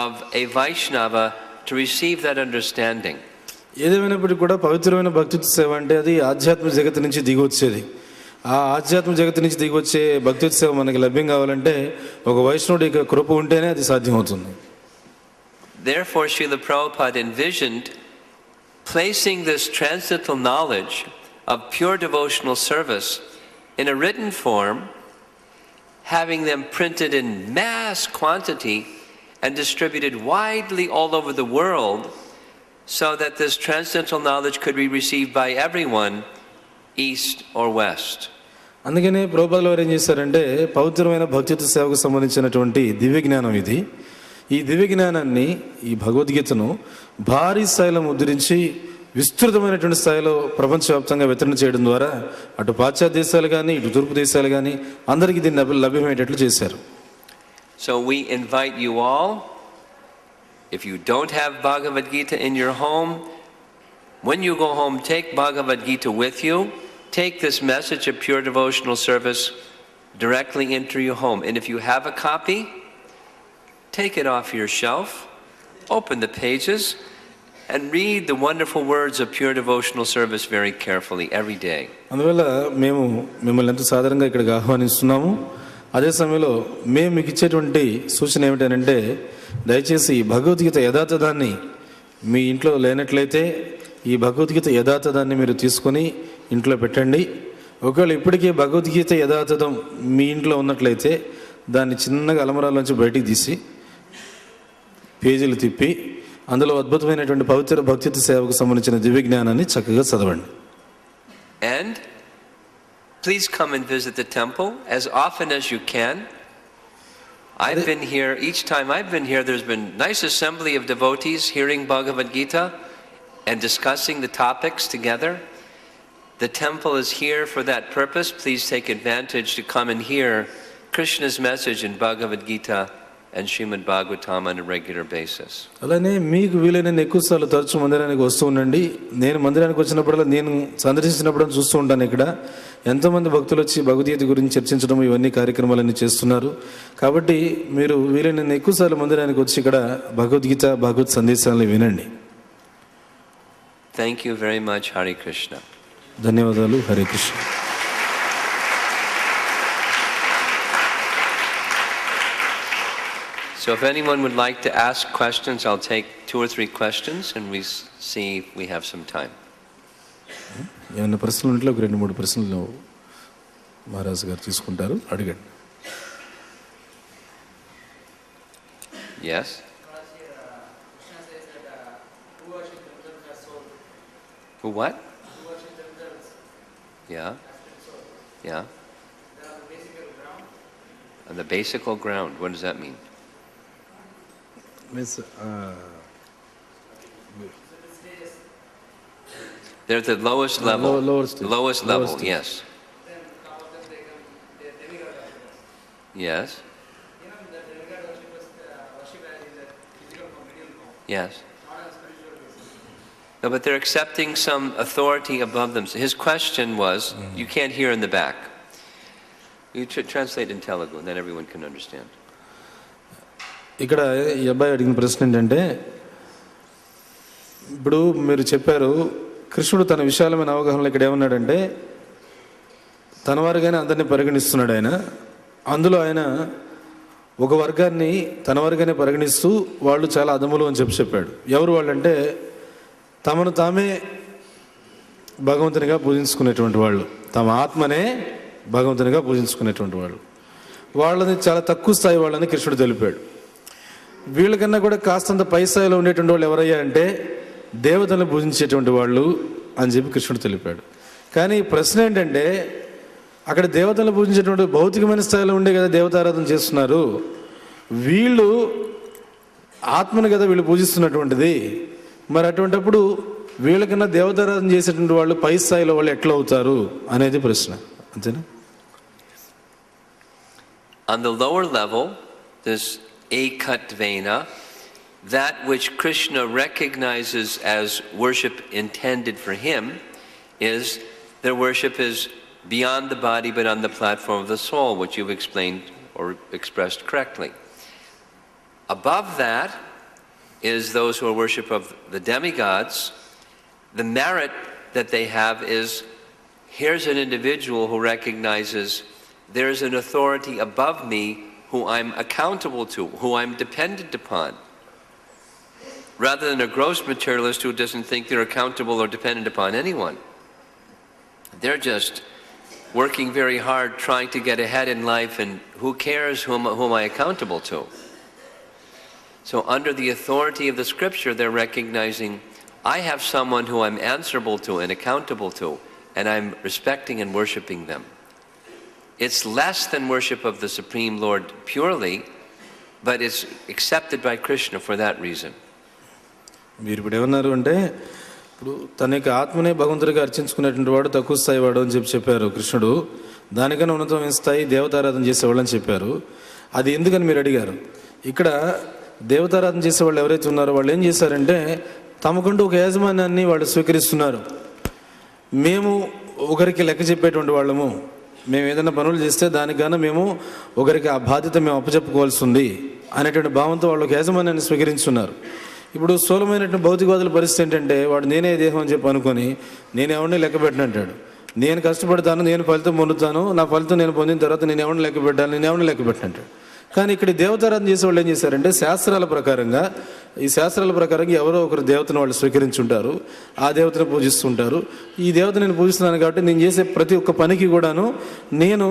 of a Vaishnava to receive that understanding. ఏదేమైనప్పటికీ కూడా పవిత్రమైన భక్తి సేవ అంటే అది ఆధ్యాత్మిక జగత్తు నుంచి దిగి వచ్చేది. ఆ ఆధ్యాత్మిక జగత్తు నుంచి దిగి వచ్చే భక్తి సేవ మనకి లభ్యం కావాలంటే ఒక వైష్ణవుడి కృప ఉంటేనే అది సాధ్యమవుతుంది. Therefore, Srila Prabhupada envisioned placing this transcendental knowledge of pure devotional service in a written form, having them printed in mass quantity and distributed widely all over the world, so that this transcendental knowledge could be received by everyone, east or west. అందుకనే ప్రభుపాదులు వారు ఏం చేశారంటే పవిత్రమైన భక్తియుత సేవకు సంబంధించినటువంటి దివ్య జ్ఞానం ఇది. ఈ దివ్య జ్ఞానాన్ని, ఈ భగవద్గీతను భారీ స్థాయిలో ముద్రించి విస్తృతమైనటువంటి స్థాయిలో ప్రపంచవ్యాప్తంగా వితరణ చేయడం ద్వారా అటు పాశ్చాత్య దేశాలు కానీ ఇటు తూర్పు దేశాలు కానీ అందరికీ దీన్ని లభ్యమయ్యేటట్లు చేశారు. So we invite you all, if you don't have Bhagavad Gita in your home, when you go home, take Bhagavad Gita with you. Take this message of pure devotional service directly into your home. And if you have a copy, take it off your shelf, open the pages, and read the wonderful words of pure devotional service very carefully every day. అందువల్ల మేము మిమ్మల్ని ఎంతో సాధారణంగా ఇక్కడికి ఆహ్వానిస్తున్నాము. అదే సమయంలో మేము మీకు ఇచ్చేటువంటి సూచన ఏమిటంటే, దయచేసి భగవద్గీత యథాతథాన్ని మీ ఇంట్లో లేనట్లయితే ఈ భగవద్గీత యథాతథాన్ని మీరు తీసుకొని ఇంట్లో పెట్టండి. ఒకవేళ ఇప్పటికీ భగవద్గీత యథాతథం మీ ఇంట్లో ఉన్నట్లయితే దాన్ని చిన్నగా అలమరాలోంచి బయటికి తీసి పేజీలు తిప్పి అందులో అద్భుతమైనటువంటి పవిత్ర భక్తియుత సేవకు సంబంధించిన దివ్య జ్ఞానాన్ని చక్కగా చదవండి. And please come and visit the temple as often as you can. I've been here, each time I've been here, there's been nice assembly of devotees hearing Bhagavad Gita and discussing the topics together. The temple is here for that purpose. Please take advantage to come and hear Krishna's message in Bhagavad Gita and Srimad Bhagavatam on a regular basis. అలానే మీకు వీలైన ఎక్కువసార్లు తరచు మందిరానికి వస్తూ ఉండండి. నేను మందిరానికి వచ్చినప్పుడల్లా, నేను సందర్శించినప్పుడు చూస్తూ ఉంటాను ఇక్కడ ఎంతోమంది భక్తులు వచ్చి భగవద్గీత గురించి చర్చించడం, ఇవన్నీ కార్యక్రమాలన్నీ చేస్తున్నారు. కాబట్టి మీరు వీలైన ఎక్కువసార్లు మందిరానికి వచ్చి ఇక్కడ భగవద్గీత, భగవత్ సందేశాలను వినండి. Thank you very much. Hare Krishna. ధన్యవాదాలు. Hare Krishna. So if anyone would like to ask questions, I'll take 2 or 3 questions and we see if we have some time. ఏమైనా ప్రశ్నలు ఉంటే ఒక 2-3 ప్రశ్నలు మహారాజు గారు తీసుకుంటారు, అడగండి. Yes? Who what? Yeah. Yeah. On the basical ground. What does that mean? They're at the lowest level. Lowest level, yes. Yes. Yes. No, but they're accepting some authority above them. So his question was, you can't hear in the back. You translate in Telugu, and then everyone can understand. ఇక్కడ ఈ అబ్బాయి అడిగిన ప్రశ్న ఏంటంటే, ఇప్పుడు మీరు చెప్పారు కృష్ణుడు తన విశాలమైన అవగాహనలో ఇక్కడ ఏమన్నాడంటే, తన వారుగానే అందరినీ పరిగణిస్తున్నాడు ఆయన. అందులో ఆయన ఒక వర్గాన్ని తన వారుగానే పరిగణిస్తూ వాళ్ళు చాలా అదములు అని చెప్పాడు. ఎవరు వాళ్ళంటే తమను తామే భగవంతునిగా పూజించుకునేటువంటి వాళ్ళు, తమ ఆత్మనే భగవంతునిగా పూజించుకునేటువంటి వాళ్ళు. వాళ్ళని చాలా తక్కువ స్థాయి వాళ్ళని కృష్ణుడు తెలిపాడు. వీళ్ళకన్నా కూడా కాస్తంత పై స్థాయిలో ఉండేటువంటి వాళ్ళు ఎవరయ్యా అంటే దేవతలను పూజించేటువంటి వాళ్ళు అని చెప్పి కృష్ణుడు తెలిపాడు. కానీ ప్రశ్న ఏంటంటే, అక్కడ దేవతలను పూజించేటువంటి భౌతికమైన స్థాయిలో ఉండే కదా దేవతారాధన చేస్తున్నారు, వీళ్ళు ఆత్మను కదా వీళ్ళు పూజిస్తున్నటువంటిది. మరి అటువంటిప్పుడు వీళ్ళకన్నా దేవతారాధన చేసేటువంటి వాళ్ళు పై స్థాయిలో వాళ్ళు ఎట్లా అవుతారు అనేది ప్రశ్న. అంతేనా? On the lower level, this Ekatvena, that which Krishna recognizes as worship intended for him, is their worship is beyond the body but on the platform of the soul, which you've explained or expressed correctly. Above that is those who are worship of the demigods. The merit that they have is, here's an individual who recognizes there's an authority above me who I'm accountable to, who I'm dependent upon. rather than a gross materialist who doesn't think they're accountable or dependent upon anyone. They're just working very hard trying to get ahead in life, and who cares who am I accountable to? So under the authority of the scripture, they're recognizing, I have someone who I'm answerable to and accountable to, and I'm respecting and worshipping them. It's less than worship of the Supreme Lord purely, but it's accepted by Krishna for that reason. మీరు ఇప్పుడు ఏమన్నారు అంటే, ఇప్పుడు తన యొక్క ఆత్మనే భగవంతుడిగా అర్చించుకునేటువంటి వాడు తక్కువ స్థాయి వాడు అని చెప్పారు కృష్ణుడు. దానికన్నా ఉన్నతమైన స్థాయి దేవతారాధన చేసేవాళ్ళు అని చెప్పారు. అది ఎందుకని మీరు అడిగారు. ఇక్కడ దేవతారాధన చేసేవాళ్ళు ఎవరైతే ఉన్నారో వాళ్ళు ఏం చేశారంటే, తమకంటూ ఒక యాజమాన్యాన్ని వాళ్ళు స్వీకరిస్తున్నారు. మేము ఒకరికి లెక్క చెప్పేటువంటి వాళ్ళము, మేము ఏదైనా పనులు చేస్తే దానికి గాను మేము ఒకరికి ఆ బాధ్యత మేము అప్పచెప్పుకోవాల్సి ఉంది అనేటువంటి భావంతో వాళ్ళు ఒక యాజమాన్యాన్ని స్వీకరించున్నారు. ఇప్పుడు స్థూలమైనటువంటి భౌతికవాదుల పరిస్థితి ఏంటంటే, వాడు నేనే దేహం అని చెప్పి అనుకొని నేను ఎవరిని లెక్క పెట్టినంటాడు. నేను కష్టపడతాను, నేను ఫలితం పొందుతాను, నా ఫలితం నేను పొందిన తర్వాత నేను ఎవరిని లెక్క పెట్టాను, నేను ఎవరిని లెక్క పెట్టినంటాడు. కానీ ఇక్కడ దేవతారాధన చేసే వాళ్ళు ఏం చేశారంటే, శాస్త్రాల ప్రకారంగా ఎవరో ఒకరు దేవతను వాళ్ళు స్వీకరించుంటారు, ఆ దేవతను పూజిస్తుంటారు. ఈ దేవత నేను పూజిస్తున్నాను కాబట్టి నేను చేసే ప్రతి ఒక్క పనికి కూడాను నేను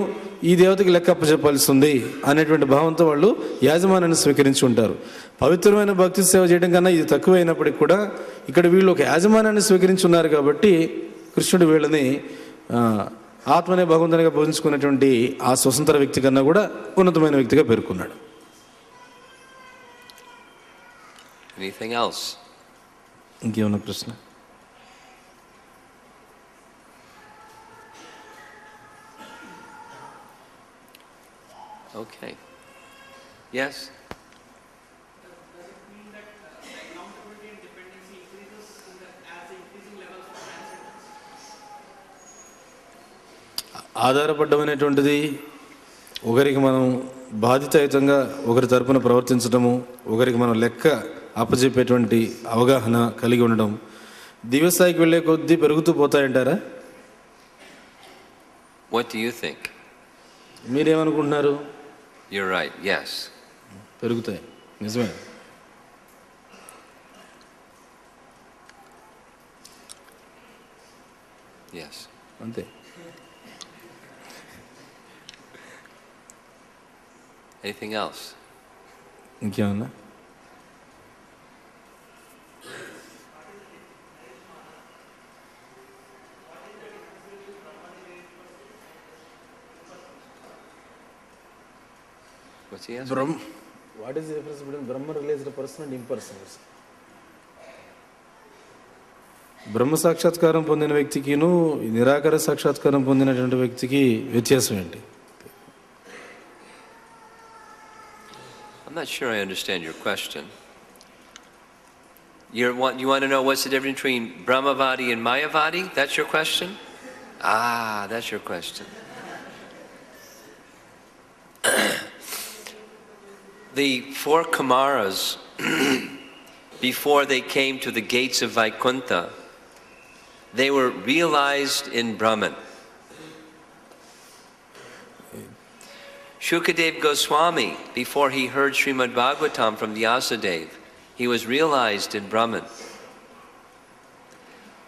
ఈ దేవతకి లెక్క అప్పచెప్పాల్సి ఉంది అనేటువంటి భావంతో వాళ్ళు యాజమాన్యాన్ని స్వీకరించి ఉంటారు. పవిత్రమైన భక్తి సేవ చేయడం కన్నా ఇది తక్కువైనప్పటికీ కూడా ఇక్కడ వీళ్ళు ఒక యాజమాన్యాన్ని స్వీకరించి ఉన్నారు కాబట్టి కృష్ణుడు వీళ్ళని ఆత్మనే భగవంతునిగా పూజించుకున్నటువంటి ఆ స్వతంత్ర వ్యక్తి కన్నా కూడా ఉన్నతమైన వ్యక్తిగా పేర్కొన్నాడు. Anything else? ఇంకేమన్నా ప్రశ్న? Okay. Yes? ఆధారపడ్డమైనటువంటిది ఒకరికి మనం బాధ్యతాయుతంగా ఒకరి తరపున ప్రవర్తించడము, ఒకరికి మనం లెక్క అప్పచెప్పేటువంటి అవగాహన కలిగి ఉండడం దివ్యస్థాయికి వెళ్ళే కొద్దీ పెరుగుతూ పోతాయంటారా? What do you think? మీరేమనుకుంటున్నారు? You're right, yes. పెరుగుతాయి, నిజమే. Yes. అంతే. Anything else? ఇంకేమన్నా? What's the answer? What is the difference between Brahma-realized person and impersonal person? బ్రహ్మ సాక్షాత్కారం పొందిన వ్యక్తికిను నిరాకార సాక్షాత్కారం పొందినటువంటి వ్యక్తికి వ్యత్యాసం ఏంటి? I'm not sure I understand your question. You want to know what's the difference between Brahmavadi and Mayavadi? That's your question? Ah, that's your question. The four Kumaras, before they came to the gates of Vaikuntha, they were realized in Brahman. Shukadev Goswami, before he heard Srimad Bhagavatam from Vyasadeva, he was realized in Brahman.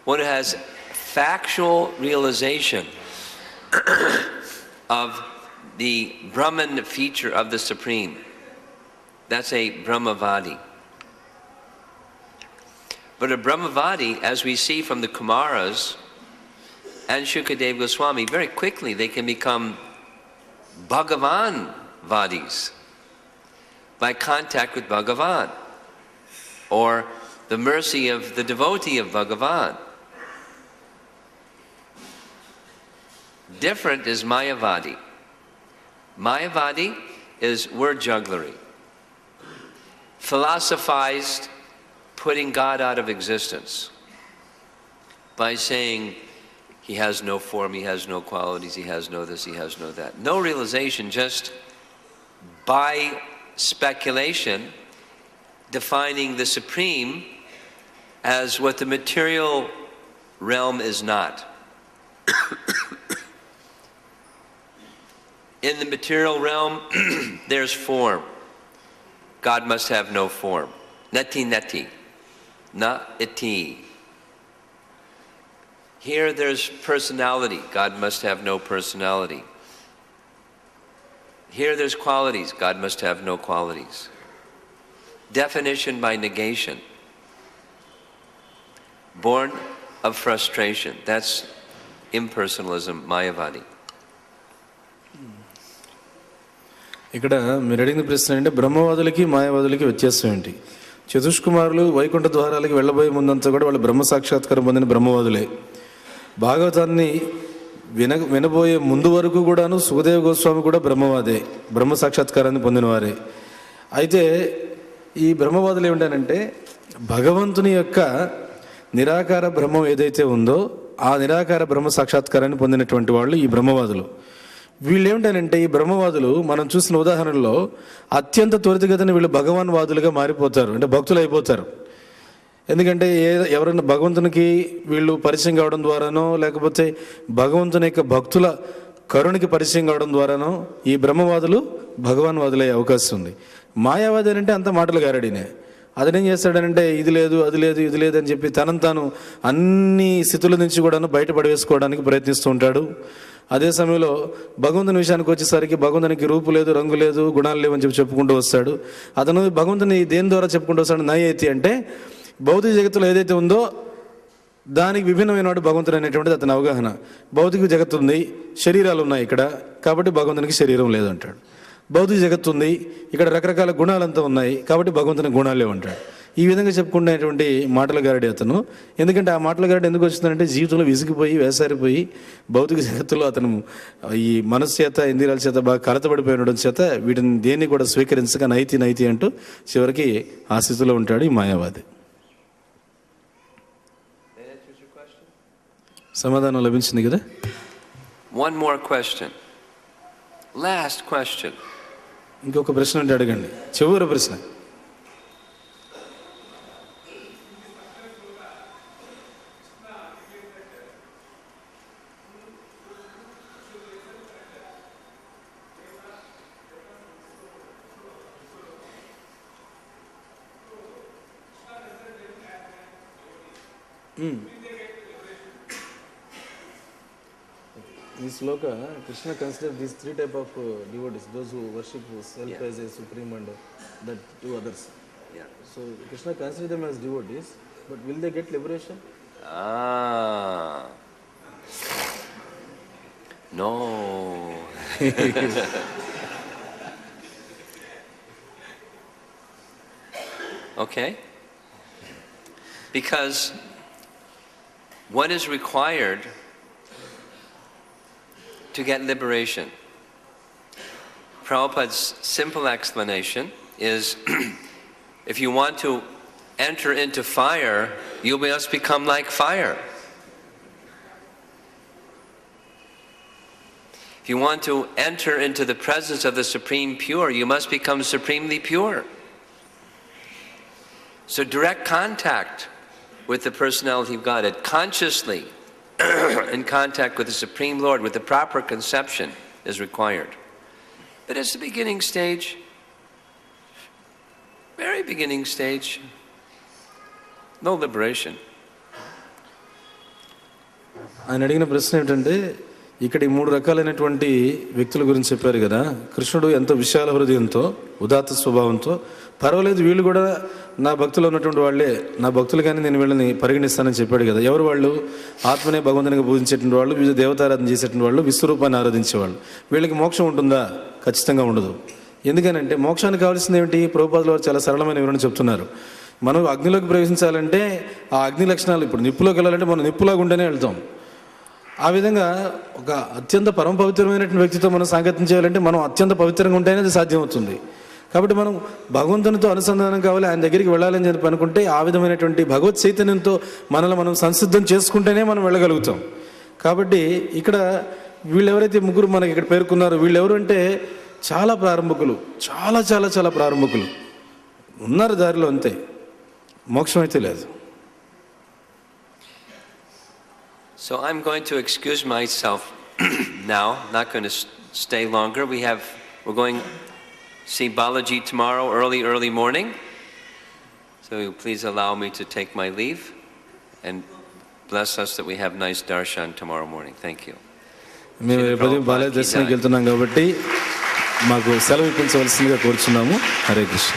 One who has factual realization of the Brahman feature of the Supreme, that's a Brahmavadi. But a Brahmavadi, as we see from the Kumaras and Shukadev Goswami, very quickly they can become Bhagavan Vadis by contact with Bhagavan or the mercy of the devotee of Bhagavan. Different is Mayavadi. Mayavadi is word jugglery, philosophized, putting God out of existence by saying he has no form, he has no qualities, he has no this, he has no that. No realization, just by speculation, defining the Supreme as what the material realm is not. In the material realm, there's form. God must have no form. Nati nati. na iti. Here there's personality. God must have no personality. Here there's qualities. God must have no qualities. Definition by negation. Born of frustration. That's impersonalism, Mayavadi. ఇక్కడ మీరు అడిగిన ప్రశ్న అంటే బ్రహ్మవాదులకి మాయావాదులకి వ్యత్యాసం ఏంటి? చతుష్కుమారులు వైకుంఠ ద్వారాలకి వెళ్ళబోయే ముందంతా కూడా వాళ్ళు బ్రహ్మ సాక్షాత్కారం పొందిన బ్రహ్మవాదులే. భాగవతాన్ని వినబోయే ముందు వరకు కూడాను సుఖదేవ గోస్వామి కూడా బ్రహ్మవాదే, బ్రహ్మ సాక్షాత్కారాన్ని పొందినవారే. అయితే ఈ బ్రహ్మవాదులు ఏమిటనంటే భగవంతుని యొక్క నిరాకార బ్రహ్మం ఏదైతే ఉందో ఆ నిరాకార బ్రహ్మ సాక్షాత్కారాన్ని పొందినటువంటి వాళ్ళు ఈ బ్రహ్మవాదులు. వీళ్ళు ఏమిటనంటే ఈ బ్రహ్మవాదులు మనం చూసిన ఉదాహరణలో అత్యంత త్వరితగతిన వీళ్ళు భగవాన్ వాదులుగా మారిపోతారు, అంటే భక్తులు అయిపోతారు. ఎందుకంటే ఎవరైనా భగవంతునికి వీళ్ళు పరిచయం కావడం ద్వారానో లేకపోతే భగవంతుని యొక్క భక్తుల కరుణకి పరిచయం కావడం ద్వారానో ఈ బ్రహ్మవాదులు భగవాన్ వాదులయ్యే అవకాశం ఉంది. మాయావాది అంటే అంత మాటలు గారడినే. అతనేం చేస్తాడనంటే ఇది లేదు అది లేదు ఇది లేదు అని చెప్పి తనను తాను అన్ని స్థితుల నుంచి కూడాను బయటపడవేసుకోవడానికి ప్రయత్నిస్తూ ఉంటాడు. అదే సమయంలో భగవంతుని విషయానికి వచ్చేసరికి భగవంతునికి రూపు లేదు, రంగు లేదు, గుణాలు లేవని చెప్పి చెప్పుకుంటూ వస్తాడు. అతను భగవంతుని దేని ద్వారా చెప్పుకుంటూ వస్తాడు? నయతి అంటే భౌతిక జగత్తులో ఏదైతే ఉందో దానికి విభిన్నమైన వాడు భగవంతుడు అనేటువంటిది అతని అవగాహన. భౌతిక జగత్తు ఉంది, శరీరాలు ఉన్నాయి ఇక్కడ, కాబట్టి భగవంతునికి శరీరం లేదు అంటాడు. భౌతిక జగత్తు ఉంది, ఇక్కడ రకరకాల గుణాలంతా ఉన్నాయి, కాబట్టి భగవంతునికి గుణాలు లేవు అంటాడు. ఈ విధంగా చెప్పుకునేటువంటి మాటల గారడి అతను. ఎందుకంటే ఆ మాటల గారడి ఎందుకు వచ్చిందంటే జీవితంలో విసిగిపోయి వేసారిపోయి భౌతిక జగత్తులో అతను ఈ మనసు చేత ఇంద్రియాల చేత బాగా కలతబడిపోయి ఉండడం చేత వీటిని దేన్ని కూడా స్వీకరించక నైతి నైతి అంటూ చివరికి ఆ స్థితిలో ఉంటాడు ఈ మాయావాది. సమాధానం లభించింది కదా? One more question. Last question. ఇంకొక ప్రశ్న అంటే అడగండి, చివరి ప్రశ్న. In this sloka, Krishna considers these three types of devotees: those who worship self as a supreme and that two others. Yeah. So Krishna considers them as devotees, but will they get liberation? No. Okay. Because what is required to get liberation? Prabhupada's simple explanation is if you want to enter into fire, you must become like fire. If you want to enter into the presence of the Supreme Pure, you must become supremely pure. So direct contact with the personality of God, consciously in contact with the Supreme Lord, with the proper conception, is required. But it's the beginning stage, very beginning stage, no liberation. ఆయన అడిగిన ప్రశ్న ఏంటంటే ఇక్కడ ఈ మూడు రకాలైనటువంటి వ్యక్తుల గురించి చెప్పారు కదా. కృష్ణుడు ఎంతో విశాల హృదయంతో ఉదాత్త స్వభావంతో పర్వాలేదు వీళ్ళు కూడా నా భక్తులు ఉన్నటువంటి వాళ్ళే, నా భక్తులు కానీ నేను వీళ్ళని పరిగణిస్తానని చెప్పాడు కదా. ఎవరు వాళ్ళు? ఆత్మనే భగవంతునిగా పూజించేటువంటి వాళ్ళు, వివిధ దేవతారాధన చేసేటువంటి వాళ్ళు, విశ్వరూపాన్ని ఆరాధించేవాళ్ళు. వీళ్ళకి మోక్షం ఉంటుందా? ఖచ్చితంగా ఉండదు. ఎందుకనంటే మోక్షానికి కావాల్సింది ఏమిటి? ప్రభుపాదుల వారు చాలా సరళమైన వివరణ చెప్తున్నారు. మనం అగ్నిలోకి ప్రవేశించాలంటే ఆ అగ్ని లక్షణాలు, ఇప్పుడు నిప్పులోకి వెళ్ళాలంటే మనం నిప్పులాగా ఉంటేనే వెళ్తాం. ఆ విధంగా ఒక అత్యంత పరమ పవిత్రమైనటువంటి వ్యక్తితో మనం సాంగత్యం చేయాలంటే మనం అత్యంత పవిత్రంగా ఉంటేనే అది సాధ్యమవుతుంది. కాబట్టి మనం భగవంతునితో అనుసంధానం కావాలి, ఆయన దగ్గరికి వెళ్ళాలని చెప్పి అనుకుంటే ఆ విధమైనటువంటి భగవత్ చైతన్యంతో మనల్ని మనం సంసిద్ధం చేసుకుంటేనే మనం వెళ్ళగలుగుతాం. కాబట్టి ఇక్కడ వీళ్ళు ఎవరైతే ముగ్గురు మనకి ఇక్కడ పేర్కొన్నారో వీళ్ళు ఎవరు అంటే చాలా ప్రారంభకులు, చాలా చాలా చాలా ప్రారంభకులు ఉన్నారు దారిలో, అంతే. మోక్షం అయితే లేదు. So I'm going to excuse myself now, not going to stay longer. We're going to see Balaji tomorrow early morning. So please allow me to take my leave and bless us that we have nice darshan tomorrow morning. Thank you. మేము రేపు బాలయ దర్శనానికి వెళ్తున్నాం కాబట్టి మాకు సెలవు ఇప్పించవలసిందిగా కోరుచున్నాము. హరే కృష్ణ.